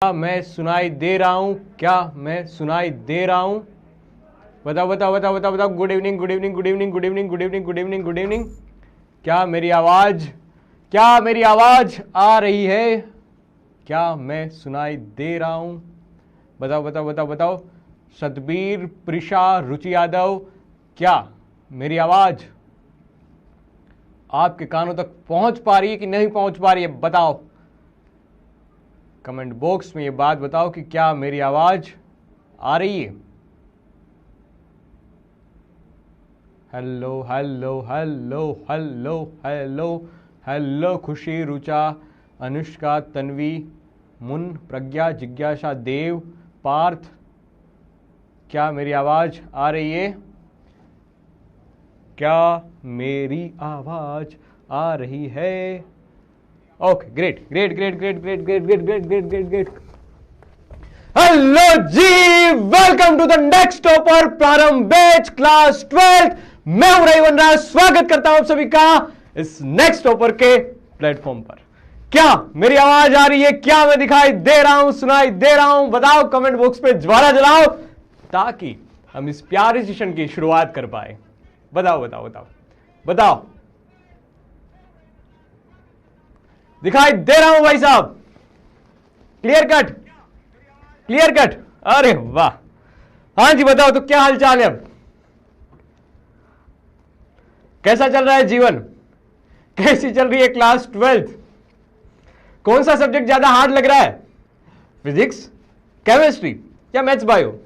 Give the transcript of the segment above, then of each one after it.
मैं सुनाई दे रहा हूं? क्या मैं सुनाई दे रहा हूं? बताओ बताओ बताओ बताओ बताओ। Good evening good evening good evening good evening good evening good evening good evening. क्या मेरी आवाज आ रही है? क्या मैं सुनाई दे रहा हूं? बताओ बताओ बताओ बताओ। सतबीर, प्रिशा, रुचि यादव, क्या मेरी आवाज आपके कानों तक पहुंच पा रही है कि नहीं पहुंच पा रही है? बताओ कमेंट बॉक्स में ये बात बताओ कि क्या मेरी आवाज आ रही है। Hello hello hello hello hello hello. खुशी, रुचा, अनुष्का, तन्वी, मुन, प्रज्ञा, जिज्ञासा, देव, पार्थ, क्या मेरी आवाज आ रही है? क्या मेरी आवाज आ रही है? Okay, great great great great great great great great great great great. Hello ji, welcome to the next topper Prarambh batch class 12। मैं हूं रईवन राज, स्वागत करता हूं आप सभी का इस नेक्स्ट टॉपर के प्लेटफॉर्म पर। क्या मेरी आवाज आ रही है? क्या मैं दिखाई दे रहा हूं, सुनाई दे रहा हूं? बताओ कमेंट बॉक्स पे ज्वाला जलाओ ताकि हम इस प्यारे सेशन की शुरुआत कर पाए। बताओ बताओ बताओ बताओ। दिखाई दे रहा हूं भाई साहब? Clear cut clear cut. अरे वाह। हाँ जी बताओ तो क्या हालचाल है? अब कैसा चल रहा है जीवन? कैसी चल रही है क्लास 12? कौन सा सब्जेक्ट ज्यादा हार्ड लग रहा है? फिजिक्स, केमिस्ट्री या मैथ्स बायो?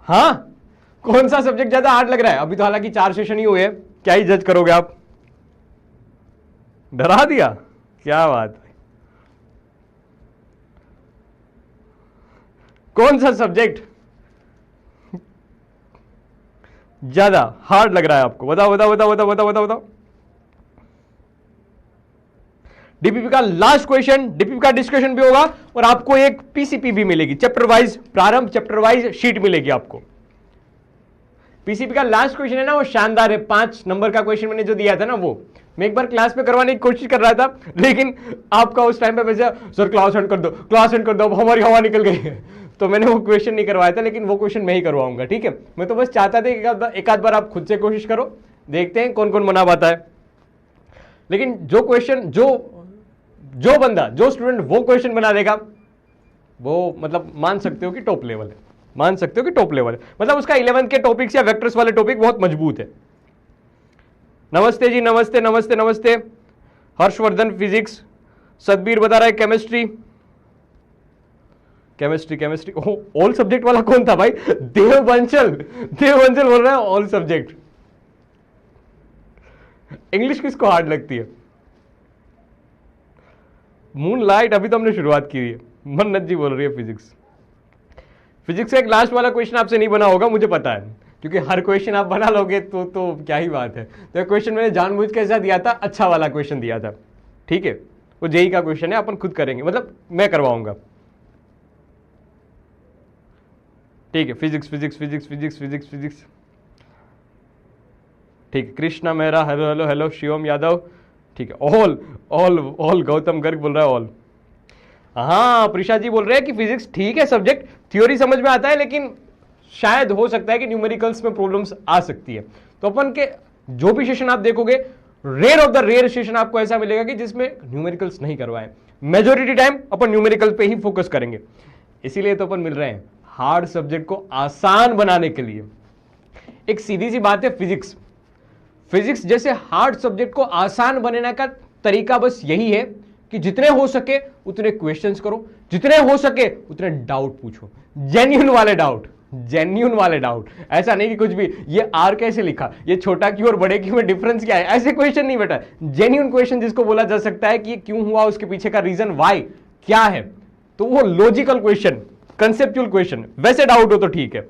हाँ, कौन सा सब्जेक्ट ज्यादा हार्ड लग रहा है? अभी तो हालांकि 4 सेशन ही हुए हैं, क्या ही जज करोगे आप? डरा दिया, क्या बात है। कौन सा सब्जेक्ट ज्यादा हार्ड लग रहा है आपको? बताओ बताओ बताओ बताओ बताओ बताओ बताओ। डीपीपी का लास्ट क्वेश्चन, डीपीपी का डिस्कशन भी होगा और आपको एक पीसीपी भी मिलेगी, चैप्टर वाइज प्रारंभ, चैप्टर वाइज शीट मिलेगी आपको। पीसीपी का लास्ट क्वेश्चन है ना, वो शानदार है। 5 नंबर का क्वेश्चन मैंने जो दिया था ना, वो मैं एक बार क्लास में करवाने की कोशिश कर रहा था, लेकिन आपका उस टाइम पे वैसे सर क्लास एंड कर दो, क्लास एंड कर दो, अब हमारी हवा निकल गई है, तो मैंने वो क्वेश्चन नहीं करवाया था। लेकिन वो क्वेश्चन मैं ही करवाऊंगा, ठीक है? मैं तो बस चाहता था कि एक आध बार आप खुद से कोशिश करो, देखते हैं कौन कौन बना पाता है। लेकिन जो क्वेश्चन जो बंदा, जो स्टूडेंट वो क्वेश्चन बना देगा, वो मतलब मान सकते हो कि टॉप लेवल है, मान सकते हो कि टॉप लेवल है। मतलब उसका 11th के टॉपिक्स या वेक्टर्स वाले टॉपिक बहुत मजबूत है। नमस्ते जी, नमस्ते नमस्ते नमस्ते। हर्षवर्धन फिजिक्स, सतबीर बता रहा है chemistry, chemistry chemistry. All subject वाला कौन था भाई? देवबंचल बोल रहा है ऑल सब्जेक्ट। इंग्लिश किसको हार्ड लगती है? मून लाइट, अभी तो हमने शुरुआत की है। मन्नत जी बोल रही है फिजिक्स। फिजिक्स का एक लास्ट वाला क्वेश्चन आपसे नहीं बना होगा, मुझे पता है, क्योंकि हर क्वेश्चन आप बना लोगे तो क्या ही बात है। तो क्वेश्चन मैंने जानबूझ के ऐसा दिया था, अच्छा वाला क्वेश्चन दिया था, ठीक है? वो जेई का क्वेश्चन है, अपन खुद करेंगे, मतलब मैं करवाऊंगा, ठीक है? Physics physics physics physics physics physics, ठीक है? Krishna Mehra, hello hello hello. Shivam Yadav, ठीक है? All all all. Gautam Garg बोल रहा है ऑल। हाँ, प्रिशा जी बोल रहे हैं कि फिजिक्स ठीक है सब्जेक्ट, थ्योरी समझ में आता है, लेकिन शायद हो सकता है कि न्यूमेरिकल्स में प्रॉब्लम्स आ सकती है। तो अपन के जो भी सेशन आप देखोगे, rare of the rare session आपको ऐसा मिलेगा कि जिसमें न्यूमेरिकल्स नहीं करवाए। मेजॉरिटी टाइम अपन न्यूमेरिकल पे ही फोकस करेंगे। इसीलिए तो अपन मिल रहे हैं, हार्ड सब्जेक्ट को आसान बनाने के लिए। एक सीधी सी बात है, फिजिक्स जैसे हार्ड सब्जेक्ट को आसान बनाने का तरीका बस यही है कि जितने हो सके उतने क्वेश्चंस करो, जितने हो सके उतने डाउट पूछो, जेन्युइन वाले डाउट। ऐसा नहीं कि कुछ भी ये आर कैसे लिखा, ये छोटा क्यों और बड़े क्यों में डिफरेंस क्या है, ऐसे क्वेश्चन नहीं बेटा। जेन्युइन क्वेश्चन जिसको बोला जा सकता है कि ये क्यों हुआ, उसके पीछे का रीजन वाई क्या है, तो वो लॉजिकल क्वेश्चन, कंसेप्चुअल क्वेश्चन, वैसे डाउट हो तो ठीक है।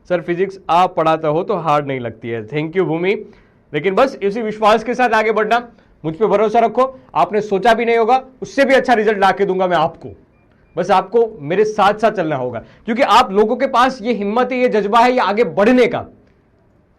सर फिजिक्स आप पढ़ाते हो तो हार्ड नहीं लगती है। थैंक यू भूमि। लेकिन बस इसी विश्वास के साथ आगे बढ़ना, मुझ पे भरोसा रखो, आपने सोचा भी नहीं होगा उससे भी अच्छा रिजल्ट ला के दूंगा मैं आपको। बस आपको मेरे साथ साथ चलना होगा, क्योंकि आप लोगों के पास ये हिम्मत है, ये जज्बा है, ये आगे बढ़ने का।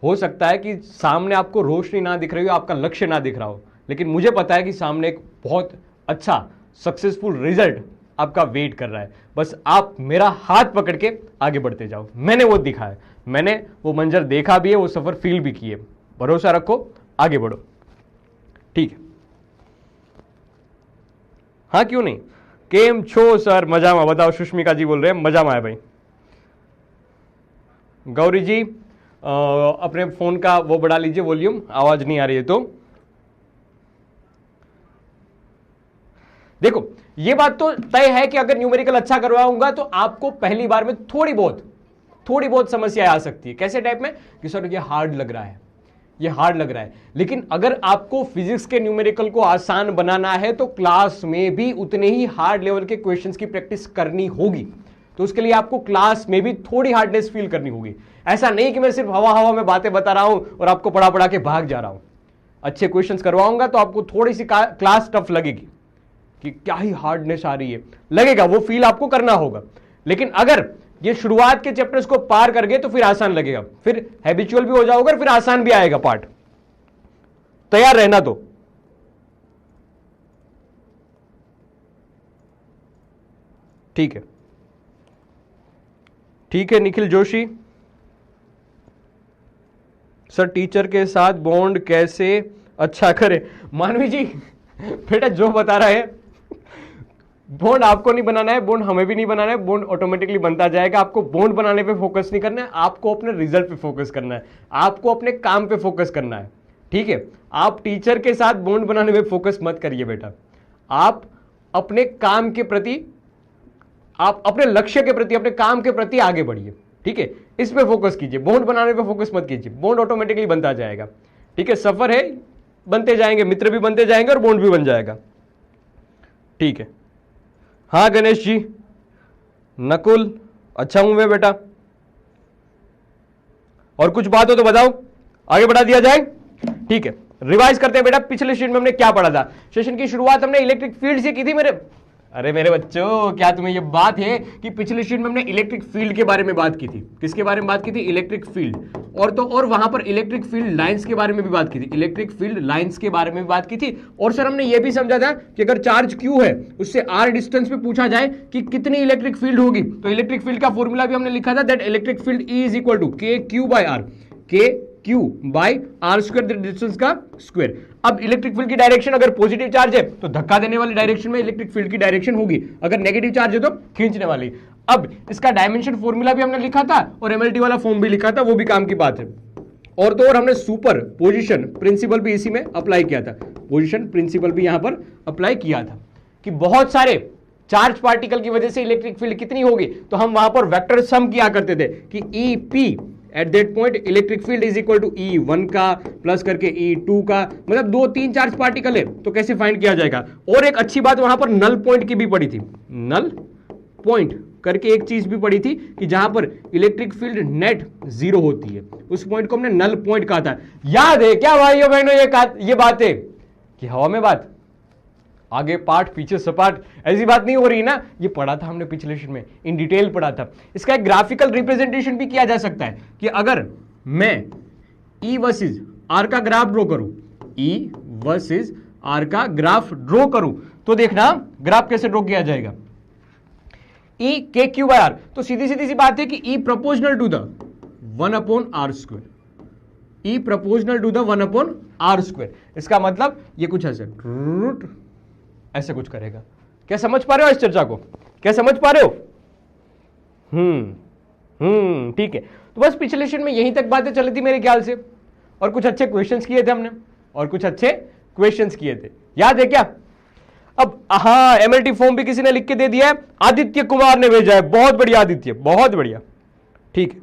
हो सकता है कि सामने आपको रोशनी ना दिख रही हो, आपका लक्ष्य ना दिख रहा हो, लेकिन मुझे पता है कि सामने एक बहुत अच्छा सक्सेसफुल रिजल्ट आपका वेट कर रहा है। बस आप मेरा हाथ पकड़ के आगे बढ़ते जाओ। मैंने वो दिखाया, मैंने वो मंजर देखा भी है, वो सफर फील भी किए। भरोसा रखो, आगे बढ़ो, ठीक है। हाँ क्यों नहीं, केम छो सर, मजा में बताओ। सुष्मिका जी बोल रहे हैं मजा में आए भाई। गौरी जी अपने फोन का वो बढ़ा लीजिए वॉल्यूम, आवाज नहीं आ रही है तो। देखो ये बात तो तय है कि अगर न्यूमेरिकल अच्छा करवाऊंगा तो आपको पहली बार में थोड़ी बहुत समस्या आ सकती है। कैसे टाइप में कि सर ये हार्ड लग रहा है, ये हार्ड लग रहा है। लेकिन अगर आपको फिजिक्स के न्यूमेरिकल को आसान बनाना है तो क्लास में भी उतने ही हार्ड लेवल के क्वेश्चंस की प्रैक्टिस करनी होगी। तो उसके लिए आपको क्लास में भी थोड़ी हार्डनेस फील करनी होगी। ऐसा नहीं कि मैं सिर्फ हवा में बातें बता रहा हूं और आपको पढ़ा के भाग जा रहा हूं। अच्छे क्वेश्चंस करवाऊंगा तो आपको थोड़ी सी क्लास टफ लगेगी कि क्या ही हार्डनेस आ रही है, लगेगा, वो फील आपको करना होगा। लेकिन अगर ये शुरुआत के चैप्टर्स को पार कर गए तो फिर आसान लगेगा, फिर हैबिचुअल भी हो जाओगे और फिर आसान भी आएगा पार्ट। तैयार रहना। तो ठीक है, ठीक है। निखिल जोशी सर टीचर के साथ बॉन्ड कैसे अच्छा करें? मानवी जी बेटा जो बता रहा है, बॉन्ड आपको नहीं बनाना है, बॉन्ड हमें भी नहीं बनाना है, बॉन्ड ऑटोमेटिकली बनता जाएगा। आपको बॉन्ड बनाने पे फोकस नहीं करना है, आपको अपने रिजल्ट पे फोकस करना है, आपको अपने काम पे फोकस करना है, ठीक है। आप टीचर के साथ बॉन्ड बनाने में फोकस मत करिए बेटा। आप अपने काम के प्रति, आप अपने लक्ष्य के प्रति, अपने काम के प्रति आगे बढ़िए, ठीक है। इस पे फोकस कीजिए, बॉन्ड बनाने पे फोकस मत कीजिए, बॉन्ड ऑटोमेटिकली बनता जाएगा, ठीक है। सफर है, बनते जाएंगे, मित्र भी बनते जाएंगे और बॉन्ड भी बन जाएगा, ठीक है। हाँ गणेश जी, नकुल अच्छा हूं मैं बेटा। और कुछ बात हो तो बताओ, आगे बढ़ा दिया जाए, ठीक है। रिवाइज करते हैं बेटा, पिछले सेशन में हमने क्या पढ़ा था। सेशन की शुरुआत हमने इलेक्ट्रिक फील्ड से की थी मेरे, अरे मेरे बच्चों क्या तुम्हें ये बात है कि पिछले सेशन में हमने इलेक्ट्रिक फील्ड के बारे में बात की थी। किसके बारे में बात की थी? Electric field. और तो और वहां पर इलेक्ट्रिक फील्ड लाइंस के बारे में भी बात की थी, इलेक्ट्रिक फील्ड लाइंस के बारे में भी बात की थी। और सर हमने ये भी समझा था कि अगर चार्ज क्यू है उससे आर डिस्टेंस पे पूछा जाए कि कितनी इलेक्ट्रिक फील्ड होगी, तो इलेक्ट्रिक फील्ड का फॉर्मूला भी हमने लिखा था, that electric field E is equal to K Q by R, K Q by R square distance का स्क्वायर। अब इलेक्ट्रिक फील्ड की डायरेक्शन अगर पॉजिटिव चार्ज है तो धक्का देने वाली डायरेक्शन में इलेक्ट्रिक फील्ड की डायरेक्शन होगी, अगर नेगेटिव चार्ज है तो खींचने वाली। अब इसका डायमेंशन फॉर्मूला भी हमने लिखा था और एमएलटी वाला फॉर्म भी लिखा था, वो भी काम की बात है। और तो और हमने सुपर पोजिशन प्रिंसिपल भी इसी में अप्लाई किया था, पोजिशन प्रिंसिपल भी यहां पर अप्लाई किया था कि बहुत सारे चार्ज पार्टिकल की वजह से इलेक्ट्रिक फील्ड कितनी होगी, तो हम वहां पर वेक्टर सम किया करते थे कि E P at that point electric field is equal to E1 का प्लस करके E2 का, मतलब 2-3 चार्ज पार्टिकल है तो कैसे फाइंड किया जाएगा। और एक अच्छी बात वहां पर नल पॉइंट की भी पड़ी थी, नल पॉइंट करके एक चीज भी पड़ी थी कि जहां पर इलेक्ट्रिक फील्ड नेट 0 होती है, उस पॉइंट को हमने नल पॉइंट कहा था। याद है क्या भाइयों बहनों ये बात है कि हवा में बात, आगे पाठ पीछे सपाट, ऐसी बात नहीं हो रही ना, ये पढ़ा था हमने पिछले सेशन में, इन डिटेल पढ़ा था। इसका एक ग्राफिकल रिप्रेजेंटेशन भी किया जा सकता है कि अगर मैं E वर्सेस R का ग्राफ ड्रॉ करूं, E वर्सेस R का ग्राफ ड्रॉ करूं तो देखना ग्राफ कैसे ड्रॉ किया जाएगा, E के क्यू बाय आर। तो सीधी सी बात है कि E proportional to the 1/r square, E proportional to the 1/r square. इसका मतलब ये कुछ ऐसे रूट ऐसे कुछ करेगा। क्या समझ पा रहे हो इस चर्चा को? क्या समझ पा रहे हो? ठीक है। तो बस पिछले सेशन में यहीं तक बातें चली थी मेरे ख्याल से, और कुछ अच्छे क्वेश्चंस किए थे हमने, और कुछ अच्छे क्वेश्चंस किए थे, याद है क्या? अब हाँ, एमएलटी फॉर्म भी किसी ने लिख के दे दिया है, आदित्य कुमार ने भेजा है, बहुत बढ़िया आदित्य, बहुत बढ़िया, ठीक है,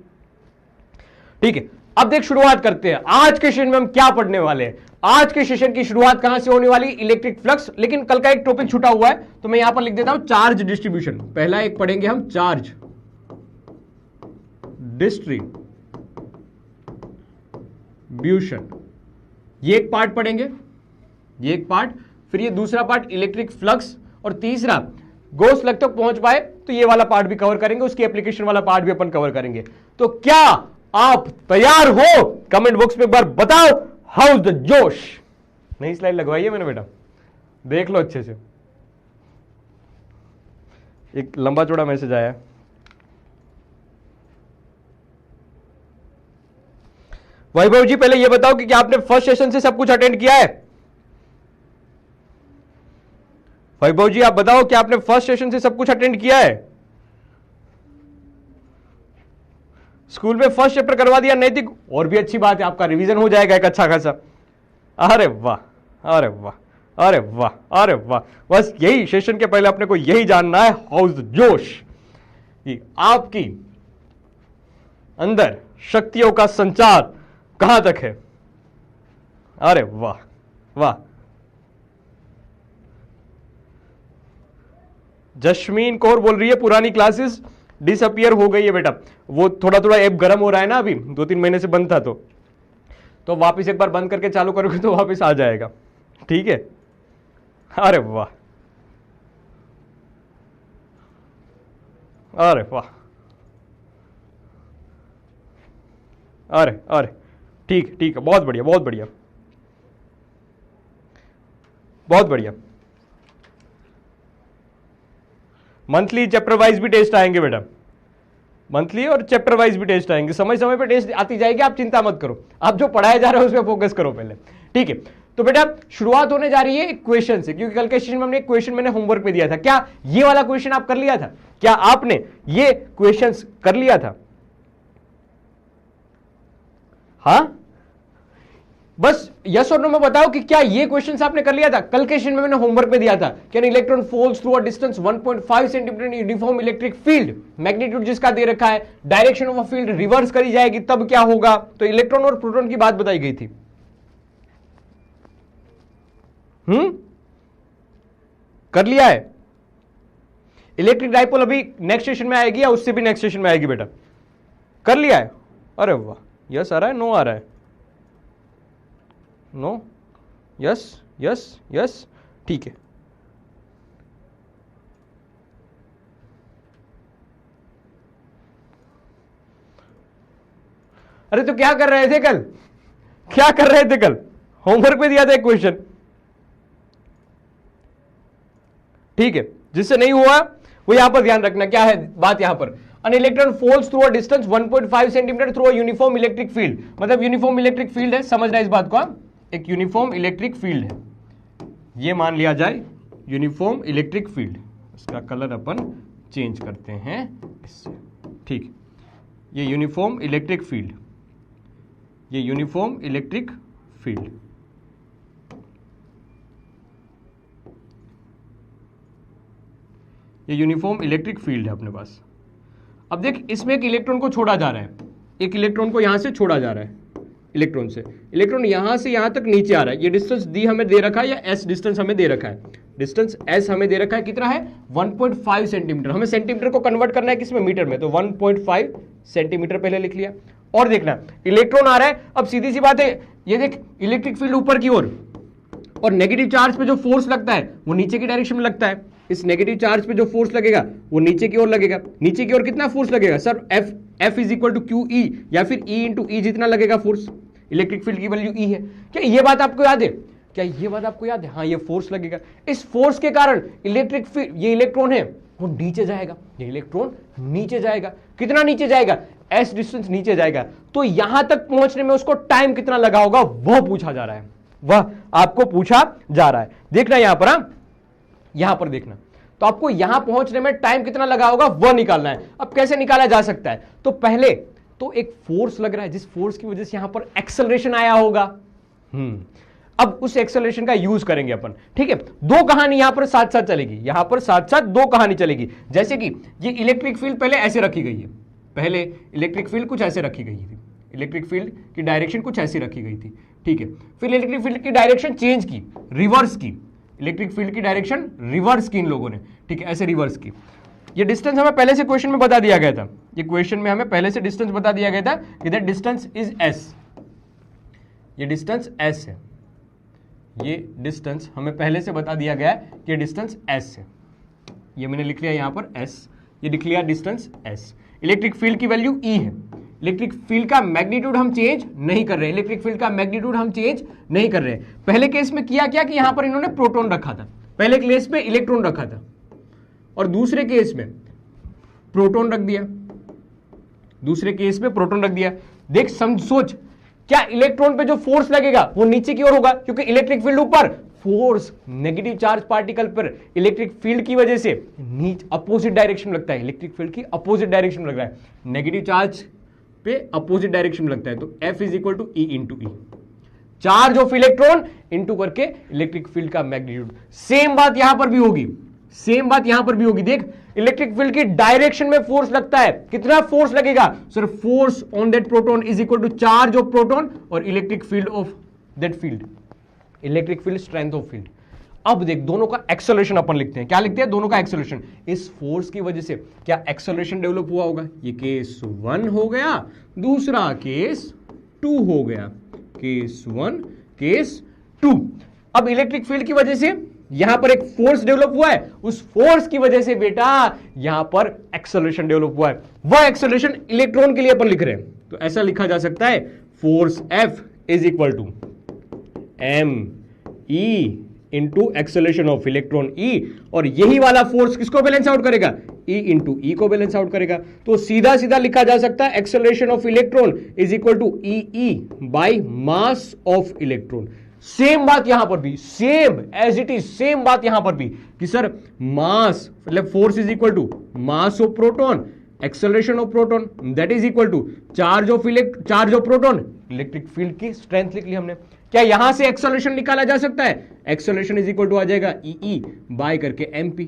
ठीक है। अब देख शुरुआत करते हैं आज के सेशन में हम क्या पढ़ने वाले हैं। आज के सेशन की शुरुआत कहां से होने वाली? इलेक्ट्रिक फ्लक्स, लेकिन कल का एक टॉपिक छूटा हुआ है तो मैं यहां पर लिख देता हूं चार्ज डिस्ट्रीब्यूशन। पहला एक पढ़ेंगे हम चार्ज डिस्ट्रीब्यूशन, ये एक पार्ट पढ़ेंगे, ये एक पार्ट, फिर ये दूसरा पार्ट इलेक्ट्रिक फ्लक्स, और तीसरा गॉस लॉ तक पहुंच पाए तो ये वाला पार्ट भी कवर करेंगे, उसकी एप्लीकेशन वाला पार्ट भी अपन कवर करेंगे। तो क्या आप तैयार हो? कमेंट बॉक्स में एक बार बताओ, हाउ इज द जोश। नई स्लाइड लगवाई है मैंने बेटा, देख लो अच्छे से, एक लंबा चौड़ा मैसेज आया है। वैभव जी पहले ये बताओ कि क्या आपने फर्स्ट सेशन से सब कुछ अटेंड किया है? वैभव जी आप बताओ कि आपने फर्स्ट सेशन से सब कुछ अटेंड किया है? स्कूल में फर्स्ट चैप्टर करवा दिया नैतिक, और भी अच्छी बात है, आपका रिवीजन हो जाएगा एक अच्छा खासा। अरे वाह, अरे वाह, अरे वाह, अरे वाह। बस यही सेशन के पहले अपने को यही जानना है, हाउ इज द जोश, कि आपकी अंदर शक्तियों का संचार कहां तक है। अरे वाह वाह। जस्मीन कौर बोल रही है पुरानी क्लासेस डिसअपियर हो गई है बेटा, वो थोड़ा थोड़ा ऐप गर्म हो रहा है ना, अभी 2-3 महीने से बंद था, तो वापस एक बार बंद करके चालू करोगे तो वापस आ जाएगा, ठीक है। अरे वाह, अरे वाह, अरे अरे ठीक ठीक है, बहुत बढ़िया, बहुत बढ़िया, बहुत बढ़िया। मंथली चैप्टर वाइज भी टेस्ट आएंगे बेटा, मंथली और चैप्टर वाइज भी टेस्ट आएंगे, समय समय पे टेस्ट आती जाएगी, आप चिंता मत करो, आप जो पढ़ाया जा रहा है उस पर फोकस करो पहले, ठीक है। तो बेटा शुरुआत होने जा रही है एक क्वेश्चन से, क्योंकि कल के सेशन में हमने एक क्वेश्चन मैंने होमवर्क में दिया था। क्या ये वाला क्वेश्चन आप कर लिया था? क्या आपने ये क्वेश्चन कर लिया था? हाँ, बस यस और नो में बताओ कि क्या ये क्वेश्चन आपने कर लिया था? कल के सेशन में मैंने होमवर्क में दिया था, can electron falls through a distance 1.5 centimetre uniform electric field, magnitude जिसका दे रखा है, direction of a field reverse करी जाएगी तब क्या होगा? तो इलेक्ट्रॉन और प्रोटॉन की बात बताई गई थी। कर लिया है? इलेक्ट्रिक डाइपोल अभी नेक्स्ट सेशन में आएगी या उससे भी नेक्स्ट सेशन में आएगी बेटा? कर लिया है? अरे वाह, यस आ रहा है, नो आ रहा है, नो, यस यस यस, ठीक है। अरे तो क्या कर रहे थे कल? क्या कर रहे थे कल? होमवर्क में दिया था एक क्वेश्चन, ठीक है। जिससे नहीं हुआ वो यहां पर ध्यान रखना, क्या है बात यहां पर, an electron falls through a distance 1.5 centimetre through a uniform electric field, मतलब यूनिफॉर्म इलेक्ट्रिक फील्ड है, समझना इस बात को, एक यूनिफॉर्म इलेक्ट्रिक फील्ड है, ये मान लिया जाए यूनिफॉर्म इलेक्ट्रिक फील्ड, इसका कलर अपन चेंज करते हैं इससे, ठीक। ये यूनिफॉर्म इलेक्ट्रिक फील्ड, ये यूनिफॉर्म इलेक्ट्रिक फील्ड, ये यूनिफॉर्म इलेक्ट्रिक फील्ड है अपने पास। अब देख, इसमें एक इलेक्ट्रॉन को छोड़ा जा रहा है, एक इलेक्ट्रॉन को यहां से छोड़ा जा रहा है, इलेक्ट्रॉन से, इलेक्ट्रॉन यहां से यहां तक नीचे आ रहा है। ये डिस्टेंस डी हमें दे रखा है, या एस डिस्टेंस हमें दे रखा है, डिस्टेंस एस हमें दे रखा है, कितना है 1.5 सेंटीमीटर। हमें सेंटीमीटर को कन्वर्ट करना है किसमें, मीटर में, तो 1.5 सेंटीमीटर पहले लिख लिया। और देखना इलेक्ट्रॉन आ रहा है, अब सीधी सी बात है, ये देख इलेक्ट्रिक फील्ड ऊपर की ओर, और नेगेटिव चार्ज पे जो फोर्स लगता है वो नीचे की डायरेक्शन में लगता है। इस नेगेटिव चार्ज पे जो फोर्स लगेगा वो नीचे की ओर लगेगा। नीचे की ओर कितना फोर्स लगेगा sir, F is equal to Q E, या फिर E इंटू ई जितना लगेगा फोर्स, इलेक्ट्रिक फील्ड की वैल्यू E है। क्या ये बात आपको याद है? क्या ये बात आपको याद है? हाँ, ये फोर्स लगेगा, इस फोर्स के कारण इलेक्ट्रिक फील्ड, ये इलेक्ट्रॉन है वो नीचे जाएगा, ये इलेक्ट्रॉन नीचे जाएगा। कितना नीचे जाएगा? S डिस्टेंस नीचे जाएगा। तो यहां तक पहुंचने में उसको टाइम कितना लगा होगा वह पूछा जा रहा है, वह आपको पूछा जा रहा है। देखना यहां पर, यहां पर देखना, तो आपको यहां पहुंचने में टाइम कितना लगा होगा वह निकालना है। अब कैसे निकाला जा सकता है? तो पहले तो एक फोर्स लग रहा है, जिस फोर्स की वजह से यहां पर एक्सेलरेशन आया होगा। अब उस एक्सेलरेशन का यूज करेंगे अपन, ठीक है। दो कहानी यहां पर साथ साथ चलेगी, यहां पर साथ साथ दो कहानी चलेगी। जैसे कि ये इलेक्ट्रिक फील्ड पहले ऐसे रखी गई है, पहले इलेक्ट्रिक फील्ड कुछ ऐसे रखी गई थी, इलेक्ट्रिक फील्ड की डायरेक्शन कुछ ऐसी रखी गई थी, ठीक है। फिर इलेक्ट्रिक फील्ड की डायरेक्शन चेंज की, रिवर्स की, इलेक्ट्रिक फील्ड की डायरेक्शन रिवर्स की इन लोगों ने, ठीक है, ऐसे रिवर्स की। ये डिस्टेंस हमें पहले से क्वेश्चन में बता दिया गया था, ये क्वेश्चन में हमें पहले से डिस्टेंस बता दिया गया था कि दैट डिस्टेंस इज एस, ये डिस्टेंस एस है, ये डिस्टेंस हमें पहले से बता दिया गया है कि डिस्टेंस एस है, ये मैंने लिख लिया यहां पर एस, ये लिख लिया डिस्टेंस एस। इलेक्ट्रिक फील्ड की वैल्यू ई है, इलेक्ट्रिक फील्ड का मैग्नीट्यूड हम चेंज नहीं कर रहे, इलेक्ट्रिक फील्ड का मैग्नीट्यूड हम चेंज नहीं कर रहे। पहले केस में किया क्या कि यहां पर इन्होंने प्रोटॉन रखा था, पहले केस में इलेक्ट्रॉन रखा था, और दूसरे केस में प्रोटॉन रख दिया, दूसरे केस में प्रोटॉन रख दिया। देख सोच, क्या इलेक्ट्रॉन पे जो फोर्स लगेगा वो नीचे की ओर होगा, क्योंकि इलेक्ट्रिक फील्ड ऊपर, फोर्स नेगेटिव चार्ज पार्टिकल पर इलेक्ट्रिक फील्ड की वजह से अपोजिट डायरेक्शन में लगता है, इलेक्ट्रिक फील्ड की अपोजिट डायरेक्शन में लग रहा है, नेगेटिव चार्ज पे अपोजिट डायरेक्शन में लगता है। तो F is equal to E into E, charge of electron into करके इलेक्ट्रिक फील्ड का मैग्नीट्यूड। सेम बात यहां पर भी होगी, सेम बात यहां पर भी होगी। देख इलेक्ट्रिक फील्ड की डायरेक्शन में फोर्स लगता है, कितना फोर्स लगेगा sir, force on that proton is equal to charge of proton और electric field of that field, electric field strength of field. अब देख दोनों का एक्सेलरेशन अपन लिखते हैं, क्या लिखते हैं, दोनों का एक्सेलरेशन। इस फोर्स की वजह से क्या एक्सेलरेशन डेवलप हुआ होगा, ये केस 1 हो गया, दूसरा केस 2 हो गया, केस 1 केस 2। अब इलेक्ट्रिक फील्ड की वजह से यहां पर एक फोर्स डेवलप हुआ है, उस फोर्स की वजह से बेटा यहां पर एक्सेलरेशन डेवलप हुआ है, वह एक्सेलरेशन इलेक्ट्रॉन के लिए अपन लिख रहे हैं। तो ऐसा लिखा जा सकता है force F is equal to mE into acceleration of electron E, और यही वाला फोर्स किसको बैलेंस आउट करेगा, E इंटू ई को बैलेंस आउट करेगा। तो सीधा सीधा लिखा जा सकता है acceleration of electron is equal to E by mass of electron. Same बात यहां पर भी, same as it is, same बात यहां पर भी कि सर मास मतलब force is equal to mass of proton, acceleration of proton that is equal to charge of proton, electric field की स्ट्रेंथ लिख ली हमने। क्या यहां से एक्सेलरेशन निकाला जा सकता है, एक्सेलरेशन इज इक्वल टू आ जाएगा ई बाय करके एमपी।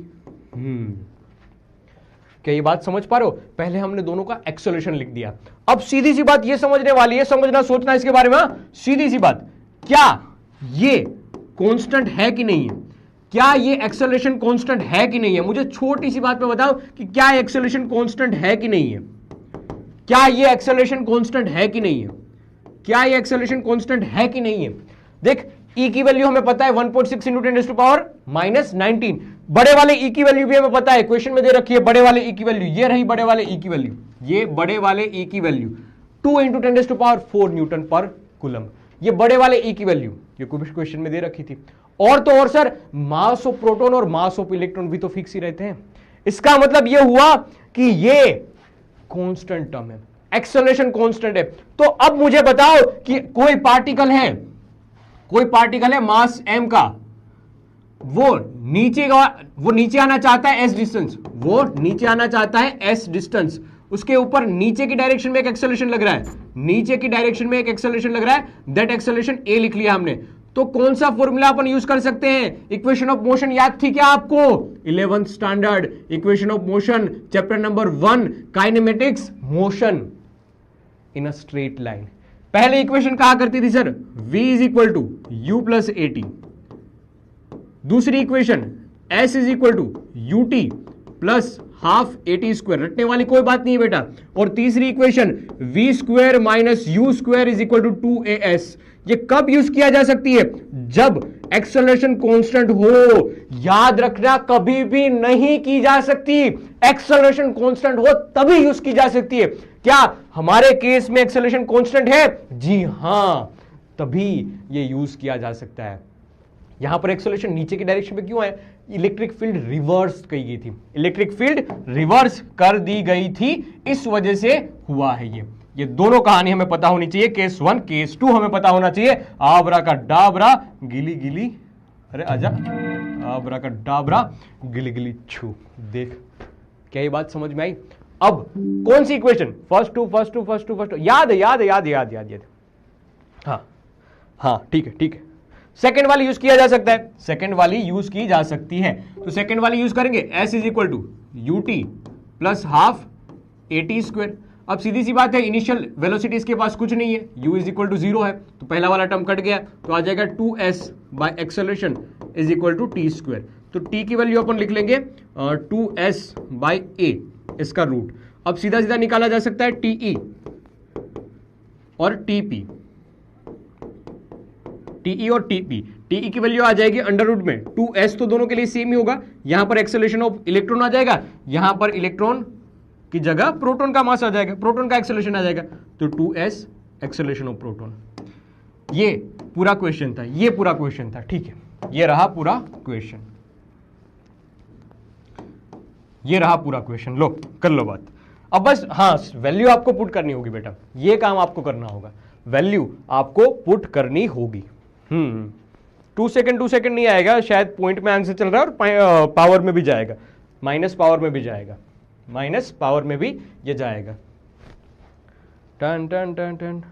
क्या ये बात समझ पा रहे हो, पहले हमने दोनों का एक्सेलरेशन लिख दिया। अब सीधी सी बात ये समझने वाली है, समझना सोचना इसके बारे में, सीधी सी बात, क्या ये कांस्टेंट है कि नहीं है, क्या ये एक्सेलरेशन कांस्टेंट है कि नहीं है, मुझे छोटी सी बात में बताओ कि क्या एक्सेलरेशन कांस्टेंट है कि नहीं है, क्या ये एक्सेलरेशन कांस्टेंट है कि नहीं है, क्या ये एक्सेलरेशन कांस्टेंट है कि नहीं है। देख E की वैल्यू हमें पता है 1.6 इंटू 10 टू पावर -19, बड़े वाले E की वैल्यू भी हमें पता है, क्वेश्चन में दे रखी है बड़े वाले E की वैल्यू, ये रही बड़े वाले E की वैल्यू, ये बड़े वाले E की value 2 into 10 to power 4 newton पर कूलम, ये बड़े वाले E की वैल्यू ये क्वेश्चन में दे रखी थी। और तो और सर मास ऑफ प्रोटॉन और मास ऑफ इलेक्ट्रॉन भी तो फिक्स ही रहते हैं, इसका मतलब ये हुआ कि ये कांस्टेंट टर्म है, एक्सेलरेशन कांस्टेंट है। तो अब मुझे बताओ कि कोई पार्टिकल है मास m का, वो नीचे आना चाहता है s डिस्टेंस, वो नीचे आना चाहता है s डिस्टेंस, उसके ऊपर नीचे की डायरेक्शन में एक एक्सेलरेशन लग रहा है, नीचे की डायरेक्शन में एक एक्सेलरेशन लग रहा है, दैट एक्सेलरेशन a लिख लिया हमने। तो कौन सा फॉर्मूला अपन यूज कर सकते हैं, इक्वेशन ऑफ मोशन याद थी क्या आपको, 11th standard equation of motion chapter number 1 kinematics motion in a straight line. पहले इक्वेशन कहा करती थी sir v is equal to u plus a t, दूसरी equation s is equal to U T plus half A T square, रटने वाली कोई बात नहीं है बेटा, और तीसरी equation v square minus u square is equal to 2as। ये कब यूज किया जा सकती है, जब एक्सेलरेशन कांस्टेंट हो, याद रखना कभी भी नहीं की जा सकती, एक्सेलरेशन कांस्टेंट हो तभी यूज की जा सकती है। क्या हमारे केस में एक्सेलरेशन कांस्टेंट है, जी हां, तभी ये यूज किया जा सकता है। यहां पर एक्सेलरेशन नीचे की डायरेक्शन में क्यों है, इलेक्ट्रिक फील्ड रिवर्स की गई थी, इलेक्ट्रिक फील्ड रिवर्स कर दी गई थी, इस वजह से हुआ है ये दोनों कहानी हमें पता होनी चाहिए, केस 1 केस 2 हमें पता होना चाहिए। आबरा का डाबरा गिली गिली, अरे आजा, आबरा का डाबरा गिली गिली छू। देख क्या ये बात समझ में आई। अब कौन सी इक्वेशन, फर्स्ट टू याद है, हाँ ठीक है। सेकंड वाली यूज किया जा सकता है, सेकंड वाली यूज की जा सकती है, तो सेकंड वाली यूज करेंगे, s is equal to U T plus half A T square. अब सीधी सी बात है, इनिशियल वेलोसिटी इसके पास कुछ नहीं है, u इज इक्वल टू 0 है, तो पहला वाला टर्म कट गया, तो आ जाएगा 2s by acceleration is equal to T square. तो t की वैल्यू अपन लिख लेंगे 2s बाय a, इसका रूट। अब सीधा सीधा निकाला जा सकता है टीई और टीपी, टीई और टीपी। टीई की वैल्यू आ जाएगी अंडर रूट में 2s, तो दोनों के लिए सेम ही होगा, यहां पर एक्सेलरेशन ऑफ इलेक्ट्रॉन आ जाएगा, यहां पर इलेक्ट्रॉन की जगह प्रोटॉन का मास आ जाएगा, प्रोटॉन का एक्सेलरेशन आ जाएगा, तो 2s एक्सेलरेशन ऑफ प्रोटॉन। ये पूरा क्वेश्चन था, ठीक है, ये रहा पूरा क्वेश्चन। ये रहा पूरा क्वेश्चन, लो कर लो बात। अब बस हाँ वैल्यू आपको पुट करनी होगी बेटा, ये काम आपको करना होगा, वैल्यू आपको पुट करनी होगी। 2 सेकंड नहीं आएगा, शायद पॉइंट में आंसर चल रहा है और पावर में भी जाएगा, माइनस पावर में भी जाएगा, माइनस पावर में भी ये जाएगा। टन टन टन टन।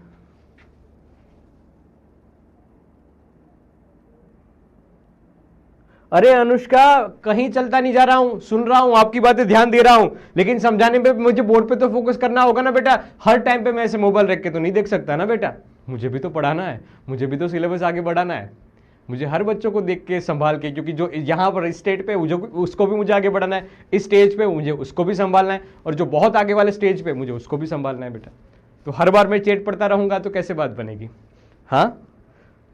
अरे अनुष्का कहीं चलता नहीं जा रहा हूं, सुन रहा हूं आपकी बातें, ध्यान दे रहा हूं, लेकिन समझाने पे मुझे बोर्ड पे तो फोकस करना होगा ना बेटा। हर टाइम पे मैं ऐसे मोबाइल रख के तो नहीं देख सकता ना बेटा, मुझे भी तो पढ़ाना है, मुझे भी तो सिलेबस आगे बढ़ाना है, मुझे हर बच्चों को देख के संभाल के, क्योंकि जो यहाँ पर स्टेज पे उसको भी मुझे आगे बढ़ाना है, इस स्टेज पे मुझे उसको भी संभालना है, और जो बहुत आगे वाले स्टेज पे मुझे उसको भी संभालना है बेटा। तो हर बार मैं चेट पढ़ता रहूंगा तो कैसे बात बनेगी। हाँ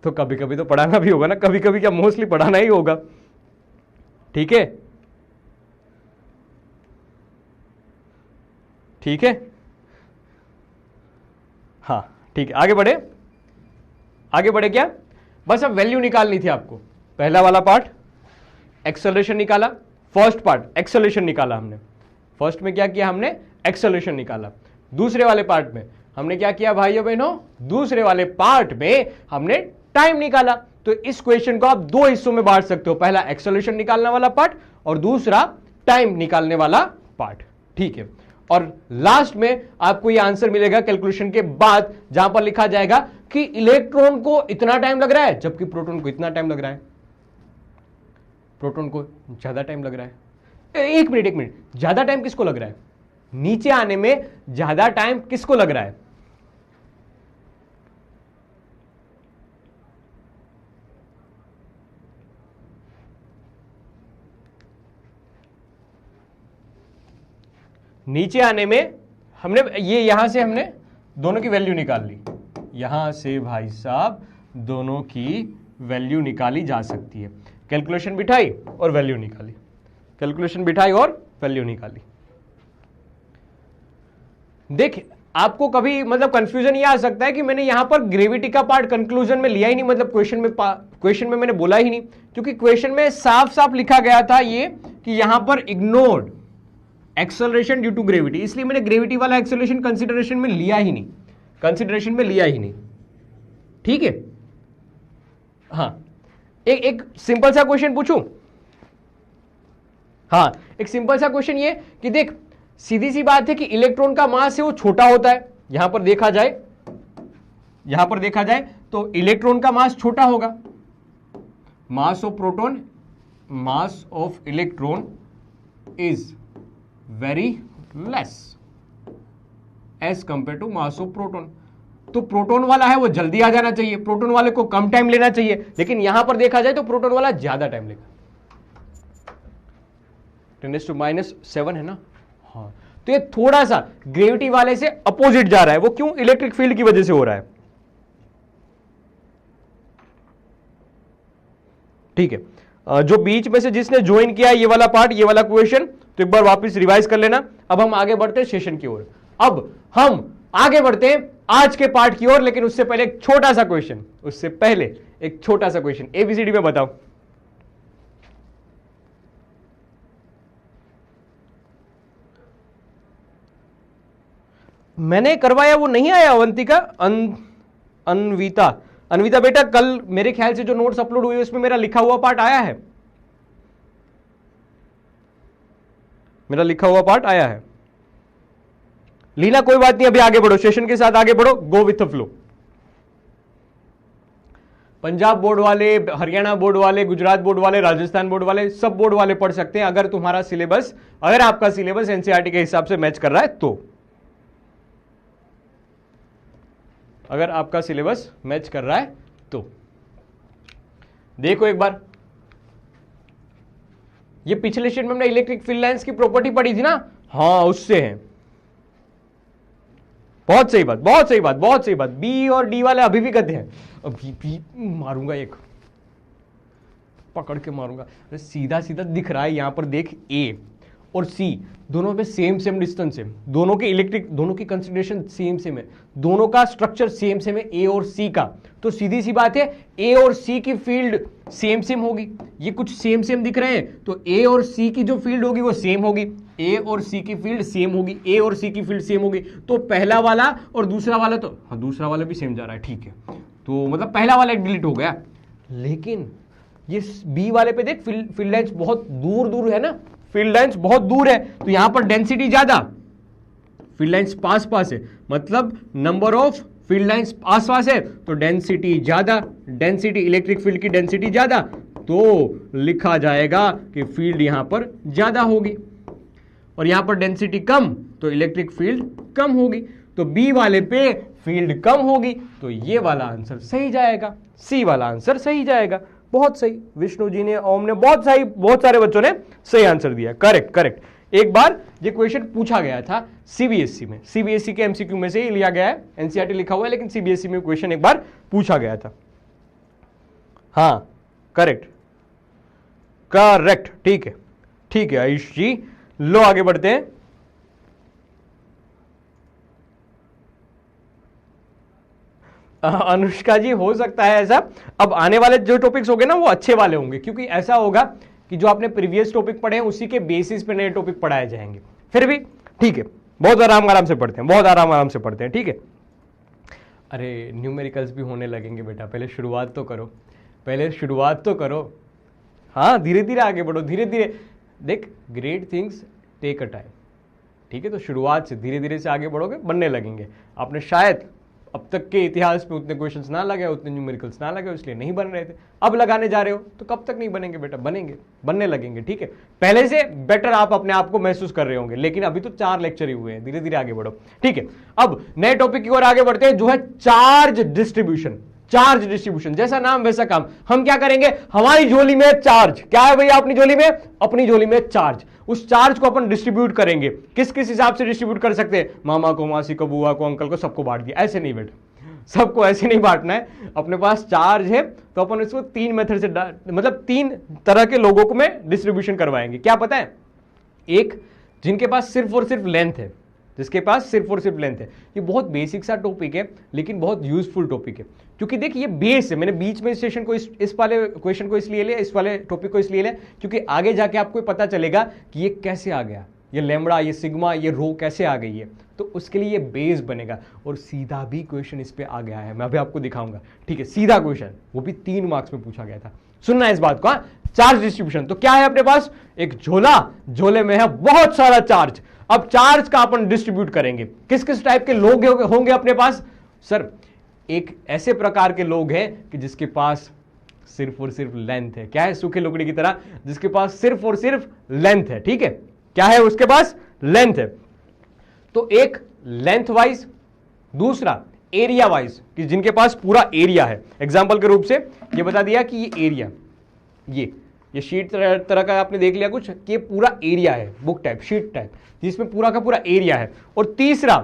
तो कभी कभी तो पढ़ाना भी होगा ना, कभी कभी क्या मोस्टली पढ़ाना ही होगा, ठीक है, ठीक है, हाँ ठीक है, आगे बढ़े, आगे बढ़े क्या, बस अब वैल्यू निकालनी थी आपको। पहला वाला पार्ट एक्सेलरेशन निकाला, फर्स्ट पार्ट एक्सेलरेशन निकाला हमने, फर्स्ट में क्या किया हमने, एक्सेलरेशन निकाला। दूसरे वाले पार्ट में हमने क्या किया भाइयों बहनों, दूसरे वाले पार्ट में हमने टाइम निकाला। तो इस क्वेश्चन को आप दो हिस्सों में बांट सकते हो, पहला एक्सेलरेशन निकालने वाला पार्ट और दूसरा टाइम निकालने वाला पार्ट, ठीक है। और लास्ट में आपको यह आंसर मिलेगा कैलकुलेशन के बाद, जहां पर लिखा जाएगा कि इलेक्ट्रॉन को इतना टाइम लग रहा है जबकि प्रोटॉन को इतना टाइम लग रहा है, प्रोटॉन को ज्यादा टाइम लग रहा है। एक मिनट, ज्यादा टाइम किसको लग रहा है, नीचे आने में ज्यादा टाइम किसको लग रहा है, नीचे आने में हमने ये यहां से हमने दोनों की वैल्यू निकाल ली, यहां से भाई साहब दोनों की वैल्यू निकाली जा सकती है। कैलकुलेशन बिठाई और वैल्यू निकाली, कैलकुलेशन बिठाई और वैल्यू निकाली। देख आपको कभी मतलब कंफ्यूजन ये आ सकता है कि मैंने यहां पर ग्रेविटी का पार्ट कंक्लूजन में लिया ही नहीं, मतलब क्वेश्चन में मैंने बोला ही नहीं, क्योंकि क्वेश्चन में साफ साफ लिखा गया था ये कि यहां पर ignored acceleration due to gravity, इसलिए मैंने ग्रेविटी वाला एक्सेलरेशन कंसीडरेशन में लिया ही नहीं, कंसीडरेशन में लिया ही नहीं, ठीक है। हाँ एक सिंपल सा क्वेश्चन पूछूं, हाँ एक सिंपल सा क्वेश्चन ये कि देख सीधी सी बात है कि इलेक्ट्रॉन का मास है वो छोटा होता है, यहां पर देखा जाए तो इलेक्ट्रॉन का मास छोटा होगा, mass of proton, mass of electron is very less as compare to mass of proton. तो प्रोटॉन वाला है वो जल्दी आ जाना चाहिए, प्रोटॉन वाले को कम टाइम लेना चाहिए, लेकिन यहां पर देखा जाए तो प्रोटॉन वाला ज्यादा टाइम लेगा, 10⁻⁷ है ना। हाँ तो ये थोड़ा सा ग्रेविटी वाले से अपोजिट जा रहा है, वो क्यों, इलेक्ट्रिक फील्ड की वजह से हो रहा है, ठीक है। जो बीच में से जिसने ज्वाइन किया ये वाला पार्ट, ये वाला क्वेश्चन, तो एक बार वापस रिवाइज कर लेना। अब हम आगे बढ़ते हैं सेशन की ओर, अब हम आगे बढ़ते हैं आज के पार्ट की ओर, लेकिन उससे पहले एक छोटा सा क्वेश्चन, उससे पहले एक छोटा सा क्वेश्चन, एबीसीडी में बताओ। मैंने करवाया वो नहीं आया अवंतिका, अनविता बेटा कल मेरे ख्याल से जो नोट्स अपलोड हुए उसमें मेरा लिखा हुआ पार्ट आया है, मेरा लिखा हुआ पार्ट आया है। लीना कोई बात नहीं, अभी आगे बढ़ो, सेशन के साथ आगे बढ़ो, go with the flow. Punjab board वाले, हरियाणा बोर्ड वाले, गुजरात बोर्ड वाले, राजस्थान बोर्ड वाले, सब बोर्ड वाले पढ़ सकते हैं अगर तुम्हारा सिलेबस, अगर आपका सिलेबस एनसीईआरटी के हिसाब से मैच कर रहा है तो, अगर आपका सिलेबस मैच कर रहा है तो देखो एक बार, ये पिछले सेशन में हमने इलेक्ट्रिक फील्ड लाइंस की प्रॉपर्टी पढ़ी थी ना, हाँ उससे है। बहुत सही बात, बहुत सही बात, बहुत सही बात। बी और डी वाले अभी भी गधे हैं, अभी भी मारूंगा, एक पकड़ के मारूंगा। सीधा सीधा दिख रहा है यहां पर, देख ए और सी दोनों पे सेम डिस्टेंस है, दोनों के इलेक्ट्रिक, दोनों की कंसिडरेशन सेम है, दोनों का स्ट्रक्चर सेम है ए और सी का, तो सीधी सी बात है ए और सी की फील्ड सेम होगी। ये कुछ सेम दिख रहे हैं तो ए और सी की जो फील्ड होगी वो सेम होगी, ए और सी की फील्ड सेम होगी, ए और सी की फील्ड सेम होगी। तो पहला वाला और दूसरा वाला, तो हाँ दूसरा वाला भी सेम जा रहा है, ठीक है, तो मतलब पहला वाला डिलीट हो गया। लेकिन ये बी वाले पे देख फील्ड लाइंस बहुत दूर है ना, फील्ड लाइंस बहुत दूर है, तो यहां पर डेंसिटी ज्यादा, फील्ड लाइंस पास है, मतलब नंबर ऑफ फील्ड लाइंस आसपास है तो डेंसिटी ज्यादा, डेंसिटी इलेक्ट्रिक फील्ड की डेंसिटी ज्यादा, तो लिखा जाएगा कि फील्ड यहां पर ज्यादा होगी, और यहां पर डेंसिटी कम तो इलेक्ट्रिक फील्ड कम होगी, तो बी वाले पे फील्ड कम होगी, तो ये वाला आंसर सही जाएगा, सी वाला आंसर सही जाएगा। बहुत सही, विष्णु जी ने, ओम ने, बहुत सारे बच्चों ने सही आंसर दिया, करेक्ट। एक बार ये क्वेश्चन पूछा गया था सीबीएसई में, सीबीएसई के एमसीक्यू में से ही लिया गया है, एनसीईआरटी लिखा हुआ है लेकिन सीबीएसई में क्वेश्चन एक बार पूछा गया था। हाँ करेक्ट, ठीक है आयुष जी, लो आगे बढ़ते हैं। अनुष्का जी हो सकता है ऐसा, अब आने वाले जो टॉपिक्स होंगे ना वो अच्छे वाले होंगे, क्योंकि ऐसा होगा कि जो आपने प्रीवियस टॉपिक पढ़े हैं उसी के बेसिस पे नए टॉपिक पढ़ाए जाएंगे। फिर भी ठीक है, बहुत आराम से पढ़ते हैं, बहुत आराम से पढ़ते हैं, ठीक है। अरे न्यूमेरिकल्स भी होने लगेंगे बेटा, पहले शुरुआत तो करो, हाँ धीरे धीरे आगे बढ़ो, धीरे धीरे देख, great things take a time, ठीक है, तो शुरुआत से धीरे धीरे से आगे बढ़ोगे, बनने लगेंगे। आपने शायद अब तक के इतिहास में उतने क्वेश्चंस ना लगे, उतने न्यूमेरिकल्स ना लगे, इसलिए नहीं बन रहे थे, अब लगाने जा रहे हो तो कब तक नहीं बनेंगे बेटा, बनने लगेंगे, ठीक है। पहले से बेटर आप अपने आप को महसूस कर रहे होंगे, लेकिन अभी तो 4 लेक्चर ही हुए हैं, धीरे धीरे आगे बढ़ो, ठीक है। अब नए टॉपिक की ओर आगे बढ़ते हैं, जो है चार्ज डिस्ट्रीब्यूशन, जैसा नाम वैसा काम। हम क्या करेंगे, हमारी झोली में चार्ज, क्या है भैया अपनी झोली में चार्ज, उस चार्ज को अपन डिस्ट्रीब्यूट करेंगे। किस हिसाब से डिस्ट्रीब्यूट कर सकते हैं, मामा को, मासी को, बुआ को, अंकल को, सबको बांट दिया, ऐसे नहीं बेटा, सबको ऐसे नहीं बांटना है। अपने पास चार्ज है तो अपन इसको 3 मेथड से, मतलब 3 तरह के लोगों को में डिस्ट्रीब्यूशन करवाएंगे। क्या पता है, एक जिनके पास सिर्फ और सिर्फ लेंथ है, ये बहुत बेसिक सा टॉपिक है लेकिन बहुत यूजफुल टॉपिक है, क्योंकि देखिए ये बेस है। मैंने बीच में सेशन को इस वाले क्वेश्चन को इसलिए लिया, इस वाले टॉपिक को इसलिए लिया क्योंकि आगे जाके आपको पता चलेगा कि ये कैसे आ गया, ये लैम्बडा, ये सिग्मा, ये रो कैसे आ गई है, तो उसके लिए ये बेस बनेगा। और सीधा भी क्वेश्चन इस पे आ गया है, मैं अभी आपको दिखाऊंगा, ठीक है, सीधा क्वेश्चन, वो भी 3 मार्क्स में पूछा गया था। सुनना है इस बात को, चार्ज डिस्ट्रीब्यूशन। तो क्या है अपने पास, एक झोले में है बहुत सारा चार्ज। अब चार्ज का अपन डिस्ट्रीब्यूट करेंगे, किस टाइप के लोग होंगे अपने पास। सर एक ऐसे प्रकार के लोग हैं कि जिसके पास सिर्फ और सिर्फ लेंथ है, क्या है, सूखे लकड़ी की तरह, जिसके पास सिर्फ और सिर्फ लेंथ है, ठीक है, क्या है उसके पास, लेंथ है। तो एक लेंथ वाइज, दूसरा एरिया वाइज, कि जिनके पास पूरा एरिया है। एग्जांपल के रूप से ये बता दिया कि ये एरिया, ये शीट तरह का आपने देख लिया कुछ, कि ये पूरा एरिया है, बुक टाइप, शीट टाइप, जिसमें पूरा का पूरा एरिया है। और तीसरा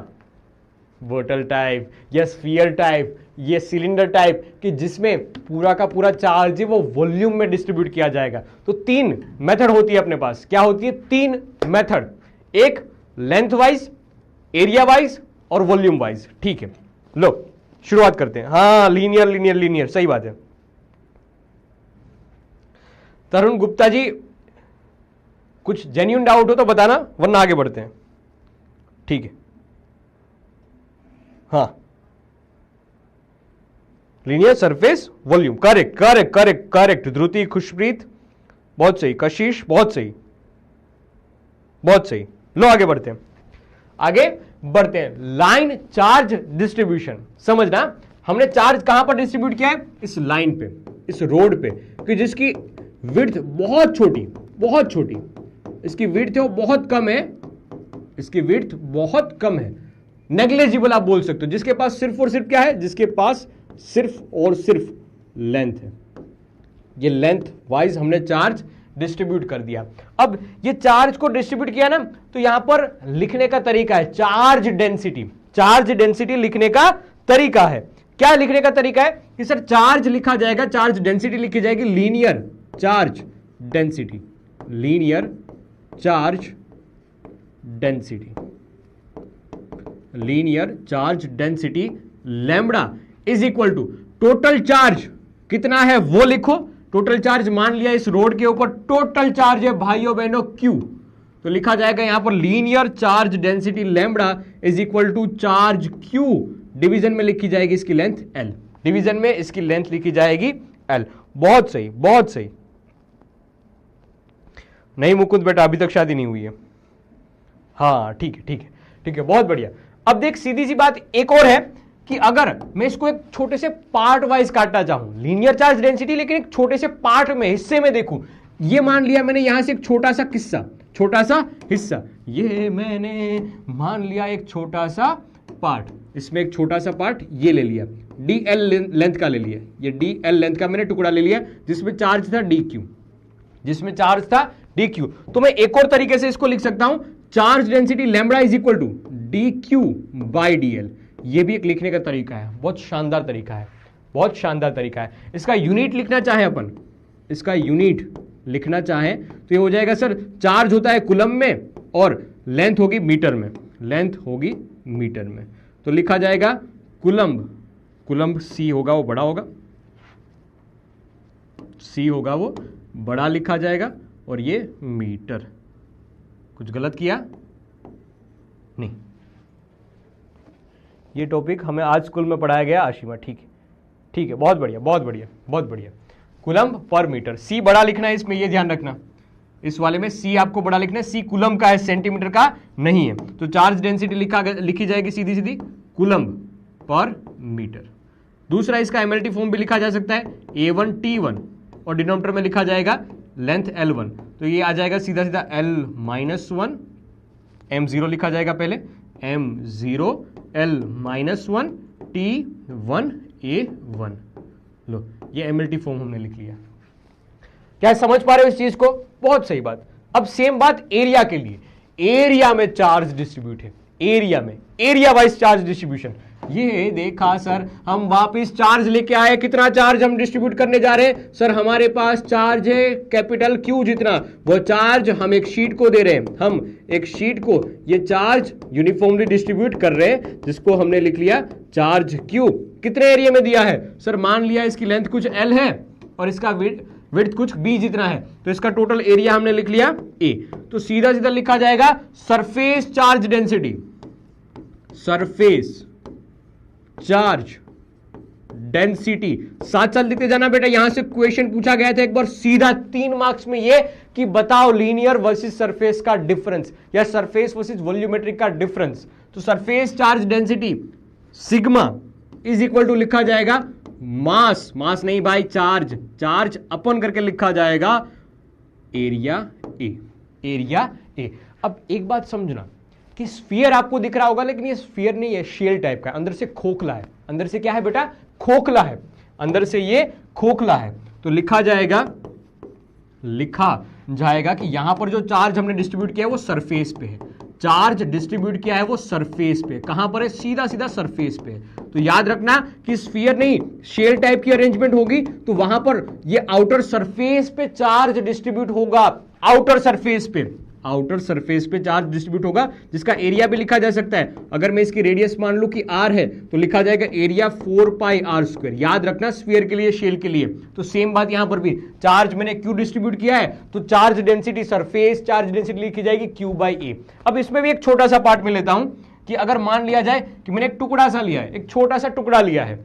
बोतल टाइप या स्फीयर टाइप, ये सिलेंडर टाइप, कि जिसमें पूरा का पूरा चार्ज है वो वॉल्यूम में डिस्ट्रीब्यूट किया जाएगा। तो 3 मेथड होती है अपने पास, क्या होती है, 3 मेथड, एक लेंथ वाइज, एरिया वाइज और वॉल्यूम वाइज, ठीक है। लो शुरुआत करते हैं। हाँ लीनियर, सही बात है। तरुण गुप्ता जी, कुछ जेन्युइन डाउट हो तो बताना, वरना आगे बढ़ते हैं, ठीक है। हाँ linear surface volume, correct. Dhruti, Khushpreet, बहुत सही। कशिश, बहुत सही। लो आगे बढ़ते हैं। लाइन चार्ज डिस्ट्रीब्यूशन, समझना, हमने चार्ज कहां पर डिस्ट्रीब्यूट किया है, इस लाइन पे, इस रोड पे, कि जिसकी विड्थ बहुत छोटी, इसकी विड्थ है वो बहुत कम है, नेग्लिजिबल आप बोल सकते हो। जिसके पास सिर्फ और सिर्फ क्या है, जिसके पास सिर्फ और सिर्फ लेंथ है, ये लेंथ वाइज हमने चार्ज डिस्ट्रीब्यूट कर दिया। अब ये चार्ज को डिस्ट्रीब्यूट किया ना, तो यहां पर लिखने का तरीका है चार्ज डेंसिटी लिखने का तरीका है। क्या लिखने का तरीका है कि सर चार्ज लिखा जाएगा, चार्ज डेंसिटी लिखी जाएगी linear charge density, linear charge density lambda is equal to total charge कितना है वो लिखो। टोटल चार्ज मान लिया इस रोड के ऊपर टोटल चार्ज है भाइयों बहनों Q, तो लिखा जाएगा यहां पर linear charge density lambda is equal to charge Q, division में लिखी जाएगी इसकी लेंथ L, डिवीजन में इसकी लेंथ लिखी जाएगी L। बहुत सही, बहुत सही। नहीं मुकुंद बेटा अभी तक शादी नहीं हुई है। हाँ ठीक है ठीक है ठीक है, बहुत बढ़िया। अब देख सीधी सी बात एक और है कि अगर मैं इसको एक छोटे से पार्ट वाइज काटना चाहूं, लीनियर चार्ज डेंसिटी लेकिन एक छोटे से पार्ट में हिस्से में देखूं, ये मान लिया मैंने यहां से एक छोटा सा किस्सा, छोटा सा हिस्सा, ये मैंने मान लिया एक छोटा सा पार्ट, इसमें एक छोटा सा पार्ट ये ले लिया, dl लेंथ का ले लिया, ये dl लेंथ का मैंने टुकड़ा ले लिया जिसमें चार्ज था dq, जिसमें चार्ज था dq। तो मैं एक और तरीके से इसको लिख सकता हूं, charge density lambda is equal to dq by dl। ये भी एक लिखने का तरीका है, बहुत शानदार तरीका है, बहुत शानदार तरीका है। इसका यूनिट लिखना चाहे अपन, इसका यूनिट लिखना चाहे तो ये हो जाएगा सर, चार्ज होता है कूलम में और लेंथ होगी मीटर में, लेंथ होगी मीटर में, तो लिखा जाएगा कूलम्ब, कूलम्ब C होगा वो बड़ा होगा, C होगा वो बड़ा लिखा जाएगा, और ये मीटर। कुछ गलत किया नहीं, ये टॉपिक हमें आज स्कूल में पढ़ाया गया आशिमा, ठीक है ठीक है, बहुत बढ़िया बहुत बढ़िया बहुत बढ़िया। कूलम्ब पर मीटर, C बड़ा लिखना है इसमें, ये ध्यान रखना, इस वाले में C आपको बड़ा लिखना है, C कूलम्ब का है, सेंटीमीटर का नहीं है। तो चार्ज डेंसिटी लिखी जाएगी सीधी सीधी कूलम्ब पर मीटर। दूसरा इसका MLT फॉर्म भी लिखा जा सकता है, A1T1, और डिनोमिनेटर में लिखा जाएगा लेंथ L1, तो ये आ जाएगा सीधा सीधा L-1, M0 लिखा जाएगा पहले, M0 L-1 T1 A1। लो ये MLT फॉर्म हमने लिख लिया। क्या समझ पा रहे हो इस चीज को? बहुत सही बात। अब सेम बात एरिया के लिए, एरिया में चार्ज डिस्ट्रीब्यूट है, एरिया में एरिया वाइज चार्ज डिस्ट्रीब्यूशन। ये देखा सर, हम वापस चार्ज लेके आए, कितना चार्ज हम डिस्ट्रीब्यूट करने जा रहे हैं सर, हमारे पास चार्ज है कैपिटल Q जितना, वो चार्ज हम एक शीट को दे रहे हैं, हम एक शीट को ये चार्ज यूनिफॉर्मली डिस्ट्रीब्यूट कर रहे हैं, जिसको हमने लिख लिया चार्ज Q। कितने एरिया में दिया है सर, मान लिया इसकी लेंथ कुछ L है और इसका विड्थ कुछ B जितना है, तो इसका टोटल एरिया हमने लिख लिया A। तो सीधा सीधा लिखा जाएगा surface charge density, surface charge density. साथ साथ लिखते जाना बेटा, यहां से क्वेश्चन पूछा गया था एक बार सीधा 3 मार्क्स में, ये कि बताओ लीनियर वर्सेस सरफेस का डिफरेंस या सरफेस वर्सेस वॉल्यूमेट्रिक का डिफरेंस। तो surface charge density sigma is equal to लिखा जाएगा मास, मास नहीं भाई चार्ज, चार्ज अपन करके लिखा जाएगा एरिया ए, एरिया ए। अब एक बात समझना कि स्फीयर आपको दिख रहा होगा, लेकिन ये स्फीयर नहीं है, शेल टाइप का है, अंदर से खोखला है, अंदर से क्या है बेटा, खोखला है, अंदर से ये खोखला है। तो लिखा जाएगा कि यहां पर जो चार्ज हमने डिस्ट्रीब्यूट किया है वो सरफेस पे है, चार्ज डिस्ट्रीब्यूट किया है वो सरफेस पे, कहां पर है, सीधा सीधा सरफेस पे। तो याद रखना कि स्फीयर नहीं, शेल टाइप की अरेंजमेंट होगी तो वहां पर ये आउटर सरफेस पे चार्ज डिस्ट्रीब्यूट होगा, आउटर सरफेस पे, आउटर सरफेस पे चार्ज डिस्ट्रीब्यूट होगा, जिसका एरिया भी लिखा जा सकता है। अगर मैं इसकी रेडियस मान लूं कि r है तो लिखा जाएगा एरिया 4πr²। याद रखना स्फीयर के लिए, शेल के लिए। तो सेम बात यहां पर भी, चार्ज मैंने Q डिस्ट्रीब्यूट किया है तो charge density, surface charge density लिखी जाएगी Q/A। अब इसमें भी एक छोटा सा पार्ट में लेता हूं कि अगर मान लिया जाए कि मैंने एक टुकड़ा सा लिया है, एक छोटा सा टुकड़ा लिया है,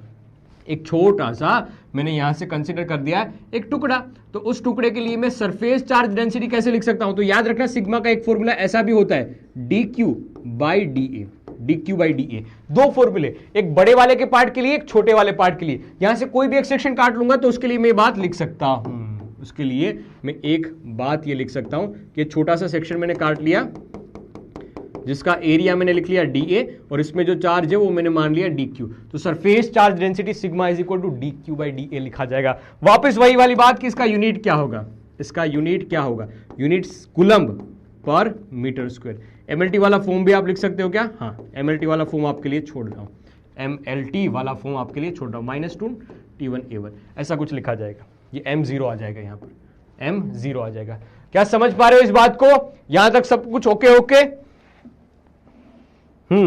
एक छोटा सा मैंने यहां से कंसीडर कर दिया है एक टुकड़ा, तो उस टुकड़े के लिए मैं सरफेस चार्ज डेंसिटी कैसे लिख सकता हूं? तो याद रखना सिग्मा का एक फॉर्मूला ऐसा भी होता है, dQ/dA, dQ/dA। दो फॉर्मूले, एक बड़े वाले के पार्ट के लिए, एक छोटे वाले पार्ट के लिए। यहां से कोई भी एक सेक्शन काट लूंगा तो उसके लिए मैं बात लिख सकता हूं, उसके लिए मैं एक बात ये लिख सकता हूं कि छोटा सा सेक्शन मैंने काट लिया जिसका एरिया मैंने लिख लिया dA, और इसमें जो चार्ज है वो मैंने मान लिया dQ। तो surface charge density sigma is equal to dQ/dA लिखा जाएगा। वापस वही वाली बात कि इसका यूनिट क्या होगा, इसका यूनिट क्या होगा, यूनिट कूलम्ब पर मीटर स्क्वायर। MLT वाला फॉर्म भी आप लिख सकते हो क्या? हाँ, MLT वाला फॉर्म आपके लिए छोड़ रहा हूं, MLT वाला फॉर्म आपके लिए छोड़ रहा हूं, -2 T1A1 ऐसा कुछ लिखा जाएगा। ये M0 आ जाएगा, यहां पर M0 आ जाएगा। क्या समझ पा रहे हो इस बात को? यहां तक सब कुछ ओके? ठीक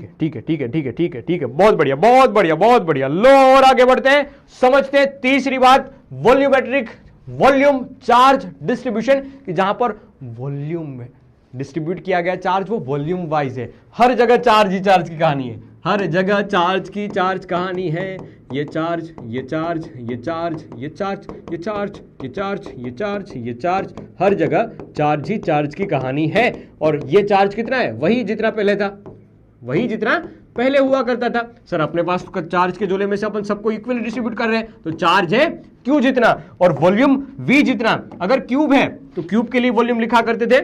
है ठीक है ठीक है ठीक है ठीक है ठीक है, बहुत बढ़िया बहुत बढ़िया बहुत बढ़िया। लो और आगे बढ़ते हैं, समझते हैं तीसरी बात, वॉल्यूमेट्रिक वॉल्यूम चार्ज डिस्ट्रीब्यूशन, कि जहां पर वॉल्यूम में डिस्ट्रीब्यूट किया गया चार्ज वो वॉल्यूम वाइज है। हर जगह चार्ज ही चार्ज की कहानी है, हर जगह चार्ज की चार्ज कहानी है। ये चार्ज ये चार्ज ये चार्ज ये चार्ज ये चार्ज ये चार्ज ये चार्ज ये चार्ज, हर जगह चार्ज ही चार्ज की कहानी है। और ये चार्ज कितना है? वही जितना पहले था, वही जितना पहले हुआ करता था। सर अपने पास चार्ज के झोले में से अपन सबको इक्वली डिस्ट्रीब्यूट कर रहे हैं, तो चार्ज है क्यू जितना और वॉल्यूम वी जितना। अगर क्यूब है तो क्यूब के लिए वॉल्यूम लिखा करते थे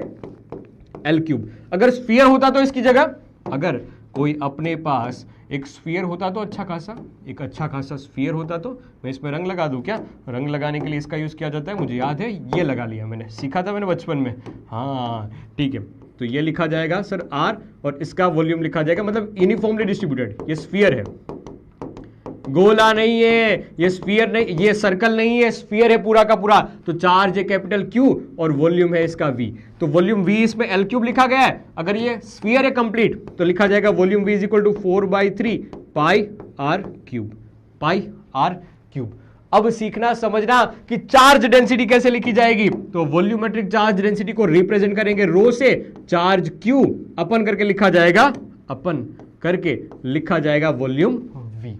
एल क्यूब। अगर स्फीयर होता तो इसकी जगह, अगर कोई अपने पास एक स्फीयर होता तो अच्छा खासा, एक अच्छा खासा स्फीयर होता तो मैं इसमें रंग लगा दूं क्या? रंग लगाने के लिए इसका यूज किया जाता है, मुझे याद है, ये लगा लिया मैंने, सीखा था मैंने बचपन में। हाँ ठीक है, तो ये लिखा जाएगा सर आर और इसका वॉल्यूम लिखा जाएगा, मतलब यूनिफॉर्मली डिस्ट्रीब्यूटेड। ये स्फीयर है, गोला नहीं है, ये स्फीयर नहीं, ये सर्कल नहीं है, स्फीयर है पूरा का पूरा। तो चार्ज है कैपिटल क्यू और वॉल्यूम है इसका वी, तो वॉल्यूम वी इसमें एल क्यूब लिखा गया है। अगर ये स्फीयर है कंप्लीट तो लिखा जाएगा volume V is equal to 4/3 pi R cube, pi R cube. अब सीखना समझना कि चार्ज डेंसिटी कैसे लिखी जाएगी। तो वॉल्यूमेट्रिक चार्ज डेंसिटी को रिप्रेजेंट करेंगे रो से, चार्ज क्यू अपन करके लिखा जाएगा, अपन करके लिखा जाएगा वॉल्यूम वी,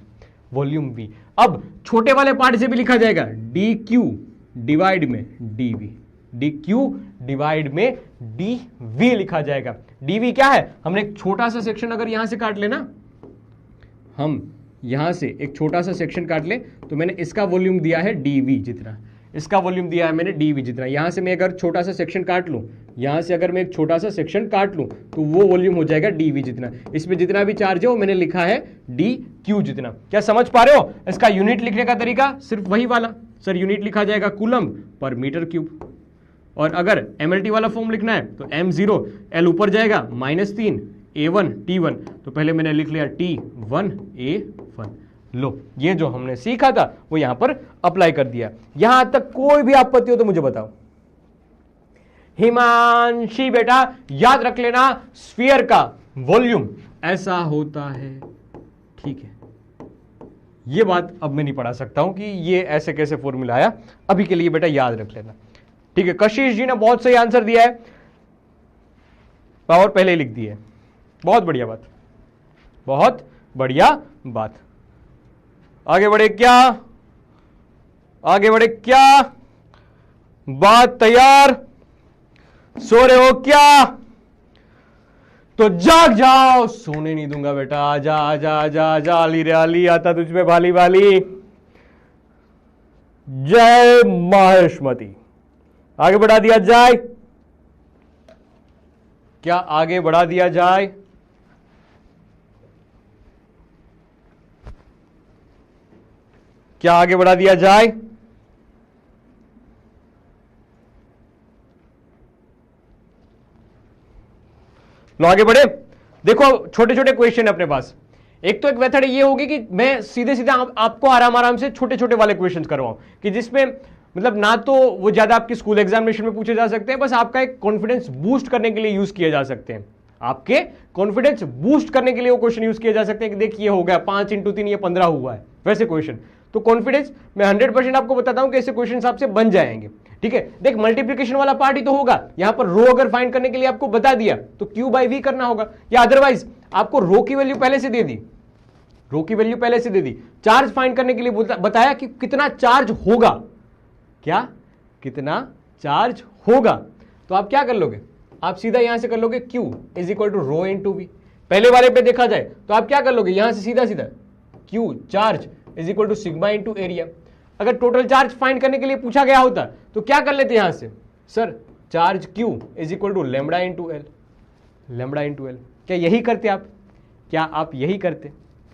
वॉल्यूम वी। अब छोटे वाले पार्ट से भी लिखा जाएगा डी क्यू डिवाइड में D V, D Q divide में डी वी लिखा जाएगा। डी वी क्या है? हमने एक छोटा सा सेक्शन अगर यहां से काट लेना, हम यहां से एक छोटा सा सेक्शन काट ले, तो मैंने इसका वॉल्यूम दिया है डीवी जितना, इसका वॉल्यूम दिया है मैंने डीवी जितना। यहां से मैं अगर छोटा सा सेक्शन काट लूं, यहां से अगर मैं एक छोटा सा सेक्शन काट लूं तो वो वॉल्यूम हो जाएगा डीवी जितना। इसमें जितना भी चार्ज है वो मैंने लिखा है डी क्यू जितना। क्या समझ पा रहे हो? इसका यूनिट लिखने का तरीका सिर्फ वही वाला, सर यूनिट लिखा जाएगा कूलम्ब पर मीटर क्यूब। और अगर एमएलटी वाला फॉर्म लिखना है तो m0 l ऊपर जाएगा -3 A1 T1, तो पहले मैंने लिख लिया T1 A1। लो, ये जो हमने सीखा था वो यहां पर अप्लाई कर दिया। यहां तक कोई भी आपत्ति हो तो मुझे बताओ। हिमांशी बेटा याद रख लेना, स्फीयर का वॉल्यूम ऐसा होता है, ठीक है। ये बात अब मैं नहीं पढ़ा सकता हूं कि ये ऐसे कैसे फॉर्मूला आया, अभी के लिए बेटा याद रख लेना, ठीक है। कशिश जी ने बहुत सही आंसर दिया है, पावर पहले ही लिख दी है, बहुत बढ़िया बात, बहुत बढ़िया बात। आगे बढ़े क्या? आगे बढ़े क्या? बात तैयार? सो रहे हो क्या? तो जाग जाओ, सोने नहीं दूंगा बेटा, आजा आजा आजा आजा, आली रे आली, आता तुझ पे भाली भाली। जय माहेश्मती। आगे बढ़ा दिया जाए क्या? आगे बढ़ा दिया जाए? क्या आगे बढ़ा दिया जाए? लो आगे बढ़े। देखो छोटे छोटे क्वेश्चन है अपने पास। एक तो एक मेथड ये होगी कि मैं सीधे सीधे आपको आराम आराम से छोटे छोटे वाले क्वेश्चन करवाऊं, कि जिसमें मतलब ना तो वो ज्यादा आपके स्कूल एग्जामिनेशन में पूछे जा सकते हैं, बस आपका एक कॉन्फिडेंस बूस्ट करने के लिए यूज किए जा सकते हैं। आपके कॉन्फिडेंस बूस्ट करने के लिए वो क्वेश्चन यूज किए जा सकते हैं कि देखिए हो गया 5 × 3 ये 15 हुआ है, वैसे क्वेश्चन। तो कॉन्फिडेंस मैं 100% आपको बताता हूं कि ऐसे क्वेश्चन आपसे बन जाएंगे, ठीक है। देख मल्टीप्लिकेशन वाला पार्ट ही तो होगा, यहां पर रो अगर फाइंड करने के लिए आपको बता दिया तो Q/V करना होगा, या अदरवाइज आपको रो की वैल्यू पहले से दे दी, रो की वैल्यू पहले से दे दी, चार्ज फाइंड करने के लिए बताया कि कितना चार्ज होगा, क्या कितना चार्ज होगा, तो आप क्या कर लोगे? आप सीधा यहां से कर लोगे Q = ρ/V। पहले वाले पे देखा जाए तो आप क्या कर लोगे? यहां से सीधा सीधा Q चार्ज = σ × एरिया। अगर टोटल चार्ज फाइंड करने के लिए पूछा गया होता तो क्या कर लेते यहां से? Sir charge Q = λ/L। क्या यही करते आप? क्या आप यही करते?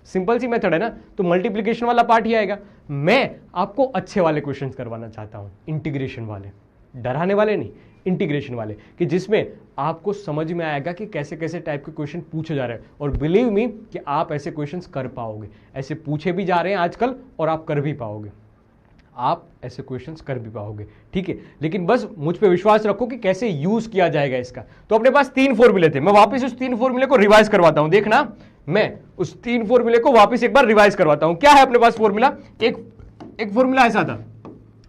सिंपल सी मेथड है ना। तो मल्टीप्लिकेशन वाला पार्ट ही आएगा। मैं आपको अच्छे वाले क्वेश्चंस करवाना चाहता हूं, इंटीग्रेशन वाले, डराने वाले नहीं, इंटीग्रेशन वाले, कि जिसमें आपको समझ में आएगा कि कैसे कैसे टाइप के क्वेश्चन पूछे जा रहे हैं। और बिलीव मी कि आप ऐसे क्वेश्चंस कर पाओगे, ऐसे पूछे भी जा रहे हैं आजकल और आप कर भी पाओगे। आप ऐसे क्वेश्चंस कर भी पाओगे, ठीक है। लेकिन बस मुझ पे विश्वास रखो कि कैसे यूज किया जाएगा इसका। तो अपने पास 3 फॉर्मूले थे, मैं वापस उस 3 फॉर्मूले को रिवाइज करवाता हूं। देखना, मैं उस 3 फॉर्मूले को वापस एक बार रिवाइज करवाता हूं। क्या है अपने पास फॉर्मूला? एक फॉर्मूला ऐसा था,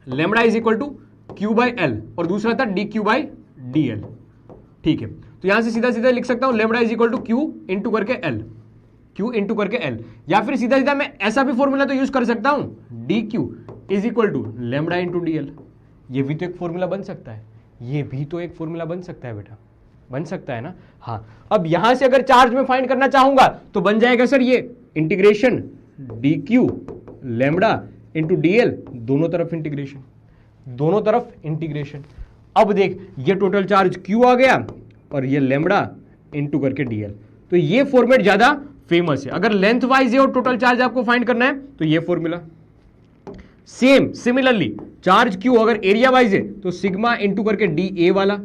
lambda is equal to Q by L, और दूसरा था D Q by D L, ठीक है। तो यहां से सीधा सीधा लिख सकता हूं lambda is equal to Q into करके एल, क्यू इंटू करके एल, या फिर सीधा सीधा मैं ऐसा भी फॉर्मूला तो यूज कर सकता हूं, D Q is equal to lambda into D L. ये भी तो एक फॉर्मूला बन सकता है, ये भी तो एक फॉर्मूला बन सकता है बेटा, बन सकता है ना। हाँ, अब यहां से अगर चार्ज में फाइंड करना चाहूंगा तो बन जाएगा सर ये integration D Q lambda into D L, दोनों तरफ इंटीग्रेशन, दोनों तरफ इंटीग्रेशन। अब देख, ये टोटल चार्ज क्यू आ गया और ये लैम्बडा इंटू करके डी एल। तो ये फॉर्मेट ज्यादा फेमस है। अगर लेंथ वाइज है और टोटल चार्ज आपको फाइंड करना है तो ये फॉर्मूला। सिमिलरली चार्ज क्यू अगर एरिया वाइज है तो सिग्मा इंटू करके डी ए वाला,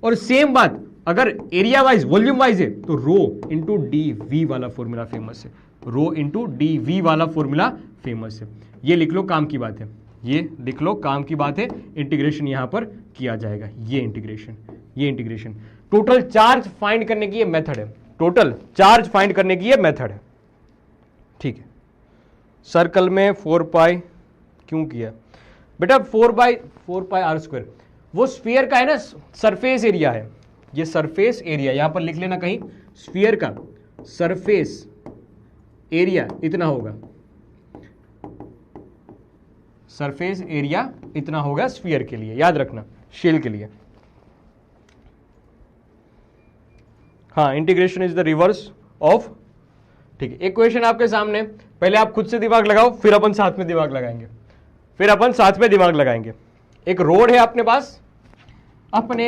और सेम बात अगर एरिया वाइज वॉल्यूम वाइज है तो रो इंटू डी वी वाला फॉर्मूला फेमस है, रो इंटू डी वी वाला फॉर्मूला फेमस है। ये लिख लो, काम की बात है, ये लिख लो, काम की बात है। इंटीग्रेशन यहां पर किया जाएगा, ये इंटीग्रेशन टोटल चार्ज फाइंड करने की ये मेथड है, टोटल चार्ज फाइंड करने की ये मेथड है, ठीक है। सर्कल में 4 पाई क्यों किया बेटा? 4 पाई आर स्क्वायर वो स्फीयर का है ना, सरफेस एरिया है, ये सरफेस एरिया यहां पर लिख लेना कहीं, स्फीयर का सरफेस एरिया इतना होगा, सरफेस एरिया इतना होगा स्फीयर के लिए, याद रखना, शेल के लिए। हाँ, integration is the reverse of, ठीक है। एक क्वेश्चन आपके सामने, पहले आप खुद से दिमाग लगाओ, फिर अपन साथ में दिमाग लगाएंगे, एक रोड है अपने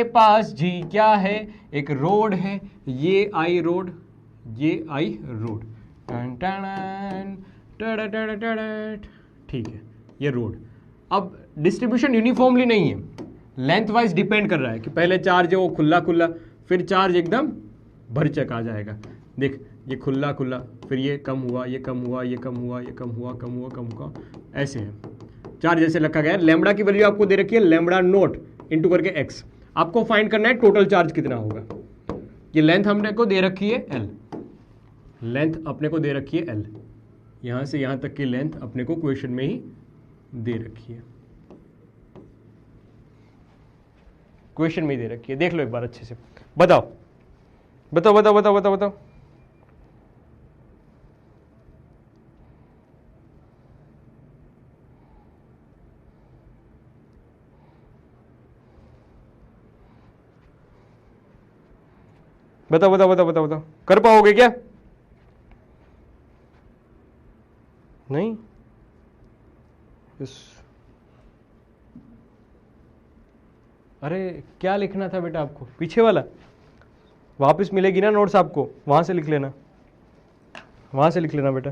पास जी, क्या है? एक रोड है, ये आई रोड, ठीक है, ये रोड। अब डिस्ट्रीब्यूशन यूनिफॉर्मली नहीं है, लेंथ वाइज डिपेंड कर रहा है कि पहले चार्ज है वो खुला खुला, फिर चार्ज एकदम भरचक आ जाएगा। देख, ये खुला खुला, फिर ये कम हुआ, ये कम हुआ, ये कम हुआ, ये कम हुआ, कम हुआ, कम हुआ, ऐसे है चार्ज जैसे रखा गया है। लैम्बडा की वैल्यू आपको दे रखी है लैम्बडा नोट इंटू करके एक्स, आपको फाइंड करना है टोटल चार्ज कितना होगा। ये लेंथ हमने को दे रखी है एल, लेंथ अपने को दे रखी है एल, यहां से यहां तक की लेंथ अपने को क्वेश्चन में ही दे रखी है, क्वेश्चन में ही दे रखी है। देख लो एक बार अच्छे से, बताओ बताओ बताओ बताओ बताओ बताओ बताओ बताओ बताओ बताओ बताओ, कर पाओगे क्या? नहीं? अरे क्या लिखना था बेटा आपको? पीछे वाला वापस मिलेगी ना नोट्स आपको, वहां से लिख लेना, वहां से लिख लेना बेटा।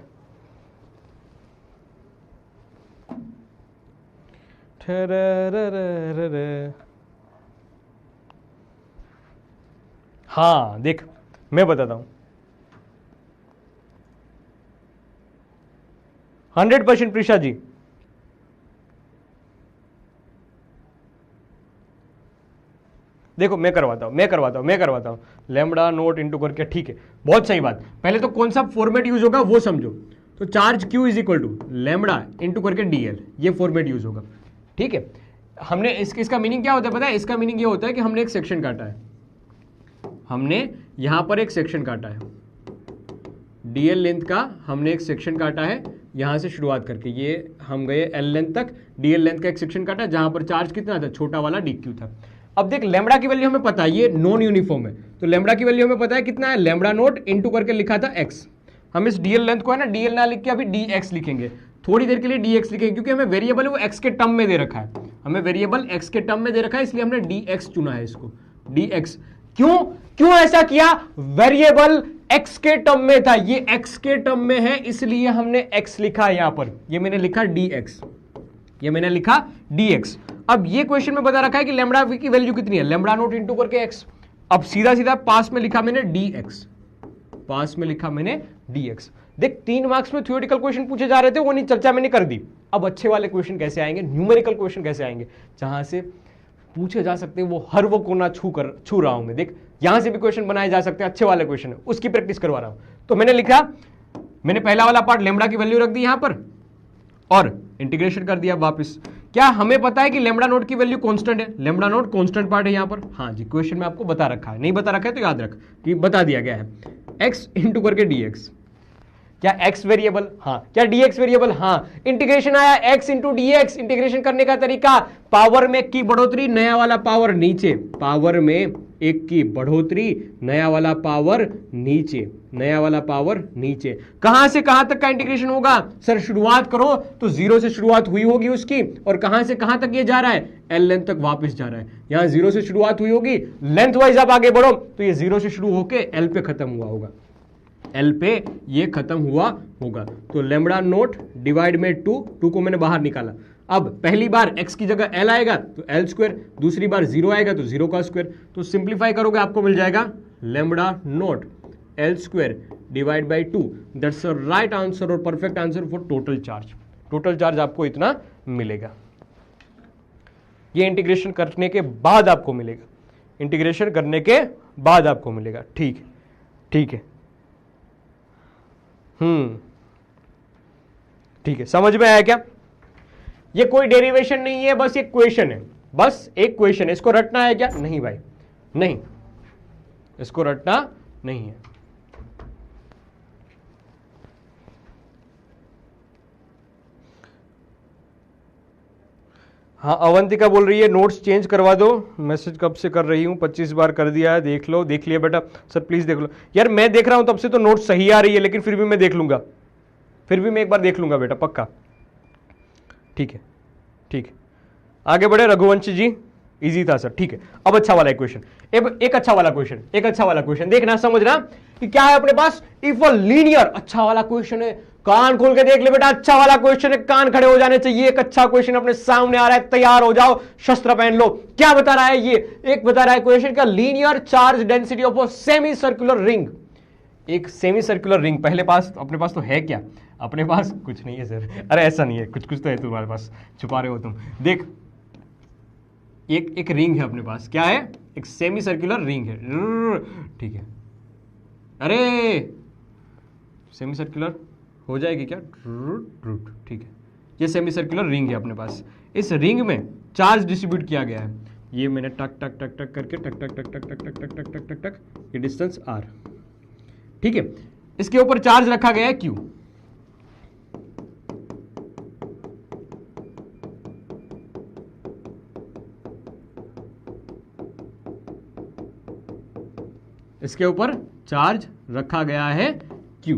हाँ देख, मैं बताता हूं, 100% प्रीशा जी, देखो मैं करवाता हूं लैम्बडा नोट इंटू करके, ठीक है, बहुत सही बात। पहले तो कौन सा फॉर्मेट यूज होगा वो समझो, तो charge Q is equal to lambda into करके डीएल, ये फॉर्मेट यूज होगा, ठीक है। हमने इसका मीनिंग क्या होता है पता है? इसका मीनिंग ये होता है कि हमने एक सेक्शन काटा है, हमने यहां पर एक सेक्शन काटा है, डीएल लेंथ का हमने एक सेक्शन काटा है, यहां से शुरुआत करके ये हम गए एल लेंथ तक, डीएल लेंथ का एक सेक्शन काटा जहां पर चार्ज कितना था, छोटा वाला डी क्यू था। अब देख, लैम्बडा की वैल्यू हमें पता है, ये नॉन यूनिफॉर्म है, तो लैम्बडा की वैल्यू हमें पता है कितना है, लैम्बडा नोट इंटू करके लिखा था एक्स। हम इस डीएल लेंथ को है ना, डीएल ना लिख के अभी डी एक्स लिखेंगे, थोड़ी देर के लिए डी एक्स लिखेंगे, क्योंकि हमें वेरिएबल वो एक्स के टर्म में दे रखा है, हमें वेरिएबल एक्स के टर्म में दे रखा है, इसलिए हमने डी एक्स चुना है इसको, डी एक्स। क्यों ऐसा किया? वेरिएबल एक्स के टर्म में था, ये एक्स के टर्म में है, इसलिए हमने एक्स लिखा है यहां पर, ये मैंने लिखा डी एक्स, ये मैंने लिखा डी एक्स। अब ये क्वेश्चन में बता रखा है कि लैम्बडा की वैल्यू कितनी है, लैम्बडा नोट इंटू करके एक्स। अब सीधा सीधा पास में लिखा मैंने डी एक्स, पास में लिखा मैंने डी एक्स। देख 3 मार्क्स में थ्योरेटिकल क्वेश्चन पूछे जा रहे थे, वो नहीं चर्चा मैंने कर दी। अब अच्छे वाले क्वेश्चन कैसे आएंगे, न्यूमेरिकल क्वेश्चन कैसे आएंगे, जहां से पूछे जा सकते हैं, वो हर वो कोना छू रहा हूं मैं। देख यहां से भी क्वेश्चन बनाए जा सकते हैं, अच्छे वाले क्वेश्चन है, उसकी प्रैक्टिस करवा रहा हूं। तो मैंने लिखा, मैंने पहला वाला पार्ट लेमड़ा की वैल्यू रख दी यहां पर और इंटीग्रेशन कर दिया वापस। क्या हमें पता है कि लेमड़ा नोट की वैल्यू कांस्टेंट है, लेमड़ा नोट कांस्टेंट पार्ट है यहां पर। हाँ जी, क्वेश्चन में आपको बता रखा है, नहीं बता रखा है तो याद रख कि बता दिया गया है। x इंटू करके dx, क्या x वेरिएबल, हाँ, क्या dx वेरिएबल, हाँ, इंटीग्रेशन आया x इंटू dx। इंटीग्रेशन करने का तरीका, पावर में एक की बढ़ोतरी, नया वाला पावर नीचे, पावर में एक की बढ़ोतरी, नया वाला पावर नीचे, नया वाला पावर नीचे। कहां से कहां तक का इंटीग्रेशन होगा सर, शुरुआत करो तो 0 से शुरुआत हुई होगी उसकी, और कहां से कहां तक ये जा रहा है, l लेंथ तक वापस जा रहा है। यहां 0 से शुरुआत हुई होगी, लेंथ वाइज आप आगे बढ़ो तो ये 0 से शुरू होके l पे खत्म हुआ होगा, L पे ये खत्म हुआ होगा। तो लेमड़ा नोट डिवाइड में 2 को मैंने बाहर निकाला। अब पहली बार x की जगह l आएगा तो l स्क्वायर, दूसरी बार 0 आएगा तो 0 का स्क्वायर। तो सिंप्लीफाई करोगे आपको मिल जाएगा lambda nought l square divide by 2। That's the right answer और perfect answer for total charge. Total charge आपको इतना मिलेगा, ये इंटीग्रेशन करने के बाद आपको मिलेगा, इंटीग्रेशन करने के बाद आपको मिलेगा। ठीक है, ठीक है, ठीक है, समझ में आया क्या? ये कोई डेरिवेशन नहीं है, बस एक क्वेश्चन है, बस एक क्वेश्चन है। इसको रटना है क्या? नहीं भाई, नहीं, इसको रटना नहीं है। हाँ, अवंतिका बोल रही है नोट्स चेंज करवा दो, मैसेज कब से कर रही हूँ, 25 बार कर दिया है, देख लो। देख लिया बेटा, सर प्लीज देख लो। यार मैं देख रहा हूं तब से तो नोट्स सही आ रही है, लेकिन फिर भी मैं देख लूंगा, फिर भी मैं एक बार देख लूंगा बेटा, पक्का। ठीक है, ठीक है, आगे बढ़े। रघुवंशी जी, इजी था सर, ठीक है। अब अच्छा वाला क्वेश्चन, एक अच्छा वाला क्वेश्चन, एक अच्छा वाला क्वेश्चन देखना, समझना कि क्या है अपने पास। इफ अ लीनियर, अच्छा वाला क्वेश्चन है, कान खोल के देख ले बेटा, अच्छा वाला क्वेश्चन है, कान खड़े हो जाने चाहिए। एक अच्छा क्वेश्चन अपने सामने आ रहा है, तैयार हो जाओ, शस्त्र पहन लो। क्या बता रहा है ये? एक बता रहा है क्वेश्चन का, linear charge density of a semi circular ring. एक सेमी सर्कुलर रिंग पहले पास, अपने पास तो है क्या? अपने पास कुछ नहीं है सर। अरे ऐसा नहीं है, कुछ कुछ तो है तुम्हारे पास, छुपा रहे हो तुम। देख, एक रिंग है अपने पास, क्या है? एक सेमी सर्कुलर रिंग है, ठीक है। अरे सेमी सर्कुलर हो जाएगी क्या? ठीक है, ये सेमी सर्कुलर रिंग है अपने पास। इस रिंग में चार्ज डिस्ट्रीब्यूट किया गया है। ये मैंने टक टक टक टक करके टक टक टक टक टक टक टक टक टक टक टक, ये डिस्टेंस r, ठीक है। इसके ऊपर चार्ज रखा गया है q। इसके ऊपर चार्ज रखा गया है Q,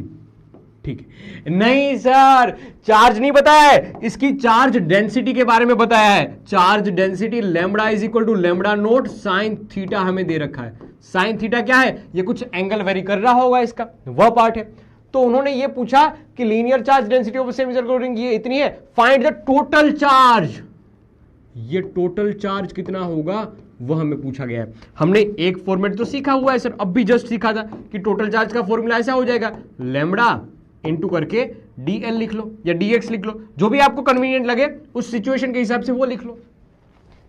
ठीक है। नहीं सर, चार्ज नहीं बताया है, इसकी चार्ज डेंसिटी के बारे में बताया है। Charge density lambda is equal to lambda naught sine theta हमें दे रखा है। साइन थीटा क्या है? ये कुछ एंगल वेरी कर रहा होगा, इसका वह पार्ट है। तो उन्होंने ये पूछा कि linear charge density of semi circular ring ये इतनी है, फाइंड द टोटल चार्ज। ये टोटल चार्ज कितना होगा वह हमें पूछा गया है। हमने एक फॉर्मेट तो सीखा हुआ है सर, अब भी जस्ट सीखा था कि टोटल चार्ज का फॉर्मूला ऐसा हो जाएगा, लैम्बडा इनटू करके dl लिख लो या dx लिख लो, जो भी आपको कन्वीनियंट लगे उस सिचुएशन के हिसाब से वो लिख लो।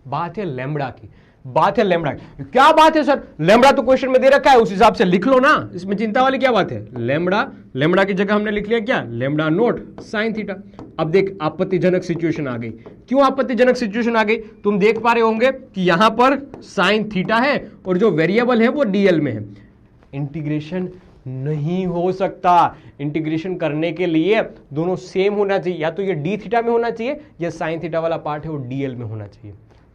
बात है लैम्बडा की, बात है लैम्बडा की। क्या बात है सर, लैम्बडा तो क्वेश्चन में दे रखा है, उस हिसाब से लिख लो ना, इसमें चिंता वाली क्या बात है। लैम्बडा की जगह हमने लिख लिया क्या? Lambda naught sine theta. अब देख, आपत्तिजनक सिचुएशन आ गई। क्यों आपत्तिजनक सिचुएशन आ गई? तुम देख पा रहे होंगे कि यहां पर साइन थीटा है और जो वेरिएबल है वो dl में है। इंटीग्रेशन नहीं हो सकता। इंटीग्रेशन करने के लिए दोनों सेम होना चाहिए, या तो ये डी थीटा में होना चाहिए या साइन थीटा वाला पार्ट है वो dl में होना चाहिए।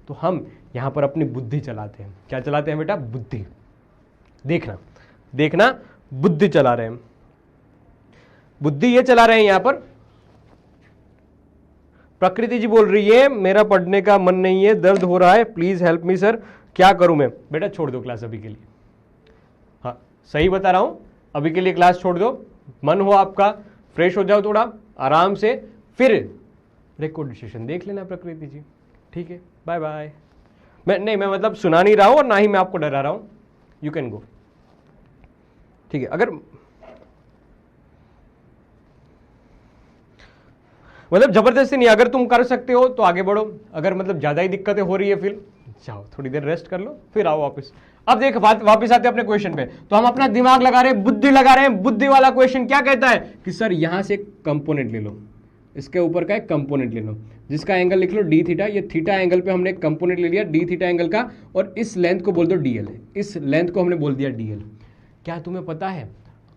तो हम यहां पर अपनी बुद्धि चलाते हैं। क्या चलाते हैं बेटा? बुद्धि। देखना देखना, बुद्धि चला रहे हैं, बुद्धि ये चला रहे हैं यहां पर। प्रकृति जी बोल रही है मेरा पढ़ने का मन नहीं है, दर्द हो रहा है, प्लीज हेल्प मी सर, क्या करूं मैं? बेटा छोड़ दो क्लास अभी के लिए। हाँ सही बता रहा हूं, अभी के लिए क्लास छोड़ दो, मन हो आपका, फ्रेश हो जाओ थोड़ा आराम से, फिर रिकॉर्ड सेशन देख लेना प्रकृति जी, ठीक है। Bye bye. मैं मतलब सुना नहीं रहा हूं और ना ही मैं आपको डरा रहा हूं, यू कैन गो, ठीक है। अगर मतलब जबरदस्ती नहीं, अगर तुम कर सकते हो तो आगे बढ़ो, अगर मतलब ज्यादा ही दिक्कतें हो रही है फिर जाओ थोड़ी देर रेस्ट कर लो, फिर आओ वापस। अब देख वापस आते हैं अपने क्वेश्चन पे। तो हम अपना दिमाग लगा रहे हैं, बुद्धि लगा रहे हैं। बुद्धि वाला क्वेश्चन क्या कहता है कि सर यहां से कंपोनेंट ले लो, इसके ऊपर का एक कंपोनेंट ले लो, जिसका एंगल लिख लो डी थीटा। ये थीटा एंगल पे हमने एक कंपोनेंट ले लिया डी थीटा एंगल का, और इस लेंथ को बोल दो डीएल। इस लेंथ को हमने बोल दिया डीएल। क्या तुम्हें पता है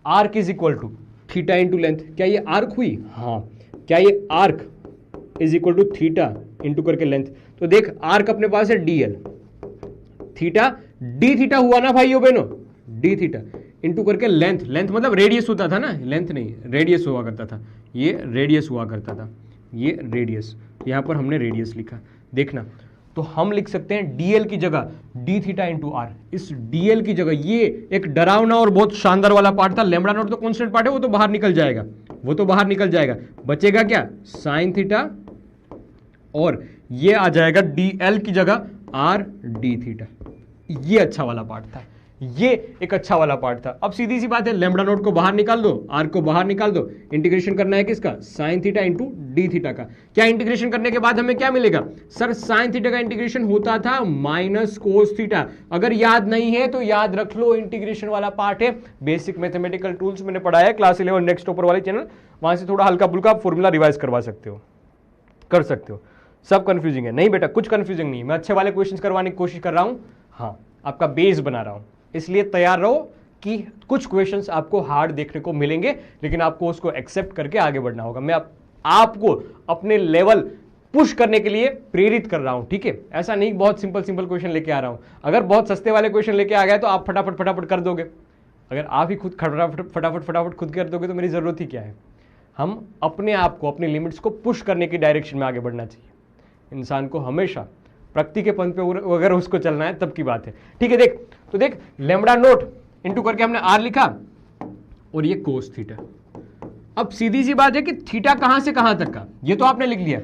arc is equal to theta into length? क्या ये आर्क हुई? हाँ। क्या ये arc is equal to theta into करके लेंथ? तो देख आर्क अपने पास है डीएल, थीटा डी थीटा हुआ ना भाइयों बहनों, डी थीटा इंटू करके लेंथ। लेंथ मतलब रेडियस होता था ना, लेंथ नहीं रेडियस हुआ करता था, ये रेडियस हुआ करता था, ये रेडियस। यहां पर हमने रेडियस लिखा, देखना। तो हम लिख सकते हैं डीएल की जगह डी थीटा इंटू आर। इस डीएल की जगह, ये एक डरावना और बहुत शानदार वाला पार्ट था, लैम्बडा नॉट तो कांस्टेंट पार्ट है, वो तो बाहर निकल जाएगा, वो तो बाहर निकल जाएगा। बचेगा क्या? साइन थीटा, और ये आ जाएगा डीएल की जगह आर डी थीटा। ये अच्छा वाला पार्ट था, ये एक अच्छा वाला पार्ट था। अब सीधी सी बात है, लैम्बडा नोट को बाहर निकाल दो, आर को बाहर निकाल दो, इंटीग्रेशन करना है किसका? Sign theta into d theta का। क्या इंटीग्रेशन करने के बाद हमें क्या मिलेगा? सर साइन थीटा का इंटीग्रेशन होता था माइनस कोस थीटा। अगर याद नहीं है तो याद रख लो, इंटीग्रेशन वाला पार्ट है, बेसिक मैथमेटिकल टूल्स मैंने पढ़ाया है क्लास 11 नेक्स्ट टॉपर वाले चैनल, वहां से थोड़ा हल्का फुल्का फॉर्मूला रिवाइज करवा सकते हो, कर सकते हो। सब कंफ्यूजिंग है? नहीं बेटा, कुछ कंफ्यूजिंग नहीं, मैं अच्छे वाले क्वेश्चंस करवाने की कोशिश कर रहा हूं। हाँ, आपका बेस बना रहा हूं, इसलिए तैयार रहो कि कुछ क्वेश्चंस आपको हार्ड देखने को मिलेंगे, लेकिन आपको उसको एक्सेप्ट करके आगे बढ़ना होगा। मैं आपको अपने लेवल पुश करने के लिए प्रेरित कर रहा हूं, ठीक है? ऐसा नहीं बहुत सिंपल सिंपल क्वेश्चन लेके आ रहा हूं। अगर बहुत सस्ते वाले क्वेश्चन लेके आ गए तो आप फटाफट फटाफट कर दोगे। अगर आप ही खुद फटाफट फटाफट फटाफट खुद कर दोगे तो मेरी जरूरत ही क्या है? हम अपने आप को, अपनी लिमिट्स को पुश करने की डायरेक्शन में आगे बढ़ना चाहिए। इंसान को हमेशा प्रगति के पंथ पे अगर उसको चलना है तब की बात है, ठीक है? देख, तो देख लैम्बडा नोट इंटू करके हमने आर लिखा, और ये कोस थीटा। अब सीधी सी बात है कि थीटा कहां से कहां तक का, ये तो आपने लिख लिया,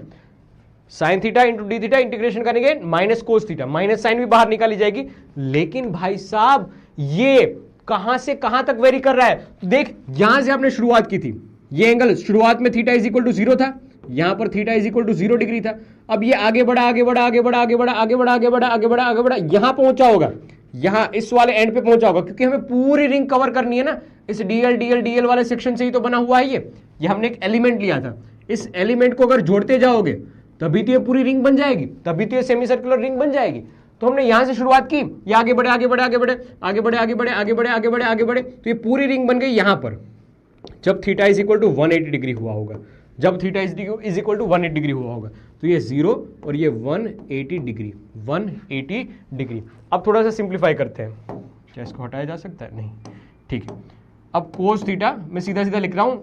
sine theta into d theta, integration करेंगे minus cos theta, minus sine भी बाहर निकाली जाएगी। लेकिन भाई साहब ये कहां से कहां तक वेरी कर रहा है? तो देख यहां से आपने शुरुआत की थी, ये एंगल शुरुआत में थीटा इज इक्वल टू 0 था, यहां पर theta is equal to 0 degree था। अब ये आगे बढ़ा आगे बढ़ा आगे बढ़ा आगे बढ़ा आगे बढ़ा आगे बढ़ा आगे बढ़ा आगे बढ़ा, यहां पहुंचा होगा, यहां इस वाले एंड पे पहुंचा होगा, क्योंकि हमें पूरी रिंग कवर करनी है ना। इस डीएल डीएल डीएल वाले सेक्शन से ही तो बना हुआ है ये हमने एक एलिमेंट लिया था। इस एलिमेंट को अगर जोड़ते जाओगे तभी तो ये पूरी रिंग बन जाएगी, तभी तो ये सेमी सर्कुलर रिंग बन जाएगी। तो हमने यहां से शुरुआत की, ये आगे बढ़े आगे बढ़े आगे बढ़े आगे बढ़े आगे बढ़े आगे बढ़े आगे बढ़े आगे बढ़े, तो ये पूरी रिंग बन गई यहां पर, जब theta is equal to 180 degree हुआ होगा, जब theta is equal to 180 degree हुआ होगा। तो ये 0 और ये 180 डिग्री, 180 डिग्री। अब थोड़ा सा सिंप्लीफाई करते हैं, क्या इसको हटाया जा सकता है? नहीं, ठीक है। अब कोस थीटा मैं सीधा सीधा लिख रहा हूं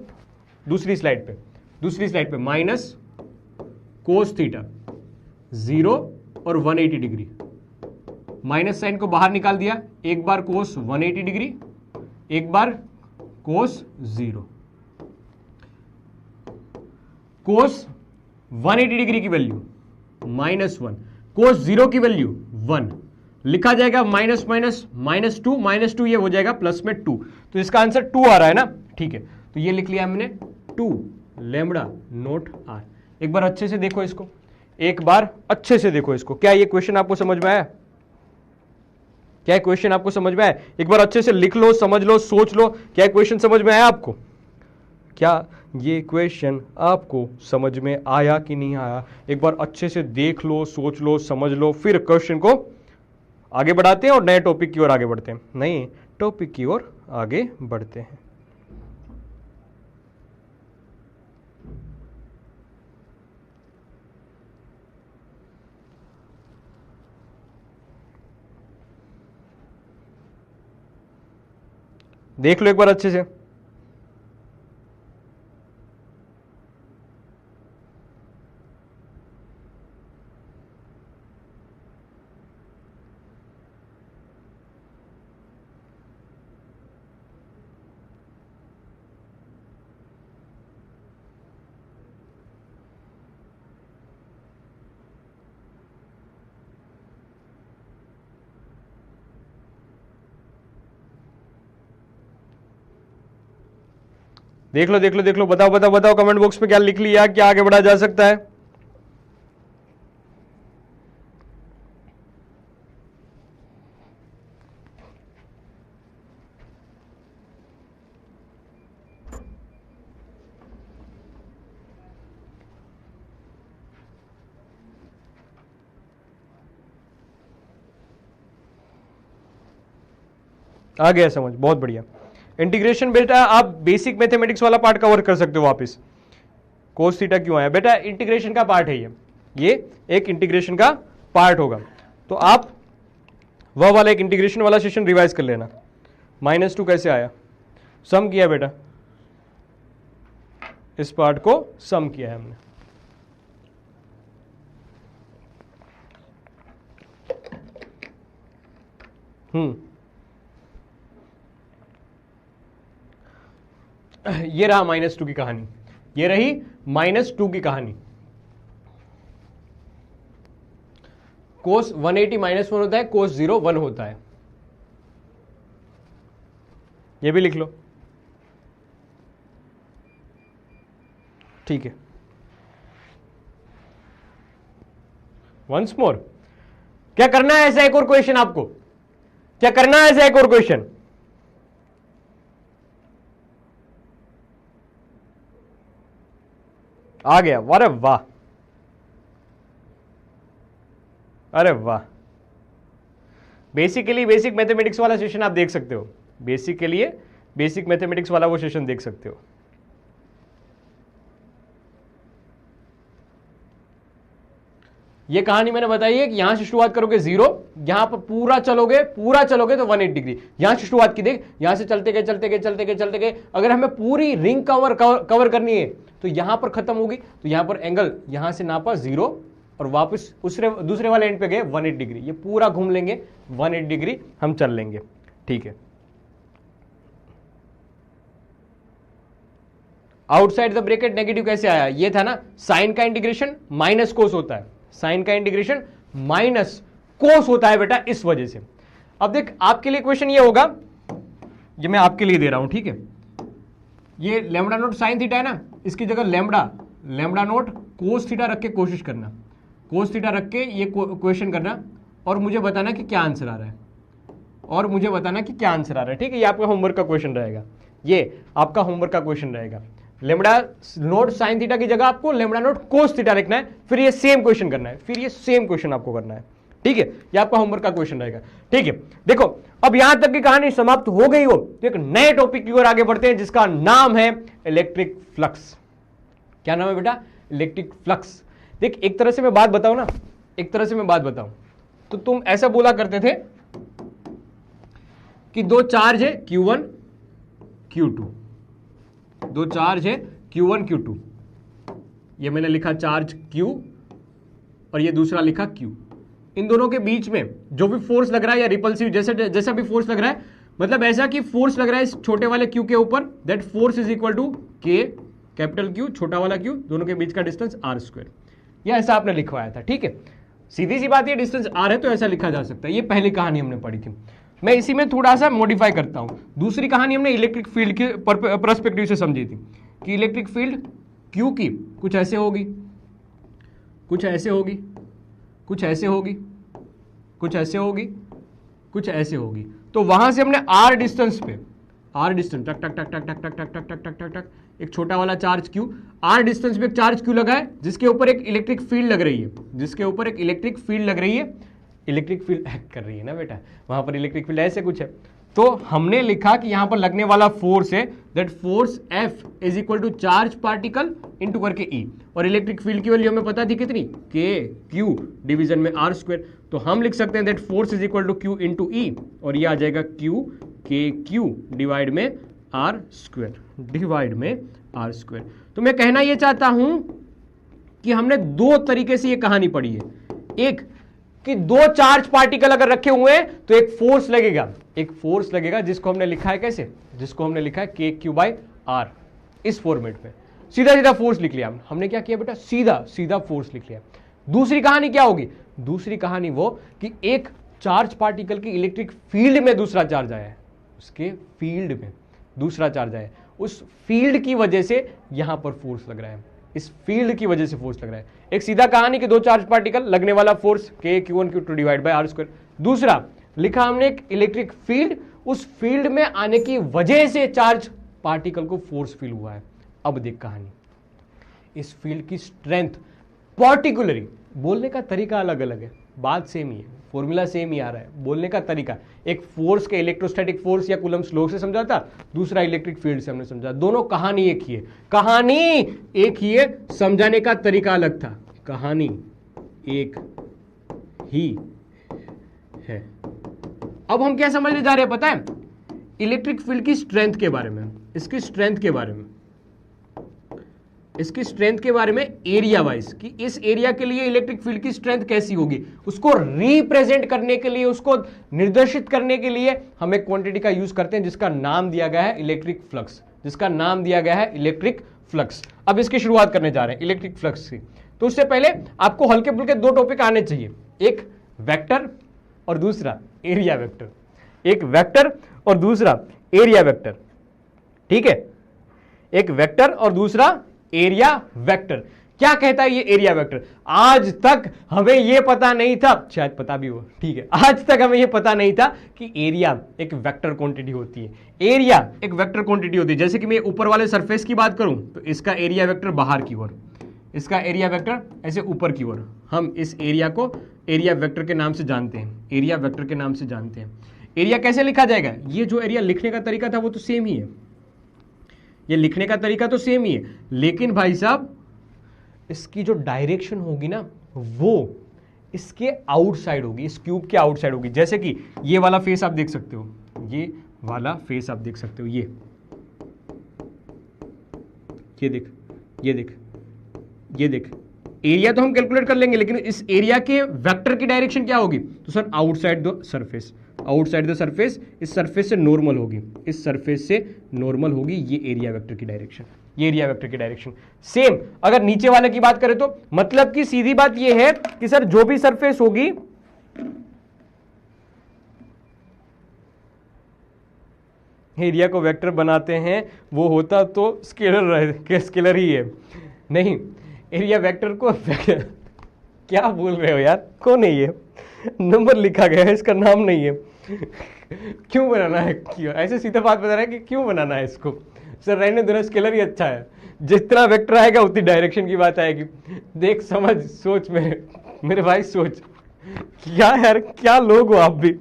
दूसरी स्लाइड पे माइनस कोस थीटा 0 और 180 डिग्री, माइनस साइन को बाहर निकाल दिया, एक बार कोस 180 डिग्री, एक बार कोस 0। कोस 180 डिग्री की वैल्यू -1, कोस 0 की वैल्यू 1, लिखा जाएगा माइनस माइनस -2 ये हो जाएगा प्लस में 2, तो इसका आंसर 2 आ रहा है ना, ठीक है? तो ये लिख लिया हमने 2 लैम्बडा नोट आर। एक बार अच्छे से देखो इसको, एक बार अच्छे से देखो इसको, क्या ये क्वेश्चन आपको समझ में आया? क्या क्वेश्चन आपको समझ में आया? एक बार अच्छे से लिख लो, समझ लो, सोच लो, क्या क्वेश्चन समझ में आया आपको? क्या ये क्वेश्चन आपको समझ में आया कि नहीं आया? एक बार अच्छे से देख लो, सोच लो, समझ लो, फिर क्वेश्चन को आगे बढ़ाते हैं और नए टॉपिक की ओर आगे बढ़ते हैं, नए टॉपिक की ओर आगे बढ़ते हैं। देख लो एक बार अच्छे से। देख लो देख लो देख लो, बताओ बताओ बताओ कमेंट बॉक्स पे क्या लिख लिया, क्या आगे बढ़ा जा सकता है। आ गया समझ, बहुत बढ़िया। इंटीग्रेशन बेटा आप बेसिक मैथमेटिक्स वाला पार्ट कवर कर सकते हो वापस। कोस थीटा क्यों आया बेटा, इंटीग्रेशन का पार्ट है ये एक इंटीग्रेशन का पार्ट होगा, तो आप वह वाला एक इंटीग्रेशन वाला सेशन रिवाइज कर लेना। -2 कैसे आया, सम किया बेटा, इस पार्ट को सम किया है हमने। ये रहा -2 की कहानी, ये रही -2 की कहानी। कोस 180 -1 होता है, कोस 0 1 होता है, ये भी लिख लो, ठीक है। वंस मोर, क्या करना है ऐसा एक और क्वेश्चन आपको, क्या करना है ऐसा एक और क्वेश्चन। आ गया, अरे वाह, अरे वाह। बेसिकली बेसिक मैथमेटिक्स वाला सेशन आप देख सकते हो, बेसिक के लिए बेसिक मैथमेटिक्स वाला वो सेशन देख सकते हो। ये कहानी मैंने बताई है कि यहां से शुरुआत करोगे 0, यहां पर पूरा चलोगे तो 180 डिग्री, यहां से शुरुआत की, देख यहां से चलते गए चलते गए चलते गए चलते गए, अगर हमें पूरी रिंग कवर करनी है तो यहां पर खत्म होगी, तो यहां पर एंगल यहां से नापा 0 और वापस दूसरे वाले एंड पे गए 180 डिग्री, ये पूरा घूम लेंगे 180 डिग्री हम चल लेंगे, ठीक है। आउटसाइड द ब्रैकेट नेगेटिव कैसे आया, ये था ना, साइन का इंटीग्रेशन माइनस कोस होता है, साइन का इंटीग्रेशन माइनस कोस होता है बेटा, इस वजह से। अब देख आपके लिए क्वेश्चन ये होगा, ये मैं आपके लिए दे रहा हूं, ठीक है। ये लैम्बडा नोट साइन थीटा है ना, इसकी जगह लैम्बडा नोट कोस थीटा रख के कोशिश करना, कोस थीटा रख के ये क्वेश्चन करना और मुझे बताना कि क्या आंसर आ रहा है, और मुझे बताना कि क्या आंसर आ रहा है, ठीक है। ये आपका होमवर्क का क्वेश्चन रहेगा, ये आपका होमवर्क का क्वेश्चन रहेगा। लेमडा नोट साइन थीटा की जगह आपको लेमडा नोट कोस थीटा लिखना है, फिर ये सेम क्वेश्चन करना है, फिर ये सेम क्वेश्चन आपको करना है, ठीक है। ये आपका होमवर्क का क्वेश्चन रहेगा, ठीक है। देखो अब यहां तक की कहानी समाप्त हो गई हो तो एक नए टॉपिक की ओर आगे बढ़ते हैं जिसका नाम है इलेक्ट्रिक फ्लक्स। क्या नाम है बेटा, इलेक्ट्रिक फ्लक्स। देख एक तरह से मैं बात बताऊं ना, एक तरह से मैं बात बताऊं तो तुम ऐसा बोला करते थे कि दो चार्ज है Q1 Q2, दो चार्ज है Q1 Q2, ये मैंने लिखा चार्ज Q और ये दूसरा लिखा Q। इन दोनों के बीच में जो भी फोर्स लग रहा है या रिपल्सिव जैसा भी फोर्स लग रहा है, मतलब ऐसा कि फोर्स लग रहा है इस छोटे वाले Q के ऊपर, that force is equal to K capital Q छोटा वाला Q, दोनों के बीच का डिस्टेंस R²। ये ऐसा आपने लिखवाया था, ठीक है। सीधी सी बात, ये डिस्टेंस R है तो ऐसा लिखा जा सकता है। ये पहली कहानी हमने पढ़ी थी, मैं इसी में थोड़ा सा मॉडिफाई करता हूं। दूसरी कहानी हमने इलेक्ट्रिक फील्ड के पर्सपेक्टिव से समझी थी कि इलेक्ट्रिक फील्ड Q की कुछ ऐसे होगी, कुछ ऐसे होगी, कुछ ऐसे होगी, कुछ ऐसे होगी, कुछ ऐसे होगी। तो वहां से हमने R डिस्टेंस पे, R डिस्टेंस टक टक टक टक टक टक टक टक टक टक टक एक छोटा वाला चार्ज Q, R डिस्टेंस पे एक चार्ज Q लगा है जिसके ऊपर एक इलेक्ट्रिक फील्ड लग रही है, जिसके ऊपर एक इलेक्ट्रिक फील्ड लग रही है, इलेक्ट्रिक फील्ड एक्ट कर रही है ना बेटा, वहां पर इलेक्ट्रिक फील्ड ऐसे कुछ है। तो हमने लिखा कि यहां पर लगने वाला फोर्स है that force F is equal to charge particle into करके E, और इलेक्ट्रिक फील्ड की वैल्यू हमें पता थी कितनी, K Q डिवीजन में R²। तो हम लिख सकते हैं that force is equal to Q into E, और ये आ जाएगा Q K Q डिवाइड में R², डिवाइड में R²। तो मैं कहना यह चाहता हूं कि हमने दो तरीके से ये कहानी पढ़ी है, एक कि दो चार्ज पार्टिकल अगर रखे हुए हैं तो एक फोर्स लगेगा, एक फोर्स लगेगा जिसको हमने लिखा है कैसे, जिसको हमने लिखा है KQ/R, इस फॉर्मेट में सीधा सीधा फोर्स लिख लिया हमने क्या किया बेटा, सीधा सीधा फोर्स लिख लिया। दूसरी कहानी क्या होगी, दूसरी कहानी वो कि एक चार्ज पार्टिकल की इलेक्ट्रिक फील्ड में दूसरा चार्ज आया है, उसके फील्ड में दूसरा चार्ज आया है, उस फील्ड की वजह से यहां पर फोर्स लग रहा है, इस फील्ड की वजह से फोर्स लग रहा है। एक सीधा कहानी कि दो चार्ज पार्टिकल, लगने वाला force k q1 q2 divide by r square. दूसरा लिखा हमने एक इलेक्ट्रिक फील्ड, उस फील्ड में आने की वजह से चार्ज पार्टिकल को फोर्स फील हुआ है। अब देख कहानी, इस फील्ड की स्ट्रेंथ पर्टिकुलरली, बोलने का तरीका अलग अलग है, बात सेम ही है, फॉर्मूला सेम ही आ रहा है, बोलने का तरीका एक फोर्स के इलेक्ट्रोस्टैटिक फोर्स या कूलम्ब्स लॉ से समझा था, दूसरा इलेक्ट्रिक फील्ड से हमने समझा। दोनों कहानी एक ही है, कहानी एक ही है, समझाने का तरीका अलग था, कहानी एक ही है। अब हम क्या समझने जा रहे हैं पता है? इलेक्ट्रिक फील्ड की स्ट्रेंथ के बारे में, इसकी स्ट्रेंथ के बारे में, इसकी स्ट्रेंथ के बारे में एरिया वाइज, कि इस एरिया के लिए इलेक्ट्रिक फील्ड की स्ट्रेंथ कैसी होगी, उसको रिप्रेजेंट करने के लिए, उसको निर्देशित करने के लिए हम एक क्वांटिटी का यूज करते हैं जिसका नाम दिया गया है इलेक्ट्रिक फ्लक्स, जिसका नाम दिया गया है इलेक्ट्रिक फ्लक्स। अब इसकी शुरुआत करने जा रहे हैं इलेक्ट्रिक फ्लक्स की। तो उससे पहले आपको हल्के फुल्के दो टॉपिक आने चाहिए, एक वेक्टर और दूसरा एरिया वेक्टर, एक वेक्टर और दूसरा एरिया वेक्टर, ठीक है? एक वेक्टर और दूसरा एरिया वेक्टर। क्या कहता है ये एरिया वेक्टर? आज तक हमें ये पता नहीं था, शायद पता भी हो, ठीक है, आज तक हमें ये पता नहीं था कि एरिया एक वेक्टर क्वांटिटी होती है, एरिया एक वेक्टर क्वांटिटी होती है। जैसे कि मैं ऊपर वाले सरफेस की बात करूं तो इसका एरिया वेक्टर बाहर की ओर, इसका एरिया वेक्टर ऐसे ऊपर की ओर, हम इस एरिया को एरिया वेक्टर के नाम से जानते हैं, एरिया वेक्टर के नाम से जानते हैं। एरिया कैसे लिखा जाएगा? ये जो एरिया लिखने का तरीका था वो तो सेम ही है, ये लिखने का तरीका तो सेम ही है, लेकिन भाई साहब इसकी जो डायरेक्शन होगी ना वो इसके आउटसाइड होगी, इस क्यूब के आउटसाइड होगी। जैसे कि ये वाला फेस आप देख सकते हो, ये वाला फेस आप देख सकते हो, ये देख, ये देख, ये देख, एरिया तो हम कैलकुलेट कर लेंगे, लेकिन इस एरिया के वेक्टर की डायरेक्शन क्या होगी? तो sir outside the surface, outside the surface, इस सरफेस से नॉर्मल होगी, इस सरफेस से नॉर्मल होगी, ये एरिया वेक्टर की डायरेक्शन, ये एरिया वेक्टर की डायरेक्शन। सेम अगर नीचे वाले की बात करें तो मतलब कि सीधी बात ये है कि सर जो भी सरफेस होगी, एरिया को वेक्टर बनाते हैं, वो होता तो स्केलर ही है, नहीं, एरिया वेक्टर को क्या बोल रहे हो यार, कौन है ये? नंबर लिखा गया है, इसका नाम नहीं है। क्यों बनाना है? क्यों ऐसे सीधा बात बता रहा है कि क्यों बनाना है इसको? सर रहने दो, स्केलर ही अच्छा है, जितना वेक्टर आएगा उतनी डायरेक्शन की बात आएगी। देख समझ, सोच, मेरे भाई सोच, क्या यार, क्या लोग हो आप भी।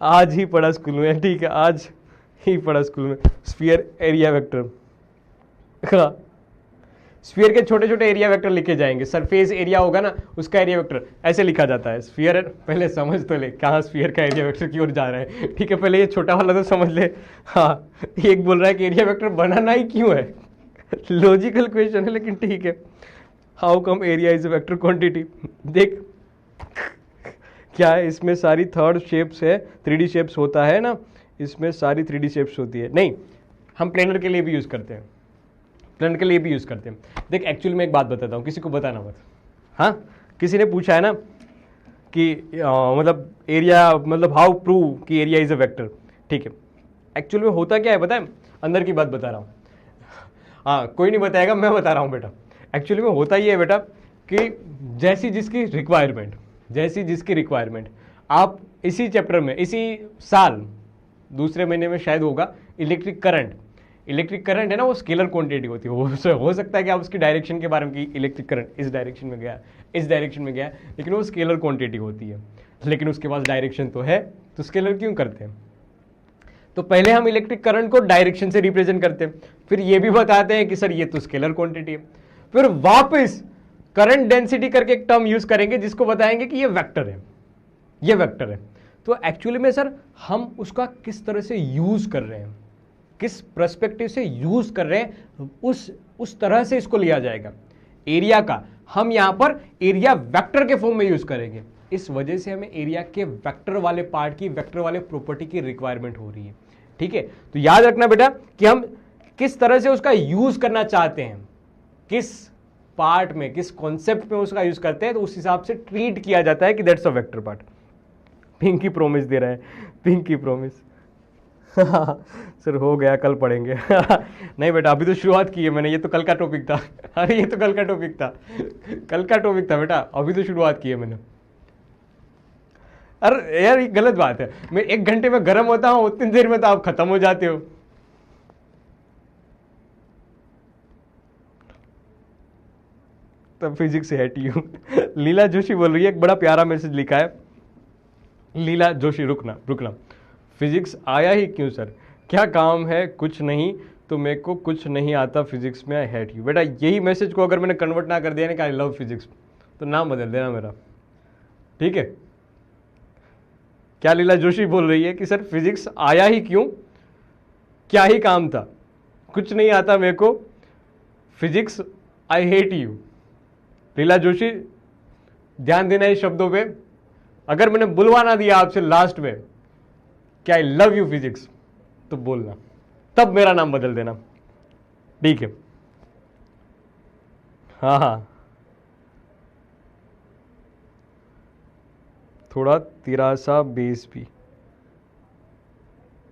आज ही पढ़ा स्कूल में, ठीक है, आज ही पढ़ा स्कूल में स्फीयर एरिया वेक्टर। हाँ, स्फीयर के छोटे छोटे एरिया वेक्टर लिखे जाएंगे, सरफेस एरिया होगा ना उसका एरिया वेक्टर ऐसे लिखा जाता है। स्फीयर, पहले समझ तो ले कहाँ स्फीयर का एरिया वेक्टर की ओर जा रहा है, ठीक है, पहले ये छोटा वाला तो समझ ले। हाँ, एक बोल रहा है कि एरिया वेक्टर बनाना ही क्यों है, लॉजिकल क्वेश्चन है, लेकिन ठीक है। How come area is a vector quantity? देख क्या है, इसमें सारी थर्ड शेप्स है, 3D शेप्स होता है ना, इसमें सारी 3D शेप्स होती है। नहीं, हम प्लेनर के लिए भी यूज करते हैं, प्लेनर के लिए भी यूज करते हैं। देख एक्चुअली मैं एक बात बताता हूँ, किसी को बताना मत। हाँ, किसी ने पूछा है ना कि मतलब एरिया, मतलब हाउ प्रूव कि एरिया इज अ वेक्टर, ठीक है। एक्चुअली में होता क्या है पता है, अंदर की बात बता रहा हूँ। हाँ, कोई नहीं बताएगा, मैं बता रहा हूँ बेटा। एक्चुअली में होता ये है बेटा कि जैसी जिसकी रिक्वायरमेंट, जैसी जिसकी रिक्वायरमेंट, आप इसी चैप्टर में, इसी साल दूसरे महीने में शायद होगा इलेक्ट्रिक करंट। इलेक्ट्रिक करंट है ना, वो स्केलर क्वांटिटी होती है। हो सकता है कि आप उसकी डायरेक्शन के बारे में, कि इलेक्ट्रिक करंट इस डायरेक्शन में गया, इस डायरेक्शन में गया, लेकिन वो स्केलर क्वांटिटी होती है। लेकिन उसके पास डायरेक्शन तो है, तो स्केलर क्यों करते हैं? तो पहले हम इलेक्ट्रिक करंट को डायरेक्शन से रिप्रेजेंट करते हैं, फिर ये भी बताते हैं कि सर ये तो स्केलर क्वांटिटी है, फिर वापस करंट डेंसिटी करके एक टर्म यूज करेंगे जिसको बताएंगे कि ये वेक्टर है, ये वेक्टर है। तो एक्चुअली में सर हम उसका किस तरह से यूज कर रहे हैं, किस पर्सपेक्टिव से यूज कर रहे हैं, उस तरह से इसको लिया जाएगा। एरिया का हम यहां पर एरिया वेक्टर के फॉर्म में यूज करेंगे, इस वजह से हमें एरिया के वेक्टर वाले पार्ट की, वेक्टर वाले प्रॉपर्टी की रिक्वायरमेंट हो रही है, ठीक है। तो याद रखना बेटा कि हम किस तरह से उसका यूज करना चाहते हैं, किस पार्ट में, किस कॉन्सेप्ट में उसका यूज करते हैं, तो उस हिसाब से ट्रीट किया जाता है कि that's a vector part. Pinky promise दे रहा है, पिंकी प्रॉमिस। सर हो गया, कल पढ़ेंगे। नहीं बेटा, अभी तो शुरुआत की है मैंने, ये तो कल का टॉपिक था। अरे ये तो कल का टॉपिक था, कल का टॉपिक था बेटा, अभी तो शुरुआत की है मैंने। अरे यार ये गलत बात है, मैं 1 घंटे में गर्म होता हूँ, उतनी देर में तो आप खत्म हो जाते हो। तब फिजिक्स है TU। लीला जोशी बोल रही है, एक बड़ा प्यारा मैसेज लिखा है। लीला जोशी, रुकना रुकना। फिजिक्स आया ही क्यों सर, क्या काम है, कुछ नहीं तो मेरे को कुछ नहीं आता फिजिक्स में, आई हेट यू। बेटा यही मैसेज को अगर मैंने कन्वर्ट ना कर दिया ना कि आई लव फिजिक्स, तो नाम बदल देना मेरा, ठीक है। क्या लीला जोशी बोल रही है कि सर फिजिक्स आया ही क्यों, क्या ही काम था, कुछ नहीं आता मेरे को फिजिक्स, आई हेट यू। लीला जोशी ध्यान देना इस शब्दों पे, अगर मैंने बुलवा ना दिया आपसे लास्ट में कि आई लव यू फिजिक्स, तो बोलना, तब मेरा नाम बदल देना, ठीक है। हाँ हाँ, थोड़ा तिरासा बेस भी,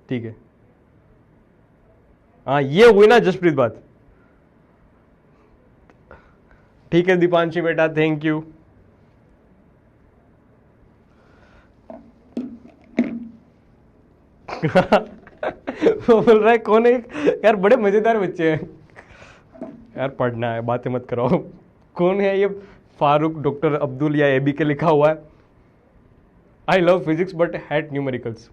ठीक है। हाँ ये हुई ना जसप्रीत बात, ठीक है दीपांशी बेटा, थैंक यू। वो बोल रहा है कौन है यार, बड़े मजेदार बच्चे हैं यार, पढ़ना है, बातें मत कराओ। कौन है ये, फारूक डॉक्टर अब्दुल या एबी के लिखा हुआ है। I love physics but hat numericals.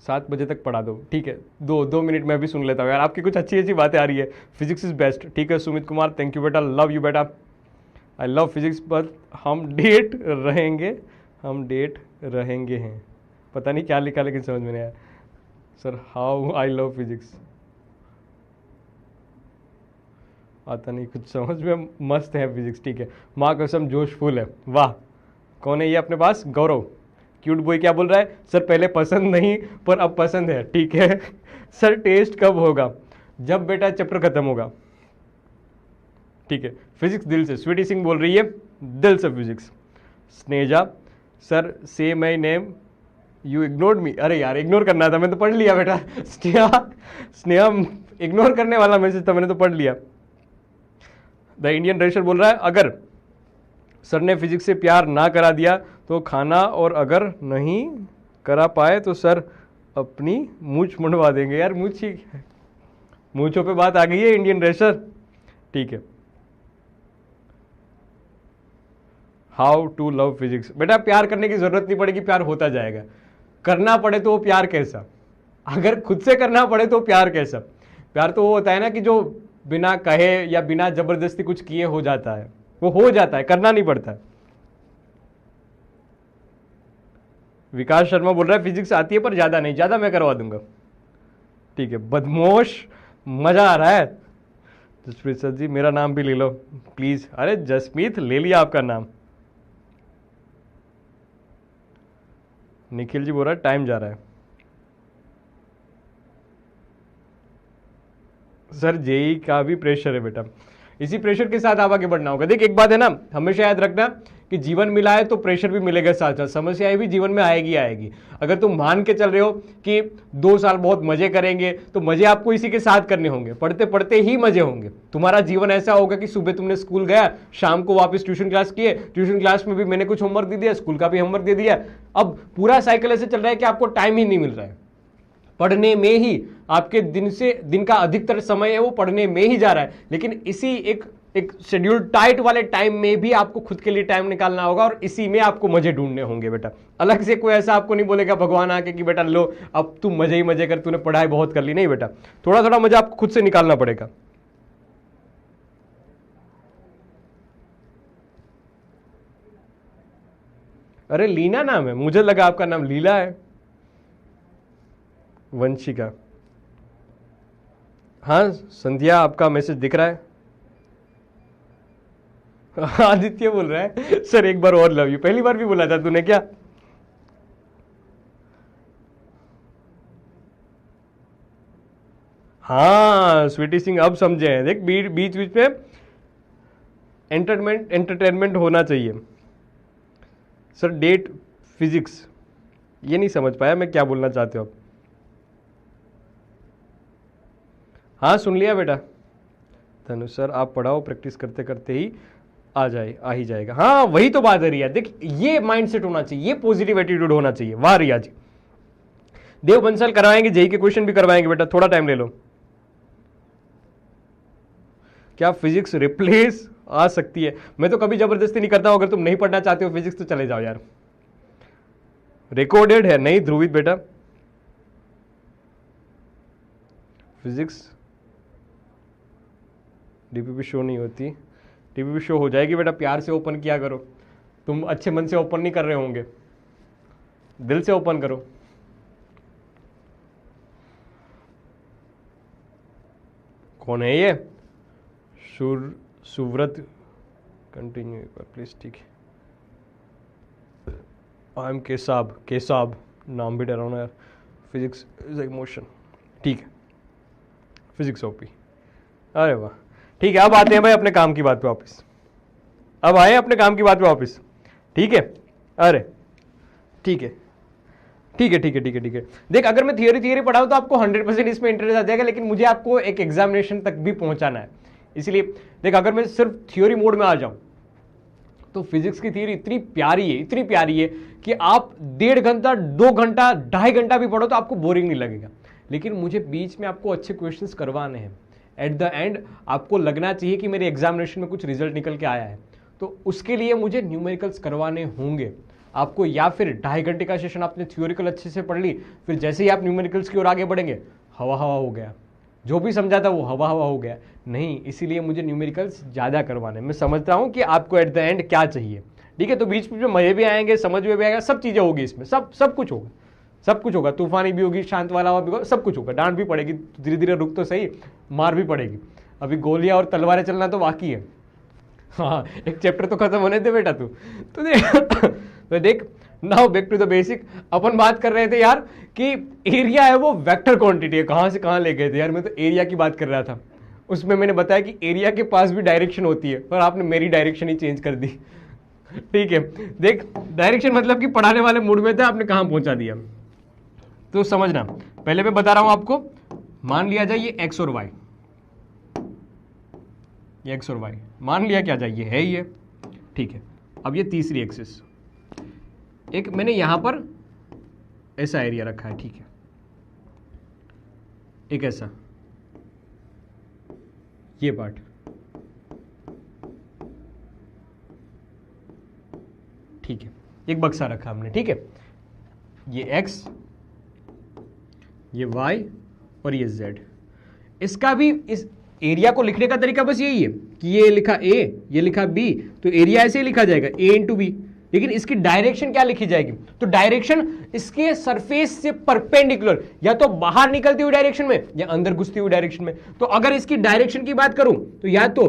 7 बजे तक पढ़ा दो, ठीक है, 2 मिनट में भी सुन लेता हूँ यार, आपकी कुछ अच्छी अच्छी बातें आ रही है। फिजिक्स इज बेस्ट, ठीक है सुमित कुमार, थैंक यू बेटा, लव यू बेटा। आई लव फिजिक्स बट हम डेट रहेंगे, हम डेट रहेंगे हैं, पता नहीं क्या लिखा लेकिन समझ में नहीं आया। Sir how I love physics, आता नहीं कुछ समझ में, मस्त है फिजिक्स, ठीक है। माँ कसम जोशफुल है, वाह। कौन है ये अपने पास, गौरव क्यूट बॉय, क्या बोल रहा है, सर पहले पसंद नहीं पर अब पसंद है, ठीक है। सर टेस्ट कब होगा, जब बेटा चैप्टर खत्म होगा, ठीक है। फिजिक्स दिल से, स्वीटी सिंह बोल रही है दिल से फिजिक्स। स्नेजा, सर से माई नेम, यू इग्नोर्ड मी, अरे यार इग्नोर करना था, मैं तो पढ़ लिया बेटा। स्नेहा इग्नोर करने वाला मैसेज था, मैंने तो पढ़ लिया। द इंडियन रेशर बोल रहा है, अगर सर ने फिजिक्स से प्यार ना करा दिया तो खाना, और अगर नहीं करा पाए तो सर अपनी मूछ मुंडवा देंगे। यार मूछ ही, मूछों पे बात आ गई है इंडियन रेशर, ठीक है। हाउ टू लव फिजिक्स, बेटा प्यार करने की जरूरत नहीं पड़ेगी, प्यार होता जाएगा। करना पड़े तो वो प्यार कैसा, अगर खुद से करना पड़े तो प्यार कैसा। प्यार तो वो होता है ना कि जो बिना कहे या बिना जबरदस्ती कुछ किए हो जाता है, वो हो जाता है, करना नहीं पड़ता है। विकास शर्मा बोल रहा है फिजिक्स आती है पर ज्यादा नहीं, ज्यादा मैं करवा दूंगा, ठीक है। बदमोश, मजा आ रहा है। जसप्रीत सर जी मेरा नाम भी ले लो प्लीज, अरे जसमीत ले लिया आपका नाम। निखिल जी बोल रहा है टाइम जा रहा है। सर जेई का भी प्रेशर है बेटा, इसी प्रेशर के साथ आप आगे बढ़ना होगा। देख एक बात है ना, हमेशा याद रखना कि जीवन मिला है तो प्रेशर भी मिलेगा, साथ साथ समस्याएं भी जीवन में आएगी आएगी। अगर तुम मान के चल रहे हो कि 2 साल बहुत मजे करेंगे, तो मजे आपको इसी के साथ करने होंगे, पढ़ते पढ़ते ही मजे होंगे। तुम्हारा जीवन ऐसा होगा कि सुबह तुमने स्कूल गया, शाम को वापस ट्यूशन क्लास किए, ट्यूशन क्लास में भी मैंने कुछ होमवर्क दे दिया, स्कूल का भी होमवर्क दे दिया। अब पूरा साइकिल ऐसे चल रहा है कि आपको टाइम ही नहीं मिल रहा है पढ़ने में ही, आपके दिन का अधिकतर समय है वो पढ़ने में ही जा रहा है। लेकिन इसी एक शेड्यूल टाइट वाले टाइम में भी आपको खुद के लिए टाइम निकालना होगा, और इसी में आपको मजे ढूंढने होंगे बेटा। अलग से कोई ऐसा आपको नहीं बोलेगा भगवान आके कि बेटा लो अब तू मजे ही मजे कर, तूने पढ़ाई बहुत कर ली, नहीं बेटा, थोड़ा थोड़ा मजा आपको खुद से निकालना पड़ेगा। अरे लीना नाम है, मुझे लगा आपका नाम लीला है। वंशिका, हाँ संध्या आपका मैसेज दिख रहा है। आदित्य बोल रहा है सर एक बार और लव यू, पहली बार भी बोला था तूने क्या। हाँ स्वीटी सिंह अब समझे हैं, देख बीच बीच में एंटरटेनमेंट होना चाहिए। सर डेट फिजिक्स, ये नहीं समझ पाया मैं क्या बोलना चाहते हो आप। हाँ सुन लिया बेटा। धनु सर आप पढ़ाओ, प्रैक्टिस करते करते ही आ ही जाएगा। हाँ वही तो बात है रिया, देख ये माइंडसेट होना चाहिए, ये पॉजिटिव एटीट्यूड होना चाहिए। वाह रिया जी। देव बंसल करवाएंगे, जेई के क्वेश्चन भी करवाएंगे बेटा, थोड़ा टाइम ले लो। क्या फिजिक्स रिप्लेस आ सकती है? मैं तो कभी जबरदस्ती नहीं करता हूं, अगर तुम नहीं पढ़ना चाहते हो फिजिक्स तो चले जाओ यार, रिकॉर्डेड है। नहीं ध्रुवित बेटा, फिजिक्स डीपीपी शो नहीं होती। डीपीपी शो हो जाएगी बेटा, प्यार से ओपन किया करो। तुम अच्छे मन से ओपन नहीं कर रहे होंगे, दिल से ओपन करो। कौन है ये? Suvrat continue please. ठीक है, आई एम केसाब नाम भी डराना यार। फिजिक्स इज इमोशन, ठीक है, फिजिक्स ओपी। अरे वाह, ठीक है। अब आते हैं भाई अपने काम की बात पे वापस। अब आए अपने काम की बात पे वापस, ठीक है। अरे ठीक है ठीक है ठीक है ठीक है ठीक है। देख अगर मैं थियोरी पढ़ाऊं तो आपको 100% इसमें इंटरेस्ट आ जाएगा, लेकिन मुझे आपको एक एग्जामिनेशन तक भी पहुंचाना है। इसलिए देख अगर मैं सिर्फ थियोरी मोड में आ जाऊं तो फिजिक्स की थियोरी इतनी प्यारी है कि आप 1.5 घंटा 2 घंटा 2.5 घंटा भी पढ़ो तो आपको बोरिंग नहीं लगेगा। लेकिन मुझे बीच में आपको अच्छे क्वेश्चंस करवाने हैं। एट द एंड आपको लगना चाहिए कि मेरे एग्जामिनेशन में कुछ रिजल्ट निकल के आया है, तो उसके लिए मुझे न्यूमेरिकल्स करवाने होंगे आपको। या फिर 2.5 घंटे का सेशन आपने थियोरिकल अच्छे से पढ़ ली, फिर जैसे ही आप न्यूमेरिकल्स की ओर आगे बढ़ेंगे हवा हो गया, जो भी समझा था वो हवा हो गया। नहीं, इसीलिए मुझे न्यूमेरिकल्स ज़्यादा करवाने। मैं समझता हूँ कि आपको एट द एंड क्या चाहिए, ठीक है। तो बीच में मजे भी आएंगे, समझ में भी आएगा, सब चीज़ें होगी इसमें, सब कुछ होगा। तूफानी भी होगी, शांत वाला भी होगा, सब कुछ होगा। डांट भी पड़ेगी, धीरे धीरे रुक तो सही, मार भी पड़ेगी। अभी गोलियां और तलवारें चलना तो बाकी है। हाँ एक चैप्टर तो खत्म होने दे बेटा तू तो देख now back to the basic. अपन बात कर रहे थे यार कि एरिया है वो वेक्टर क्वांटिटी है। कहां से कहां ले गए थे यार, मैं तो एरिया की बात कर रहा था। उसमें मैंने बताया कि एरिया के पास भी डायरेक्शन होती है, पर आपने मेरी डायरेक्शन ही चेंज कर दी। ठीक है, देख डायरेक्शन मतलब कि पढ़ाने वाले मूड में थे, आपने कहां पहुंचा दिया। तो समझना, पहले मैं बता रहा हूं आपको। मान लिया जाए ये एक्स और वाई, ये एक्स और वाई मान लिया क्या चाहिए है ये, ठीक है। अब ये तीसरी एक्सिस, एक मैंने यहां पर ऐसा एरिया रखा है, ठीक है, एक ऐसा ये पार्ट, ठीक है, एक बक्सा रखा हमने, ठीक है। ये एक्स, ये वाई और ये जेड। इसका भी इस एरिया को लिखने का तरीका बस यही है कि ये लिखा ए, ये लिखा बी, तो एरिया ऐसे ही लिखा जाएगा ए इंटू बी। लेकिन इसकी डायरेक्शन क्या लिखी जाएगी, तो डायरेक्शन इसके सरफेस से परपेंडिकुलर, या तो बाहर निकलती हुई डायरेक्शन में या अंदर घुसती हुई डायरेक्शन में। तो अगर इसकी डायरेक्शन की बात करूं तो या तो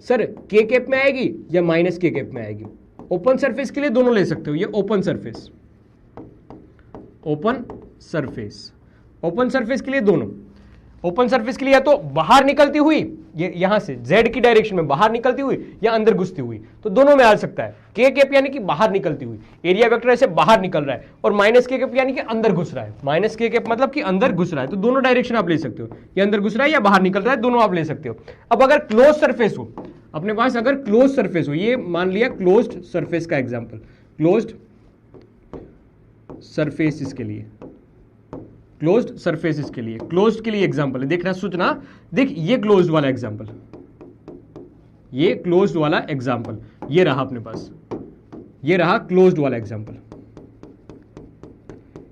सर के कैप में आएगी या माइनस के कैप में आएगी। ओपन सरफेस के लिए दोनों ले सकते हो, ये open surface, open surface, open surface के लिए दोनों। ओपन सरफेस के लिए या तो बाहर निकलती हुई, ये यहां से जेड की डायरेक्शन में बाहर निकलती हुई, या अंदर घुसती हुई, तो दोनों में आ सकता है। के कैप यानी कि बाहर निकलती हुई, एरिया वेक्टर ऐसे बाहर निकल रहा है, और माइनस के कैप यानी कि अंदर घुस रहा है। माइनस के कैप मतलब कि अंदर घुस रहा है, तो दोनों डायरेक्शन आप ले सकते हो, या अंदर घुस रहा है या बाहर निकल रहा है, दोनों आप ले सकते हो। अब अगर क्लोज सरफेस हो अपने पास, अगर क्लोज सरफेस हो, ये मान लिया क्लोज्ड सरफेस का एग्जांपल, क्लोज्ड सरफेस इसके लिए, क्लोज्ड सरफेसेस के लिए, क्लोज्ड के लिए एग्जांपल है, देखना सोचना। देख ये क्लोज्ड वाला एग्जांपल, ये क्लोज्ड वाला एग्जांपल, ये रहा अपने पास, ये रहा क्लोज्ड वाला एग्जांपल।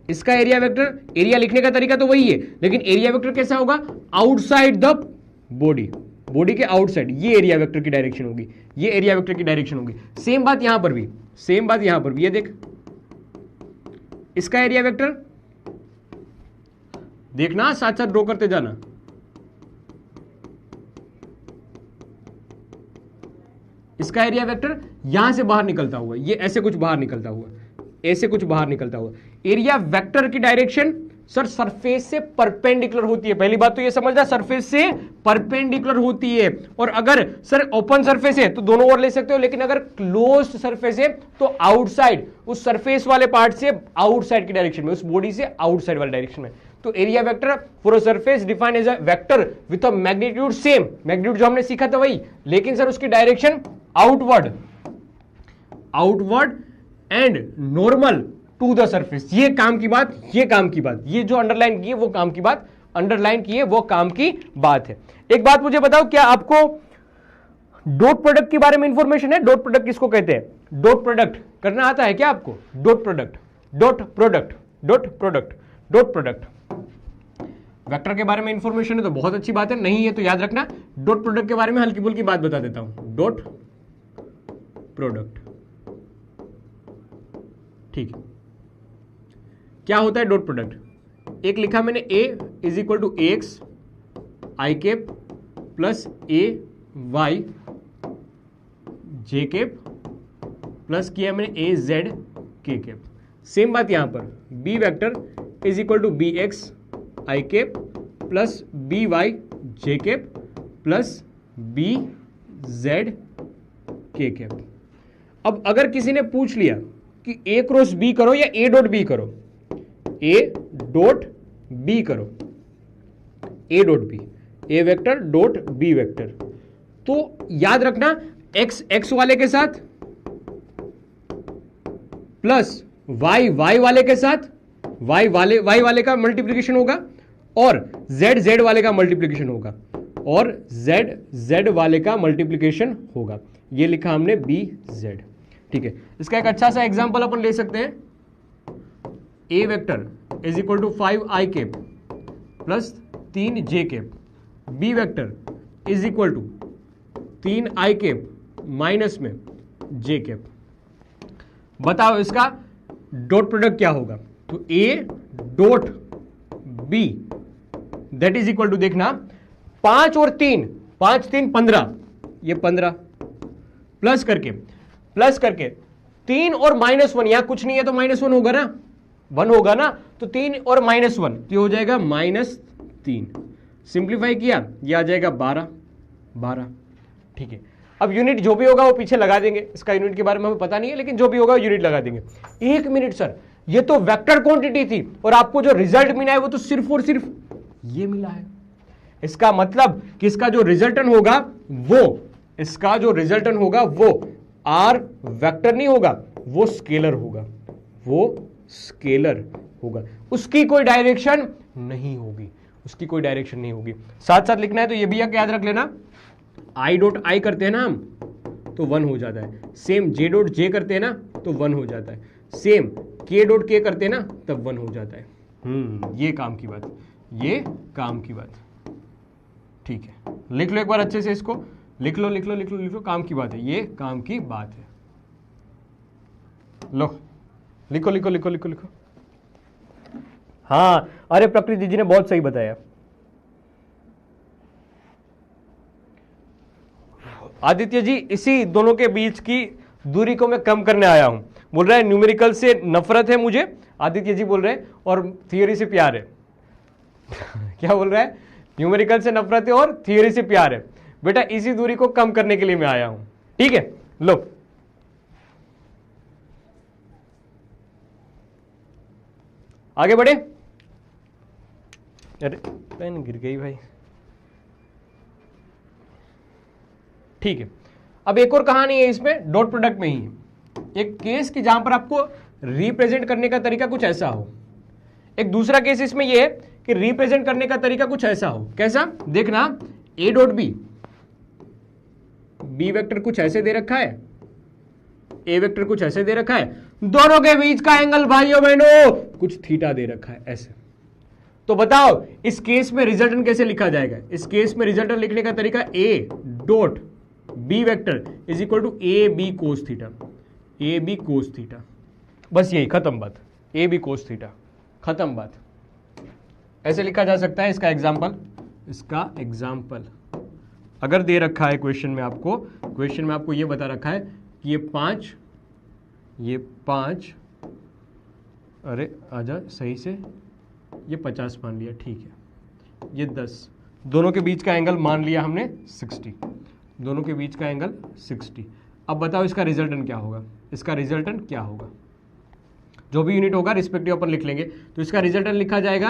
इसका एरिया वेक्टर, एरिया लिखने का तरीका तो वही है, लेकिन एरिया वेक्टर कैसा होगा, आउटसाइड द बॉडी, बॉडी के आउटसाइड, ये एरिया वेक्टर की डायरेक्शन होगी, ये एरिया वेक्टर की डायरेक्शन होगी। सेम बात यहां पर भी, सेम बात यहां पर भी, ये देख इसका एरिया वेक्टर, देखना साथ साथ ड्रॉ करते जाना। इसका एरिया वेक्टर यहां से बाहर निकलता हुआ, ये ऐसे कुछ बाहर निकलता हुआ, ऐसे कुछ बाहर निकलता हुआ। एरिया वेक्टर की डायरेक्शन सर सरफेस से परपेंडिकुलर होती है। पहली बात तो ये समझना, सरफेस से परपेंडिकुलर होती है। और अगर सर ओपन सरफेस है तो दोनों ओर ले सकते हो, लेकिन अगर क्लोज्ड सरफेस है तो आउटसाइड, उस सरफेस वाले पार्ट से आउटसाइड की डायरेक्शन में, उस बॉडी से आउटसाइड वाले डायरेक्शन में। तो तो area vector for a surface defined as a vector with a magnitude same, magnitude जो हमने सीखा था वही, लेकिन सर उसकी direction outward, outward and normal to the surface. ये काम की बात, ये काम की बात, ये जो अंडरलाइन की है वो काम की बात, अंडरलाइन की है वो काम की बात है। एक बात मुझे बताओ, क्या आपको डॉट प्रोडक्ट के बारे में इंफॉर्मेशन है? डॉट प्रोडक्ट किसको कहते हैं? डॉट प्रोडक्ट करना आता है क्या आपको? Dot product, dot product, dot product, dot product. Vector के बारे में इंफॉर्मेशन है तो बहुत अच्छी बात है, नहीं है तो याद रखना। डॉट प्रोडक्ट के बारे में हल्की फुल्की बात बता देता हूं। डॉट प्रोडक्ट, ठीक है, क्या होता है डॉट प्रोडक्ट? एक लिखा मैंने a is equal to x i cap plus a y j cap plus किया मैंने a z k cap. Same बात यहां पर b vector is equal to b x i cap plus b y j cap plus b z k cap. अब अगर किसी ने पूछ लिया कि ए क्रॉस बी करो या ए डॉट बी करो, ए डॉट बी करो, a dot b, a vector dot b vector, तो याद रखना एक्स एक्स वाले के साथ प्लस वाई वाई वाले के साथ वाई वाले का मल्टीप्लीकेशन होगा और जेड जेड वाले का मल्टीप्लीकेशन होगा और जेड जेड वाले का मल्टीप्लीकेशन होगा। ये लिखा हमने बी जेड, ठीक है। इसका एक अच्छा सा एग्जांपल अपन ले सकते हैं। A vector is equal to 5 i cap plus 3 j cap, B vector is equal to 3 i cap minus में जे केप। बताओ इसका डॉट प्रोडक्ट क्या होगा? तो a dot b that is equal to, देखना 5 और 3, 5 3 15, ये 15 प्लस करके 3 और -1, यहां कुछ नहीं है तो -1 होगा ना, 1 होगा ना, तो 3 और -1 तो हो जाएगा -3। सिंप्लीफाई किया, ये आ जाएगा 12, ठीक है। अब यूनिट जो भी होगा वो पीछे लगा देंगे, इसका यूनिट के बारे में हमें पता नहीं है, लेकिन जो भी होगा यूनिट लगा देंगे। 1 मिनट सर, ये तो वेक्टर क्वांटिटी थी और आपको जो रिजल्ट मिला है वो तो सिर्फ और सिर्फ ये मिला है। इसका मतलब कि इसका जो रिजल्टन होगा वो, इसका जो रिजल्टन होगा वो आर वेक्टर नहीं होगा, वो स्केलर होगा, वो स्केलर होगा, उसकी कोई डायरेक्शन नहीं होगी, उसकी कोई डायरेक्शन नहीं होगी। साथ साथ लिखना है तो ये भी याद रख लेना, आई डॉट आई करते हैं ना हम तो 1 हो जाता है, सेम जे डॉट जे करते हैं ना तो 1 हो जाता है, सेम के डॉट के करते हैं ना तब 1 हो जाता है। ये काम की बात, ये काम की बात, ठीक है। लिख लो एक बार अच्छे से, इसको लिख लो, काम की बात है, ये काम की बात है। लो लिखो। हाँ, अरे प्रकृति जी ने बहुत सही बताया। आदित्य जी, इसी दोनों के बीच की दूरी को मैं कम करने आया हूं। बोल रहा है न्यूमेरिकल से नफरत है मुझे, आदित्य जी बोल रहे हैं, और थियोरी से प्यार है। क्या बोल रहा है? न्यूमेरिकल से नफरत है और थियोरी से प्यार है। बेटा इसी दूरी को कम करने के लिए मैं आया हूं, ठीक है। लो आगे बढ़े। अरे पेन गिर गई भाई, ठीक है। अब एक और कहानी है इसमें, डॉट प्रोडक्ट में ही है एक केस कि जहां पर आपको रिप्रेजेंट करने का तरीका कुछ ऐसा हो। एक दूसरा केस इसमें यह है कि रिप्रेजेंट करने का तरीका कुछ ऐसा हो। कैसा? देखना, a dot b, b vector कुछ ऐसे दे रखा है, ए वेक्टर कुछ ऐसे दे रखा है, दोनों के बीच का एंगल भाइयों बहनों कुछ थीटा दे रखा है ऐसे। तो बताओ इस केस में रिजल्टेंट कैसे लिखा जाएगा? इस केस में रिजल्टेंट लिखने का तरीका a dot b vector is equal to a b cos theta, a b cos theta, बस यही, खत्म बात। ए बी कोस थीटा, खत्म बात। ऐसे लिखा जा सकता है। इसका एग्जाम्पल अगर दे रखा है क्वेश्चन में आपको ये बता रखा है कि ये 5 अरे आजा सही से, ये 50 मान लिया, ठीक है, ये 10, दोनों के बीच का एंगल मान लिया हमने 60, दोनों के बीच का एंगल 60। अब बताओ इसका रिजल्टेंट क्या होगा? इसका रिजल्टेंट क्या होगा? जो भी यूनिट होगा रिस्पेक्टिव अपन लिख लेंगे। तो इसका रिजल्टेंट लिखा जाएगा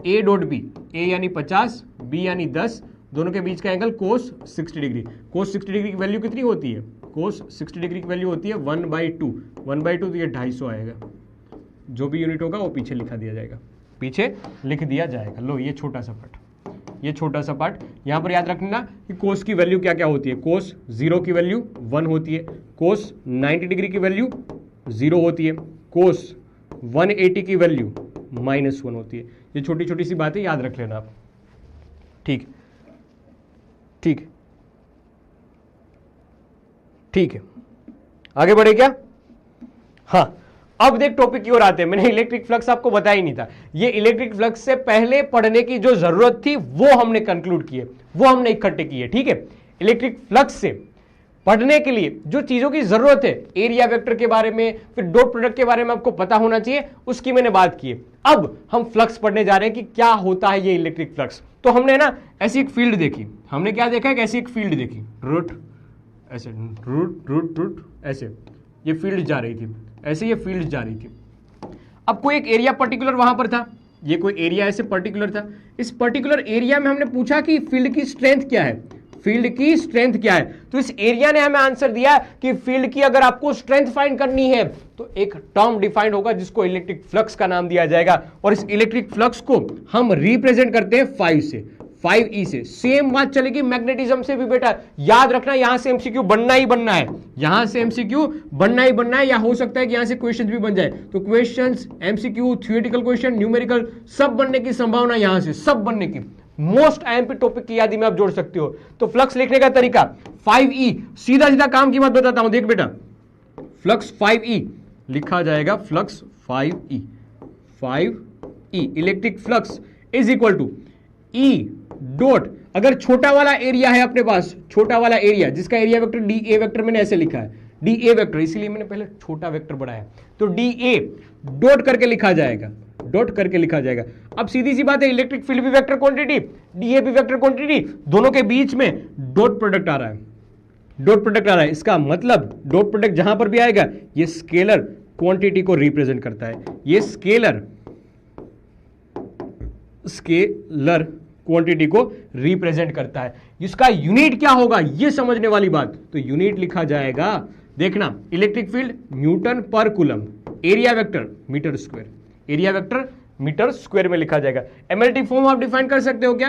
ए डॉट बी, ए यानी 50, बी यानी 10, दोनों के बीच का एंगल कोस 60 डिग्री। कोस 60 डिग्री की वैल्यू कितनी होती है? कोस 60 डिग्री की वैल्यू होती है 1/2। 1/2 तो ये 250 आएगा। जो भी यूनिट होगा वो पीछे लिखा दिया जाएगा, पीछे लिख दिया जाएगा। लो ये छोटा सा पार्ट, ये छोटा सा पार्ट यहां पर याद रखना कि कोस की वैल्यू क्या क्या होती है। कोस 0 की वैल्यू 1 होती है, कोस 90 डिग्री की वैल्यू 0 होती है, कोस 180 की वैल्यू -1 होती है। ये छोटी छोटी सी बातें याद रख लेना आप। ठीक ठीक ठीक है, आगे बढ़े क्या? हाँ, अब देख टॉपिक की ओर आते हैं। मैंने इलेक्ट्रिक फ्लक्स आपको बताया ही नहीं था। ये इलेक्ट्रिक फ्लक्स से पहले पढ़ने की जो जरूरत थी वो हमने कंक्लूड की है, वो हमने इकट्ठे की है। ठीक है, इलेक्ट्रिक फ्लक्स से पढ़ने के लिए जो चीजों की जरूरत है, एरिया वेक्टर के बारे में, फिर डॉट प्रोडक्ट के बारे में आपको पता होना चाहिए, उसकी मैंने बात की है। अब हम फ्लक्स पढ़ने जा रहे हैं कि क्या होता है ये इलेक्ट्रिक फ्लक्स। तो हमने ना ऐसी एक फील्ड देखी, हमने क्या देखा है, ऐसी एक फील्ड देखी, रूट ऐसे, रूट रूट रूट ऐसे ये फील्ड जा रही थी, ऐसे ये फील्ड जा रही थी। अब कोई एक एरिया पर्टिकुलर वहां पर था, ये कोई एरिया ऐसे पर्टिकुलर था। इस पर्टिकुलर एरिया में हमने पूछा कि फील्ड की स्ट्रेंथ क्या है, फील्ड की स्ट्रेंथ क्या है। तो इस एरिया ने हमें आंसर दिया कि फील्ड की अगर आपको स्ट्रेंथ फाइंड करनी है तो एक टर्म डिफाइंड होगा जिसको इलेक्ट्रिक फ्लक्स का नाम दिया जाएगा। और इस इलेक्ट्रिक फ्लक्स को हम रिप्रेजेंट करते हैं 5 से, 5e से। सेम बात चलेगी मैग्नेटिज्म से भी बेटा, याद रखना यहां से एमसीक्यू बनना ही बनना है, यहां से एमसीक्यू बनना ही बनना है, या हो सकता है कि यहां से क्वेश्चंस भी बन जाए। तो questions, MCQ, theoretical question, numerical, सब बनने की संभावना यहां से, सब बनने की। मोस्ट आईएमपी टॉपिक की यादी में आप जोड़ सकते हो। तो फ्लक्स लिखने का तरीका 5e, सीधा सीधा काम की बात बताता हूं, देख बेटा, फ्लक्स 5e लिखा जाएगा, flux 5e, 5e electric flux is equal to E dot, अगर छोटा वाला एरिया है अपने पास, छोटा वाला एरिया जिसका area vector D A vector मैंने ऐसे लिखा है, डी ए वेक्टर, इसीलिए मैंने पहले छोटा वेक्टर बढ़ाया, तो डी ए डॉट करके लिखा जाएगा, डॉट करके लिखा जाएगा। अब सीधी सी बात है, इलेक्ट्रिक फील्ड भी वेक्टर क्वांटिटी, डी ए भी वेक्टर क्वांटिटी, दोनों के बीच में डॉट प्रोडक्ट आ रहा है, डॉट प्रोडक्ट आ रहा है। इसका मतलब डॉट प्रोडक्ट जहां पर भी आएगा ये स्केलर क्वांटिटी को रिप्रेजेंट करता है, ये स्केलर क्वांटिटी को रिप्रेजेंट करता है। इसका यूनिट क्या होगा ये समझने वाली बात, तो यूनिट लिखा जाएगा, देखना, इलेक्ट्रिक फील्ड न्यूटन पर coulomb, area vector metre square, area vector metre square में लिखा जाएगा। एमएलटी फॉर्म आप डिफाइन कर सकते हो क्या?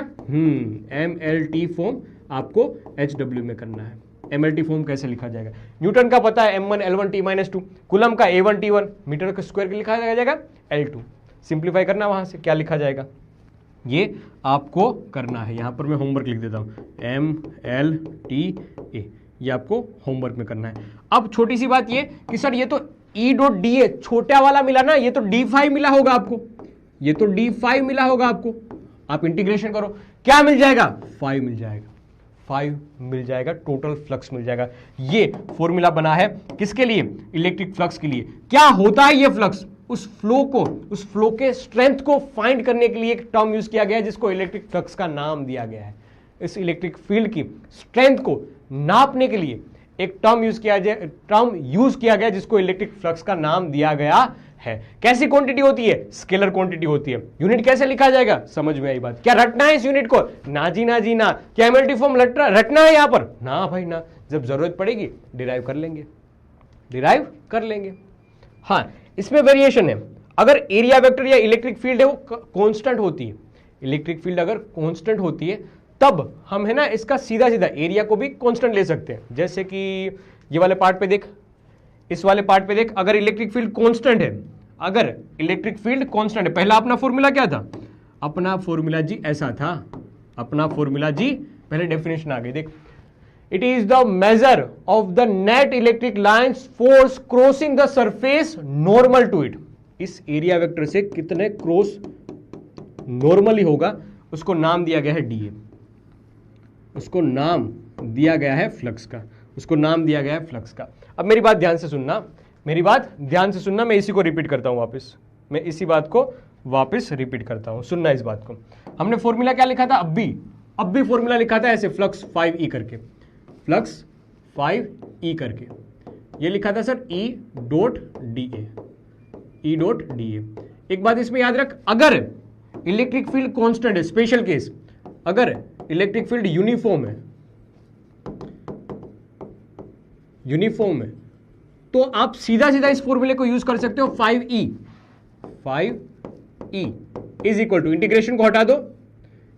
एमएलटी फॉर्म आपको एचडब्ल्यू में करना है। एमएलटी फॉर्म कैसे लिखा जाएगा? न्यूटन का पता है m1 L1 T-2, कूलम का A1 T1, मीटर का स्क्वायर लिखा जाएगा L2। सिंप्लीफाई करना, वहां से क्या लिखा जाएगा ये आपको करना है। यहां पर मैं होमवर्क लिख देता हूं, MLTA, ये आपको होमवर्क में करना है। अब छोटी सी बात ये कि सर ये तो E डॉट डी ए छोटा वाला मिला ना, ये तो D5 मिला होगा आपको, ये तो D5 मिला होगा आपको। आप इंटीग्रेशन करो, क्या मिल जाएगा? 5 मिल जाएगा, 5 मिल जाएगा, टोटल फ्लक्स मिल जाएगा। ये फॉर्मूला बना है किसके लिए? इलेक्ट्रिक फ्लक्स के लिए। क्या होता है ये फ्लक्स? उस फ्लो के स्ट्रेंथ को फाइंड करने के लिए एक टर्म यूज किया गया है जिसको इलेक्ट्रिक फ्लक्स का नाम दिया गया है। इस इलेक्ट्रिक फील्ड की स्ट्रेंथ को नापने के लिए एक टर्म यूज किया गया जिसको इलेक्ट्रिक फ्लक्स का नाम दिया गया है। कैसी क्वांटिटी होती है? स्केलर क्वांटिटी होती है। यूनिट कैसे लिखा जाएगा? समझ में आई बात? क्या रटना है इस यूनिट को? ना जी ना जी ना। क्या एमएलटी फॉर्म रटना है यहां पर? ना भाई ना, जब जरूरत पड़ेगी डिराइव कर लेंगे। हाँ, इसमें वेरिएशन है। अगर एरिया वेक्टर या इलेक्ट्रिक फील्ड है वो कांस्टेंट होती है, इलेक्ट्रिक फील्ड अगर कांस्टेंट होती है तब हम है ना इसका सीधा एरिया को भी कांस्टेंट ले सकते हैं। जैसे कि ये वाले पार्ट पे देख, इस वाले पार्ट पे देख, अगर इलेक्ट्रिक फील्ड कांस्टेंट है, अगर इलेक्ट्रिक फील्ड कांस्टेंट है, पहला अपना फॉर्मूला क्या था? अपना फॉर्मूला जी ऐसा था, अपना फॉर्मूला जी पहले डेफिनेशन आ गई, देख, it is the measure of the net electric lines force crossing the surface normal to it। इस एरिया वेक्टर से कितने क्रॉस नॉर्मली होगा उसको नाम दिया गया है डीए, उसको नाम दिया गया है फ्लक्स का, उसको नाम दिया गया है फ्लक्स का। अब मेरी बात ध्यान से सुनना, मैं इसी को रिपीट करता हूं वापस, मैं इसी बात को वापस रिपीट करता हूं, सुनना इस बात को। हमने फॉर्मूला क्या लिखा था? अब भी फॉर्मूला लिखा था ऐसे, फ्लक्स 5e करके, फ्लक्स 5e करके ये लिखा था sir E dot D A. एक बात इसमें याद रख, अगर इलेक्ट्रिक फील्ड कांस्टेंट है, स्पेशल केस, अगर इलेक्ट्रिक फील्ड यूनिफॉर्म है, यूनिफॉर्म है, तो आप सीधा सीधा इस फॉर्मूले को यूज कर सकते हो 5e is equal to, integration को हटा दो,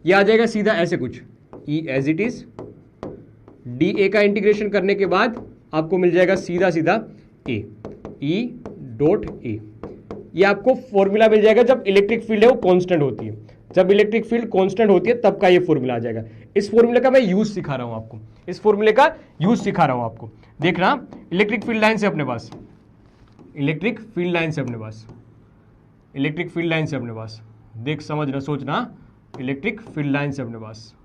ये आ जाएगा सीधा ऐसे कुछ, e as it is, dA का इंटीग्रेशन करने के बाद आपको मिल जाएगा सीधा सीधा a, e डॉट a। ये आपको फॉर्मूला मिल जाएगा जब इलेक्ट्रिक फील्ड है वो कांस्टेंट होती है, जब इलेक्ट्रिक फील्ड कांस्टेंट होती है तब का ये फॉर्मूला आ जाएगा। इस फॉर्मूले का मैं यूज सिखा रहा हूं आपको, इस फॉर्मूले का यूज सिखा रहा हूं आपको। देखना, इलेक्ट्रिक फील्ड लाइन से अपने पास, इलेक्ट्रिक फील्ड लाइन से अपने पास, इलेक्ट्रिक फील्ड लाइन से अपने पास, देख समझना सोचना, इलेक्ट्रिक फील्ड लाइन से अपने पास,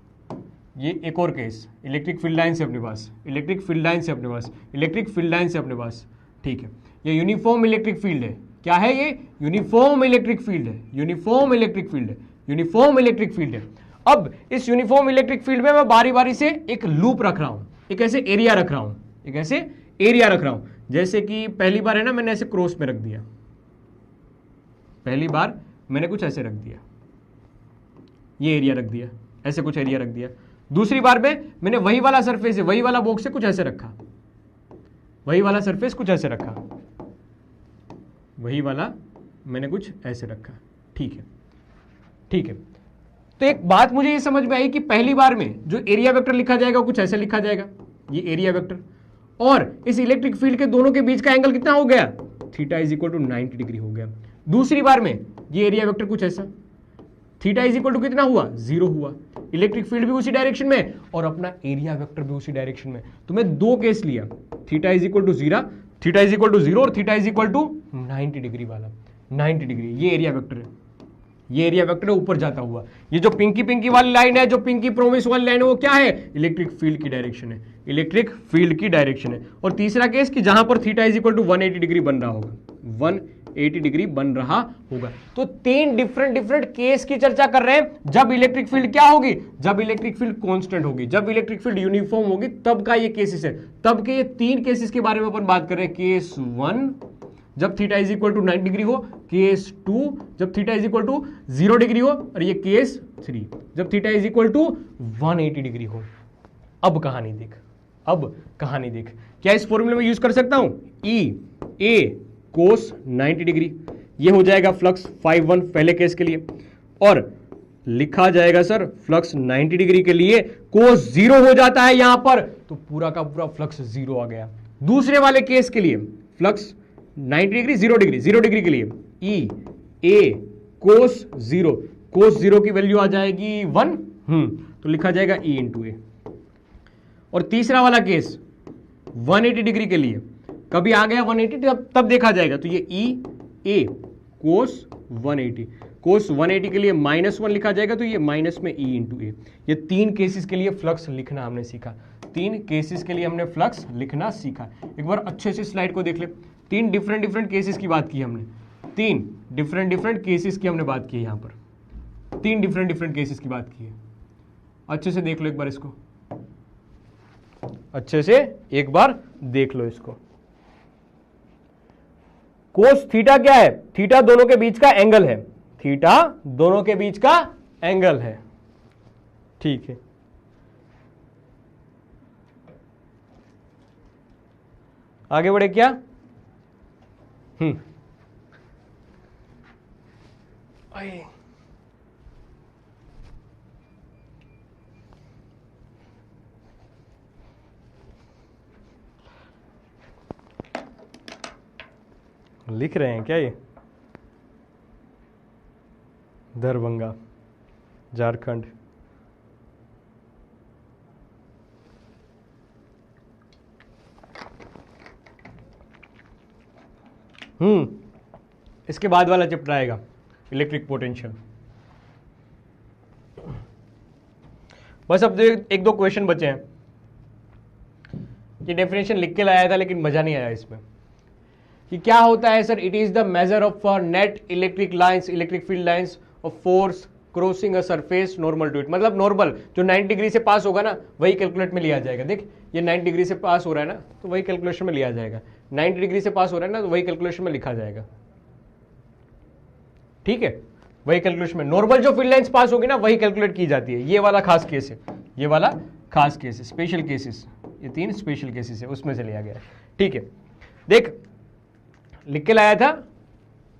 ये एक और केस, इलेक्ट्रिक फील्ड लाइन से अपने पास, इलेक्ट्रिक फील्ड लाइन से अपने पास, इलेक्ट्रिक फील्ड लाइन से अपने पास, ठीक है। ये यूनिफॉर्म इलेक्ट्रिक फील्ड है, क्या है ये? यूनिफॉर्म इलेक्ट्रिक फील्ड है, यूनिफॉर्म इलेक्ट्रिक फील्ड है, यूनिफॉर्म इलेक्ट्रिक फील्ड है। अब इस यूनिफॉर्म इलेक्ट्रिक फील्ड में मैं बारी बारी से एक लूप रख रहा हूं, एक ऐसे एरिया रख रहा हूं, एक ऐसे एरिया रख रहा हूं, जैसे कि पहली बार है ना मैंने ऐसे क्रॉस में रख दिया, पहली बार मैंने कुछ ऐसे रख दिया, ये एरिया रख दिया, ऐसे कुछ एरिया रख दिया। दूसरी बार में मैंने वही वाला सरफेस है, वही वाला बॉक्स से कुछ ऐसे रखा, वही वाला सरफेस कुछ ऐसे रखा, वही वाला मैंने कुछ ऐसे रखा, ठीक है, ठीक है। तो एक बात मुझे ये समझ में आई कि पहली बार में जो एरिया वेक्टर लिखा जाएगा वो कुछ ऐसे लिखा जाएगा, ये एरिया वेक्टर, और इस इलेक्ट्रिक फील्ड के दोनों के बीच का एंगल कितना हो गया? Theta is equal to 90 degree हो गया। दूसरी बार में ये एरिया वेक्टर कुछ ऐसा, थीटा इज इक्वल टू कितना हुआ? 0 हुआ। इलेक्ट्रिक फील्ड भी उसी डायरेक्शन में और अपना एरिया वेक्टर भी उसी डायरेक्शन में। तो मैं दो केस लिया, theta is equal to 0, theta is equal to 0 और theta is equal to 90 degree वाला, 90 डिग्री, ये एरिया वेक्टर है, ये एरिया वेक्टर है ऊपर जाता हुआ। ये जो पिंकी पिंकी वाली लाइन है, जो पिंकी प्रोमिस वाली लाइन है, वो क्या है? इलेक्ट्रिक फील्ड की डायरेक्शन है, इलेक्ट्रिक फील्ड की डायरेक्शन है। और तीसरा केस कि जहां पर theta is equal to 180 degree बन रहा होगा, 180 डिग्री बन रहा होगा। तो तीन डिफरेंट केस की चर्चा कर रहे हैं। जब इलेक्ट्रिक फील्ड क्या होगी? जब इलेक्ट्रिक फील्ड कांस्टेंट होगी, जब इलेक्ट्रिक फील्ड यूनिफॉर्म होगी, तब का ये केसेस है। तब के ये तीन केसेस के बारे में अपन बात कर रहे हैं। केस 1 जब theta is equal to 90 degree हो, केस 2 जब theta is equal to 0 degree हो, और ये केस 3 जब theta is equal to 180 degree हो। अब कहानी देख, अब कहानी देख, क्या इस फॉर्मूले में यूज कर सकता हूं? ई ए कोस 90 डिग्री, ये हो जाएगा फ्लक्स 5-1 पहले केस के लिए, और लिखा जाएगा सर फ्लक्स 90 डिग्री के लिए कोस 0 हो जाता है यहां पर, तो पूरा का पूरा फ्लक्स 0 आ गया। दूसरे वाले केस के लिए फ्लक्स 90 डिग्री 0 डिग्री, 0 डिग्री के लिए ई ए कोस 0, कोस 0 की वैल्यू आ जाएगी 1, तो लिखा जाएगा ई इंटू ए। और तीसरा वाला केस 180 डिग्री के लिए, कभी आ गया 180 तब देखा जाएगा, तो ये ई ए कोस 180, कोस 180 के लिए -1 लिखा जाएगा, तो ये माइनस में ई इंटू ए। ये तीन केसेस के लिए फ्लक्स लिखना हमने सीखा, तीन केसेस के लिए हमने फ्लक्स लिखना सीखा। एक बार अच्छे से स्लाइड को देख ले, तीन डिफरेंट केसेस की बात की हमने, तीन डिफरेंट केसेस की हमने बात की है यहां पर, तीन डिफरेंट केसेस की बात की है। अच्छे से देख लो एक बार इसको, अच्छे से एक बार देख लो इसको। कोस थीटा क्या है? थीटा दोनों के बीच का एंगल है, थीटा दोनों के बीच का एंगल है, ठीक है। आगे बढ़े क्या? लिख रहे हैं क्या ये? दरभंगा, झारखंड। इसके बाद वाला चैप्टर आएगा इलेक्ट्रिक पोटेंशियल। बस अब एक दो क्वेश्चन बचे हैं। ये डेफिनेशन लिख के लाया था लेकिन मजा नहीं आया इसमें कि क्या होता है sir. It is the measure of net electric lines, electric field lines of force crossing a surface normal to it. मतलब नॉर्मल जो 90 डिग्री से पास होगा ना वही कैलकुलेट में लिया जाएगा। देख ये 90 डिग्री से पास हो रहा है ना तो वही कैलकुलेशन में लिया जाएगा, 90 डिग्री से पास हो रहा है ना तो वही कैलकुलेशन में लिखा जाएगा, ठीक है। वही कैलकुलेशन में नॉर्मल जो फील्ड लाइंस पास होगी ना वही कैलकुलेट की जाती है। ये वाला खास केस है, ये वाला खास केस है, स्पेशल केसेस, ये 3 स्पेशल केसेस है, उसमें से लिया गया है। ठीक है, देख लिख के लाया था,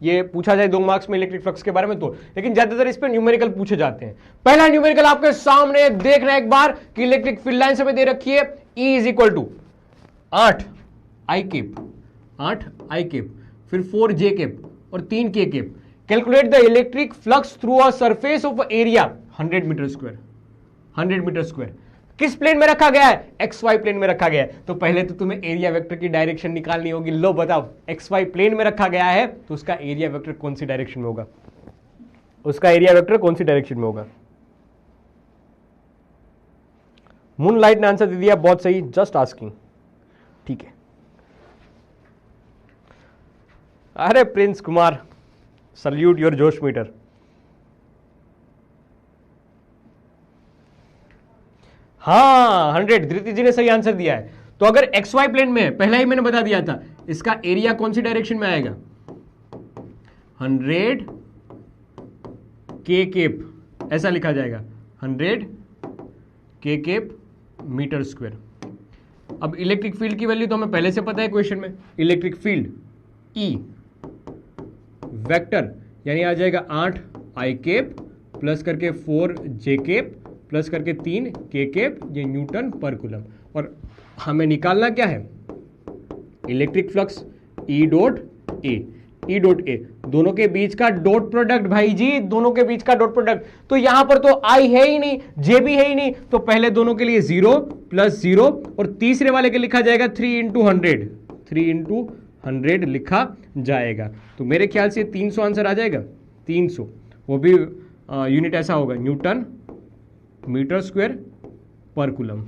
ये पूछा जाए 2 मार्क्स में इलेक्ट्रिक फ्लक्स के बारे में तो, लेकिन ज्यादातर इस पे न्यूमेरिकल पूछे जाते हैं। पहला न्यूमेरिकल आपके सामने देखना एक बार कि इलेक्ट्रिक फील्ड लाइंस हमें दे रखी है, E is equal to 8 I cap, 8 I cap, फिर 4 J केप और 3 K cap. Calculate the electric flux through a surface of area 100 metre square, 100 metre square. किस प्लेन में रखा गया है? XY प्लेन में रखा गया है। तो पहले तो तुम्हें एरिया वेक्टर की डायरेक्शन निकालनी होगी। लो बताओ, XY प्लेन में रखा गया है तो उसका एरिया वेक्टर कौन सी डायरेक्शन में होगा? उसका एरिया वेक्टर कौन सी डायरेक्शन में होगा? मूनलाइट ने आंसर दे दिया, बहुत सही, जस्ट आस्किंग। ठीक है, अरे प्रिंस कुमार, सल्यूट योर जोश मीटर। हाँ 100, धृति जी ने सही आंसर दिया है। तो अगर XY प्लेन में है, पहला ही मैंने बता दिया था, इसका एरिया कौन सी डायरेक्शन में आएगा? 100 K केप, ऐसा लिखा जाएगा, 100 K केप मीटर स्क्वायर। अब इलेक्ट्रिक फील्ड की वैल्यू तो हमें पहले से पता है क्वेश्चन में, इलेक्ट्रिक फील्ड E वेक्टर यानी आ जाएगा 8 I केप प्लस करके 4 J केप प्लस करके 3 K केप, ये न्यूटन पर कूलम। और हमें निकालना क्या है? Electric flux E dot A, E dot A, दोनों के बीच का डॉट प्रोडक्ट भाई जी, दोनों के बीच का डॉट प्रोडक्ट। तो यहां पर तो I है ही नहीं, J भी है ही नहीं, तो पहले दोनों के लिए 0 प्लस 0 और तीसरे वाले के लिखा जाएगा 3 इंटू 100, 3 इंटू 100 लिखा जाएगा। तो मेरे ख्याल से 300 आंसर आ जाएगा, 300, वो भी यूनिट ऐसा होगा, न्यूटन मीटर स्क्वायर पर कूलम,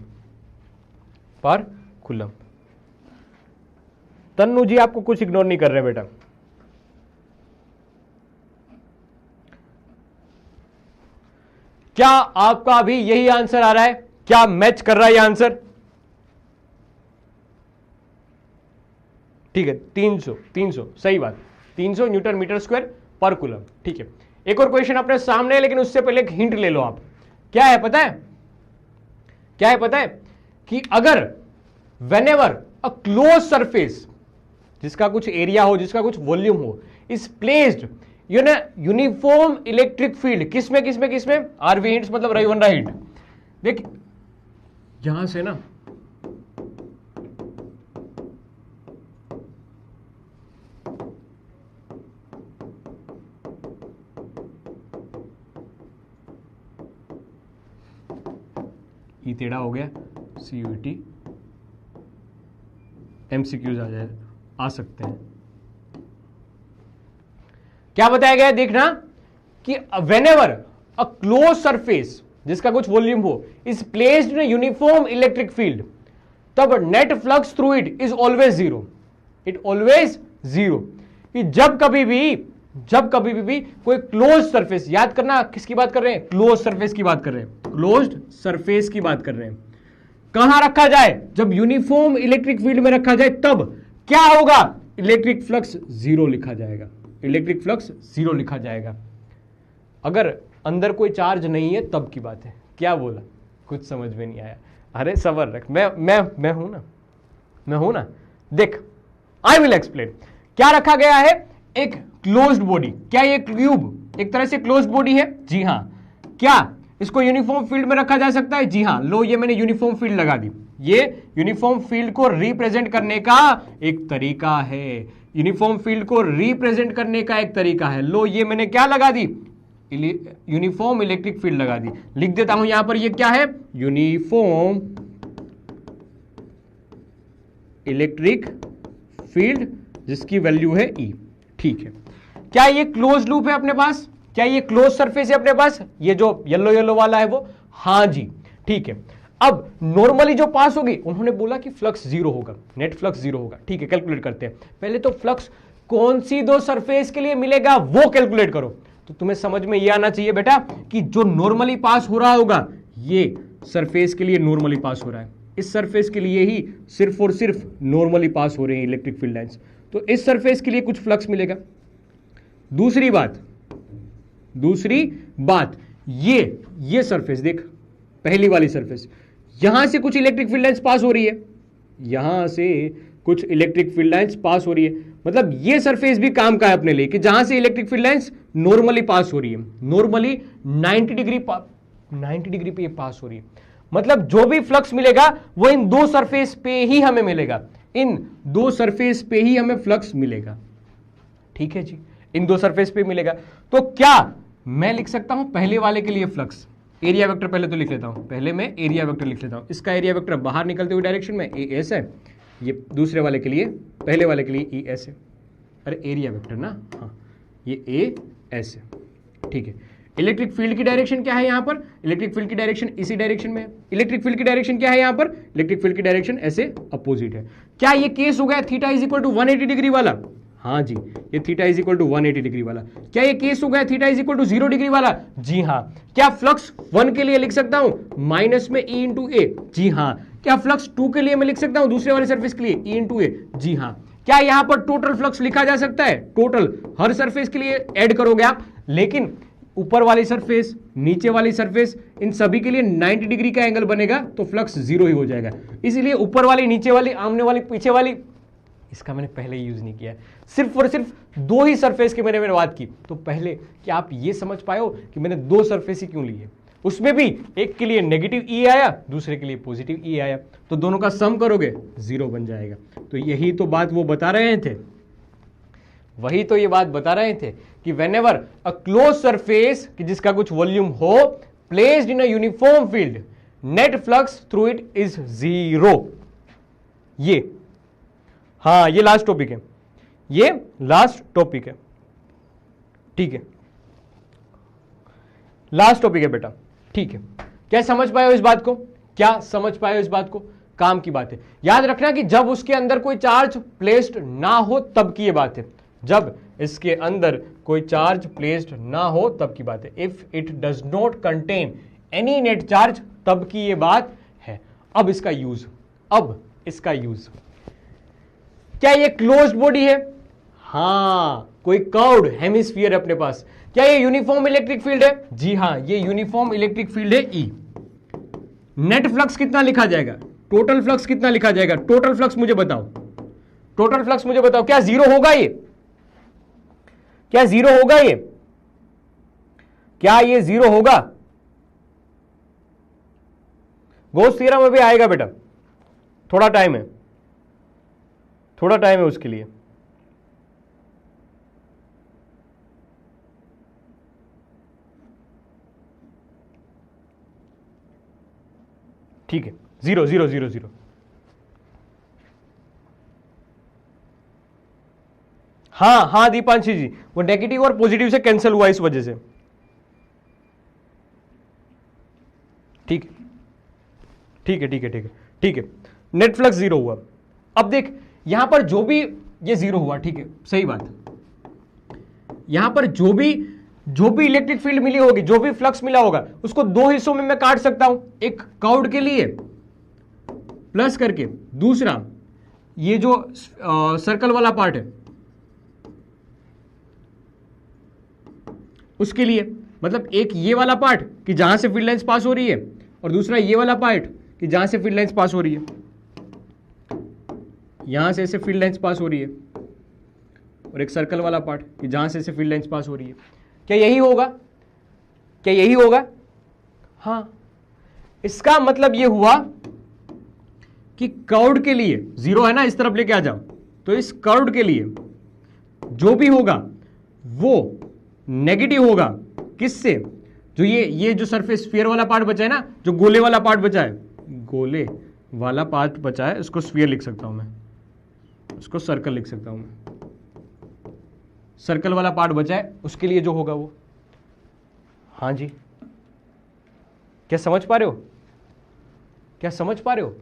पर कूलम। तन्नू जी आपको कुछ इग्नोर नहीं कर रहे बेटा। क्या आपका भी यही आंसर आ रहा है? क्या मैच कर रहा है ये आंसर? ठीक है, 300, 300 सही बात, 300 न्यूटन मीटर स्क्वायर पर कूलम। ठीक है, एक और क्वेश्चन अपने सामने है, लेकिन उससे पहले एक हिंट ले लो आप। क्या है पता है? क्या है पता है कि अगर व्हेनेवर अ क्लोज सरफेस, जिसका कुछ एरिया हो, जिसका कुछ वॉल्यूम हो, is placed uniform electric field, किसमें किसमें किसमें? आरवी हिंट्स मतलब रविवंडा हिंट। देख यहां से ना ई टेढ़ा हो गया, CUT MCQs आ सकते हैं। क्या बताया गया देखना कि व्हेनेवर अ क्लोज सरफेस, जिसका कुछ वॉल्यूम हो, is placed in uniform electric field, तब net flux through it is always zero, it always zero. कि जब कभी भी कोई क्लोज सरफेस, याद करना किसकी बात कर रहे हैं? क्लोज सरफेस की बात कर रहे हैं, क्लोज्ड सरफेस की बात कर रहे हैं। कहां रखा जाए? जब यूनिफॉर्म इलेक्ट्रिक फील्ड में रखा जाए, तब क्या होगा? इलेक्ट्रिक फ्लक्स जीरो लिखा जाएगा, इलेक्ट्रिक फ्लक्स जीरो लिखा जाएगा। अगर अंदर कोई चार्ज नहीं है तब की बात है। क्या बोला? कुछ समझ में नहीं आया? अरे सबर रख, मैं हूं ना। देख, आई विल एक्सप्लेन। क्या रखा गया है? एक क्लोज्ड बॉडी। क्या ये क्यूब एक तरह से क्लोज्ड बॉडी है? जी हां। क्या इसको यूनिफॉर्म फील्ड में रखा जा सकता है? जी हां। लो, ये मैंने यूनिफॉर्म फील्ड लगा दी। ये यूनिफॉर्म फील्ड को रिप्रेजेंट करने का एक तरीका है, यूनिफॉर्म फील्ड को रिप्रेजेंट करने का एक तरीका है। लो, ये मैंने क्या लगा दी? यूनिफॉर्म इलेक्ट्रिक फील्ड लगा दी। लिख देता हूं यहां पर, ये क्या है? यूनिफॉर्म इलेक्ट्रिक फील्ड, जिसकी वैल्यू है E। ठीक है, क्या ये क्लोज लूप है अपने पास? क्या ये क्लोज सरफेस है अपने पास? ये जो येलो येलो वाला है वो? हां जी, ठीक है। अब नॉर्मली जो पास होगी, उन्होंने बोला कि फ्लक्स जीरो होगा, नेट फ्लक्स जीरो होगा। ठीक है, कैलकुलेट करते हैं। पहले तो फ्लक्स कौन सी दो सरफेस के लिए मिलेगा वो कैलकुलेट करो। तो तुम्हें समझ में ये आना चाहिए बेटा कि जो नॉर्मली पास हो रहा होगा, ये सरफेस के लिए नॉर्मली पास हो रहा है, इस सरफेस के लिए ही सिर्फ और सिर्फ नॉर्मली पास हो रहे हैं इलेक्ट्रिक फील्ड लाइंस, तो इस सरफेस के लिए कुछ फ्लक्स मिलेगा। दूसरी बात, दूसरी बात, ये सरफेस देख, पहली वाली सरफेस, यहां से कुछ इलेक्ट्रिक फील्ड लाइंस पास हो रही है, यहां से कुछ इलेक्ट्रिक फील्ड लाइंस पास हो रही है, मतलब ये सरफेस भी काम का है अपने लिए कि जहां से इलेक्ट्रिक फील्ड लाइंस नॉर्मली पास हो रही है, नॉर्मली 90 डिग्री पे ये पास हो रही है। मतलब जो भी फ्लक्स मिलेगा वो इन दो सरफेस पे ही हमें मिलेगा, इन दो सरफेस पे ही हमें फ्लक्स मिलेगा। ठीक है जी, इन दो सरफेस पे मिलेगा। तो क्या मैं लिख सकता हूं पहले वाले के लिए फ्लक्स, एरिया वेक्टर पहले तो लिख लेता हूं, पहले मैं एरिया वेक्टर लिख लेता हूं। इसका एरिया वेक्टर बाहर निकलते हुए डायरेक्शन में ए एस है, ये दूसरे वाले के लिए, पहले वाले के लिए ई एस है। अरे एरिया वेक्टर ना, हाँ ये ए एस है। ठीक है, इलेक्ट्रिक फील्ड की डायरेक्शन क्या है यहां पर, इलेक्ट्रिक फील्ड की डायरेक्शन इसी डायरेक्शन में है। इलेक्ट्रिक फील्ड की डायरेक्शन क्या है यहां पर, इलेक्ट्रिक फील्ड की डायरेक्शन ऐसे अपोजिट है। क्या ये केस हो गया theta is equal to 180 degree वाला, हाँ जी, ये theta is equal to 180 degree वाला। क्या ये केस हो गया theta is equal to 0 degree वाला, जी हाँ। क्या फ्लक्स 1 के लिए लिख सकता हूं माइनस में ई इंटू ए, जी हाँ। क्या फ्लक्स 2 के लिए मैं लिख सकता हूं दूसरे वाले सरफेस के लिए ई इंटू ए, जी हाँ। क्या यहां पर टोटल फ्लक्स लिखा जा सकता है, टोटल हर सरफेस के लिए ऐड करोगे आप, लेकिन ऊपर वाली सरफेस, नीचे वाली सरफेस, इन सभी के लिए 90 डिग्री का एंगल बनेगा तो फ्लक्स 0 ही हो जाएगा। इसलिए ऊपर वाली, नीचे वाली, आमने वाली, पीछे वाली, इसका मैंने पहले ही यूज नहीं किया है, सिर्फ और सिर्फ दो ही सरफेस की मैंने बात की। तो पहले क्या आप ये समझ पाए हो कि मैंने दो सरफेस ही क्यों ली है, उसमें भी एक के लिए नेगेटिव ई आया, दूसरे के लिए पॉजिटिव ई आया, तो दोनों का सम करोगे 0 बन जाएगा। तो यही तो बात वो बता रहे थे, वही तो ये बात बता रहे थे कि whenever a closed surface कि जिसका कुछ वॉल्यूम हो placed in a uniform field, net flux through it is 0। ये, हाँ ये लास्ट टॉपिक है, ये लास्ट टॉपिक है, ठीक है, लास्ट टॉपिक है बेटा, ठीक है। क्या समझ पाए हो इस बात को, क्या समझ पाए हो इस बात को, काम की बात है। याद रखना कि जब उसके अंदर कोई चार्ज प्लेस्ड ना हो तब की ये बात है, जब इसके अंदर कोई चार्ज प्लेस्ड ना हो तब की बात है। If it does not contain any net charge तब की ये बात है। अब इसका यूज, अब इसका यूज, क्या ये क्लोज्ड बॉडी है, हाँ कोई कर्व्ड हेमिस्फीयर है अपने पास। क्या ये यूनिफॉर्म इलेक्ट्रिक फील्ड है, जी हाँ ये यूनिफॉर्म इलेक्ट्रिक फील्ड है ई। नेट फ्लक्स कितना लिखा जाएगा, टोटल फ्लक्स कितना लिखा जाएगा, टोटल फ्लक्स मुझे बताओ, टोटल फ्लक्स मुझे बताओ। क्या 0 होगा ये, क्या 0 होगा ये, क्या ये 0 होगा, गॉस थ्योरम में भी आएगा बेटा, थोड़ा टाइम है, थोड़ा टाइम है उसके लिए। ठीक है, 0 0 0 0। हाँ हाँ दीपांशी जी, वो नेगेटिव और पॉजिटिव से कैंसिल हुआ इस वजह से। ठीक है ठीक है ठीक है ठीक है ठीक है, नेट फ्लक्स 0 हुआ। अब देख यहां पर जो भी ये 0 हुआ, ठीक है सही बात, यहां पर जो भी इलेक्ट्रिक फील्ड मिली होगी, जो भी फ्लक्स मिला होगा, उसको दो हिस्सों में मैं काट सकता हूं, एक कर्व्ड के लिए प्लस करके, दूसरा ये जो सर्कल वाला पार्ट है उसके लिए। मतलब एक ये वाला पार्ट कि जहां से फील्ड लाइंस पास हो रही है, और दूसरा ये वाला पार्ट कि जहां से फील्ड लाइंस पास हो रही है, यहां से ऐसे फील्ड लाइंस पास हो रही है, और एक सर्कल वाला पार्ट कि जहां से ऐसे फील्ड लाइंस पास हो रही है। क्या यही होगा, क्या यही होगा, हाँ। इसका मतलब ये हुआ कि कर्व्ड के लिए 0 है ना, इस तरफ लेके आ जाओ, तो इस कर्व्ड के लिए जो भी होगा वो नेगेटिव होगा, किससे, जो ये जो सरफेस स्फीयर वाला पार्ट बचा है ना, जो गोले वाला पार्ट बचा है, गोले वाला पार्ट बचा है, उसको स्फीयर लिख सकता हूं मैं, उसको सर्कल लिख सकता हूं मैं, सर्कल वाला पार्ट बचा है उसके लिए जो होगा वो। हाँ जी, क्या समझ पा रहे हो, क्या समझ पा रहे हो।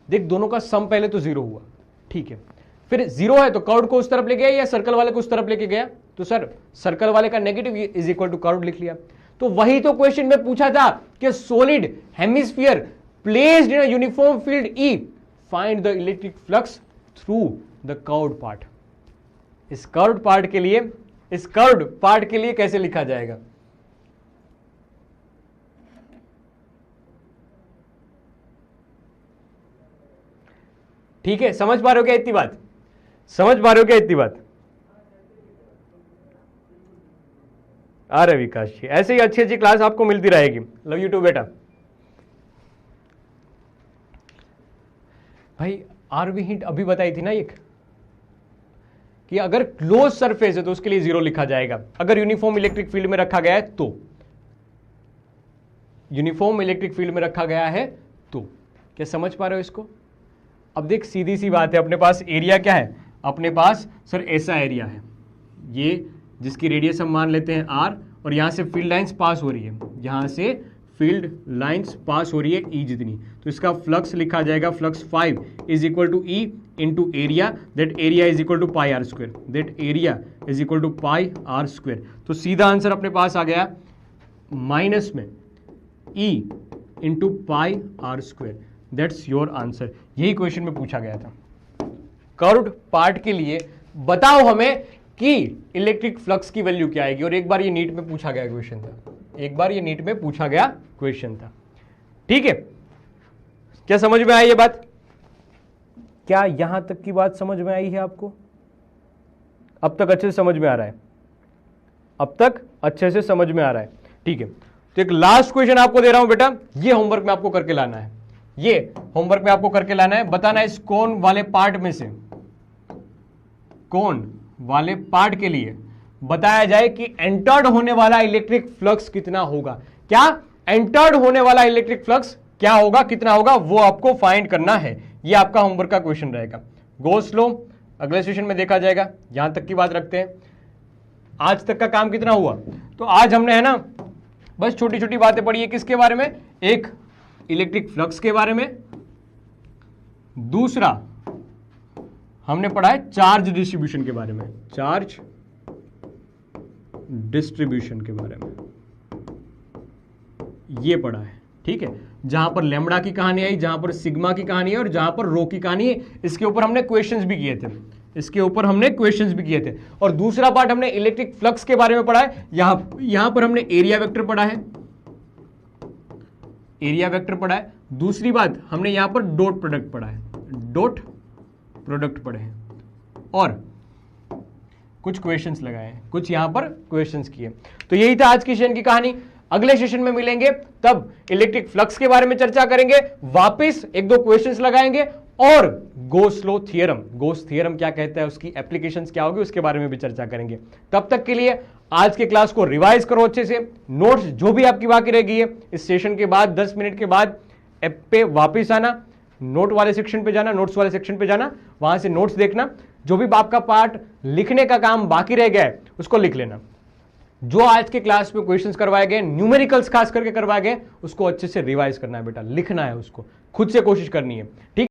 देख दोनों का सम पहले तो 0 हुआ, ठीक है, फिर 0 है तो कर्व्ड को उस तरफ ले गया या सर्कल वाले को उस तरफ लेके गया, तो सर सर्कल वाले का negative is equal to curved लिख लिया। तो वही तो क्वेश्चन में पूछा था कि solid hemisphere placed in a uniform field E, find the electric flux through the curved part. इस कर्व्ड पार्ट के लिए, इस कर्व्ड पार्ट के लिए कैसे लिखा जाएगा, ठीक है, समझ पा रहे हो क्या इतनी बात? समझ पा रहे हो क्या इतनी बात? अरे विकास जी, ऐसे ही अच्छी अच्छी क्लास आपको मिलती रहेगी। लव यू टू बेटा। भाई आरवी हिंट अभी बताई थी ना एक, कि अगर क्लोज सरफेस है तो उसके लिए 0 लिखा जाएगा, अगर यूनिफॉर्म इलेक्ट्रिक फील्ड में रखा गया है तो, यूनिफॉर्म इलेक्ट्रिक फील्ड में रखा गया है तो। क्या समझ पा रहे हो इसको? अब देख सीधी सी बात है, अपने पास एरिया क्या है, अपने पास सर ऐसा एरिया है, ये जिसकी रेडियस हम मान लेते हैं r, और यहां से फील्ड लाइंस पास हो रही है, यहां से फील्ड लाइंस पास हो रही है ई जितनी, तो इसका फ्लक्स लिखा जाएगा flux 5 is equal to E into area, that area is equal to pi r square, that area is equal to pi r square. तो सीधा आंसर अपने पास आ गया माइनस में E into pi r square, that's your answer. यही question में पूछा गया था। कर्व्ड पार्ट के लिए बताओ हमें कि इलेक्ट्रिक फ्लक्स की वैल्यू क्या आएगी, और एक बार ये नीट में पूछा गया क्वेश्चन था, एक बार ये नीट में पूछा गया क्वेश्चन था। ठीक है, क्या समझ में आई ये बात? क्या यहां तक की बात समझ में आई है आपको? अब तक अच्छे से समझ में आ रहा है? अब तक अच्छे से समझ में आ रहा है? ठीक है, तो एक लास्ट क्वेश्चन आपको दे रहा हूं बेटा, ये होमवर्क में आपको करके लाना है, ये होमवर्क में आपको करके लाना है। बताना है इस कोन वाले पार्ट में से, कोन वाले पार्ट के लिए बताया जाए कि एंटर्ड होने वाला इलेक्ट्रिक फ्लक्स कितना होगा। क्या एंटर्ड होने वाला इलेक्ट्रिक फ्लक्स क्या होगा, कितना होगा, वो आपको फाइंड करना है। ये आपका होमवर्क का क्वेश्चन रहेगा। गो स्लो, अगले सेशन में देखा जाएगा। यहां तक की बात रखते हैं। आज तक का काम कितना हुआ? तो आज हमने है ना बस छोटी छोटी बातें पढ़ी है। किसके बारे में? एक इलेक्ट्रिक फ्लक्स के बारे में, दूसरा हमने पढ़ा है चार्ज डिस्ट्रीब्यूशन के बारे में, चार्ज डिस्ट्रीब्यूशन के बारे में ये पढ़ा है। ठीक है, जहां पर लैम्बडा की कहानी आई, जहां पर सिग्मा की कहानी है, और जहां पर रो की कहानी है। इसके ऊपर हमने क्वेश्चंस भी किए थे, इसके ऊपर हमने क्वेश्चंस भी किए थे। और दूसरा पार्ट हमने इलेक्ट्रिक फ्लक्स के बारे में पढ़ा है। यहां पर हमने एरिया वेक्टर पढ़ा है, एरिया वेक्टर पढ़ा है। दूसरी बात हमने यहां पर डॉट प्रोडक्ट पढ़ा है, डॉट प्रोडक्ट पढ़े हैं, और कुछ क्वेश्चंस लगाए हैं, कुछ यहां पर क्वेश्चंस किए। तो यही था आज की सेशन की कहानी। अगले सेशन में मिलेंगे, तब इलेक्ट्रिक फ्लक्स के बारे में चर्चा करेंगे, वापस एक दो क्वेश्चंस लगाएंगे, और गोस लॉ थ्योरम, गोस थ्योरम क्या कहता है, उसकी एप्लीकेशंस क्या होगी, उसके बारे में भी चर्चा करेंगे। तब तक के लिए आज के क्लास को रिवाइज करो अच्छे से। नोट्स जो भी आपकी बाकी रह गई है, इस सेशन के बाद 10 मिनट के बाद ऐप पे वापस आना, नोट वाले सेक्शन पे जाना, नोट्स वाले सेक्शन पे जाना, वहां से नोट्स देखना। जो भी आपका पार्ट लिखने का काम बाकी रह गया है उसको लिख लेना। जो आज के क्लास में क्वेश्चंस करवाए गए, न्यूमेरिकल्स खास करके करवाए गए, उसको अच्छे से रिवाइज करना है बेटा, लिखना है उसको, खुद से कोशिश करनी है। ठीक।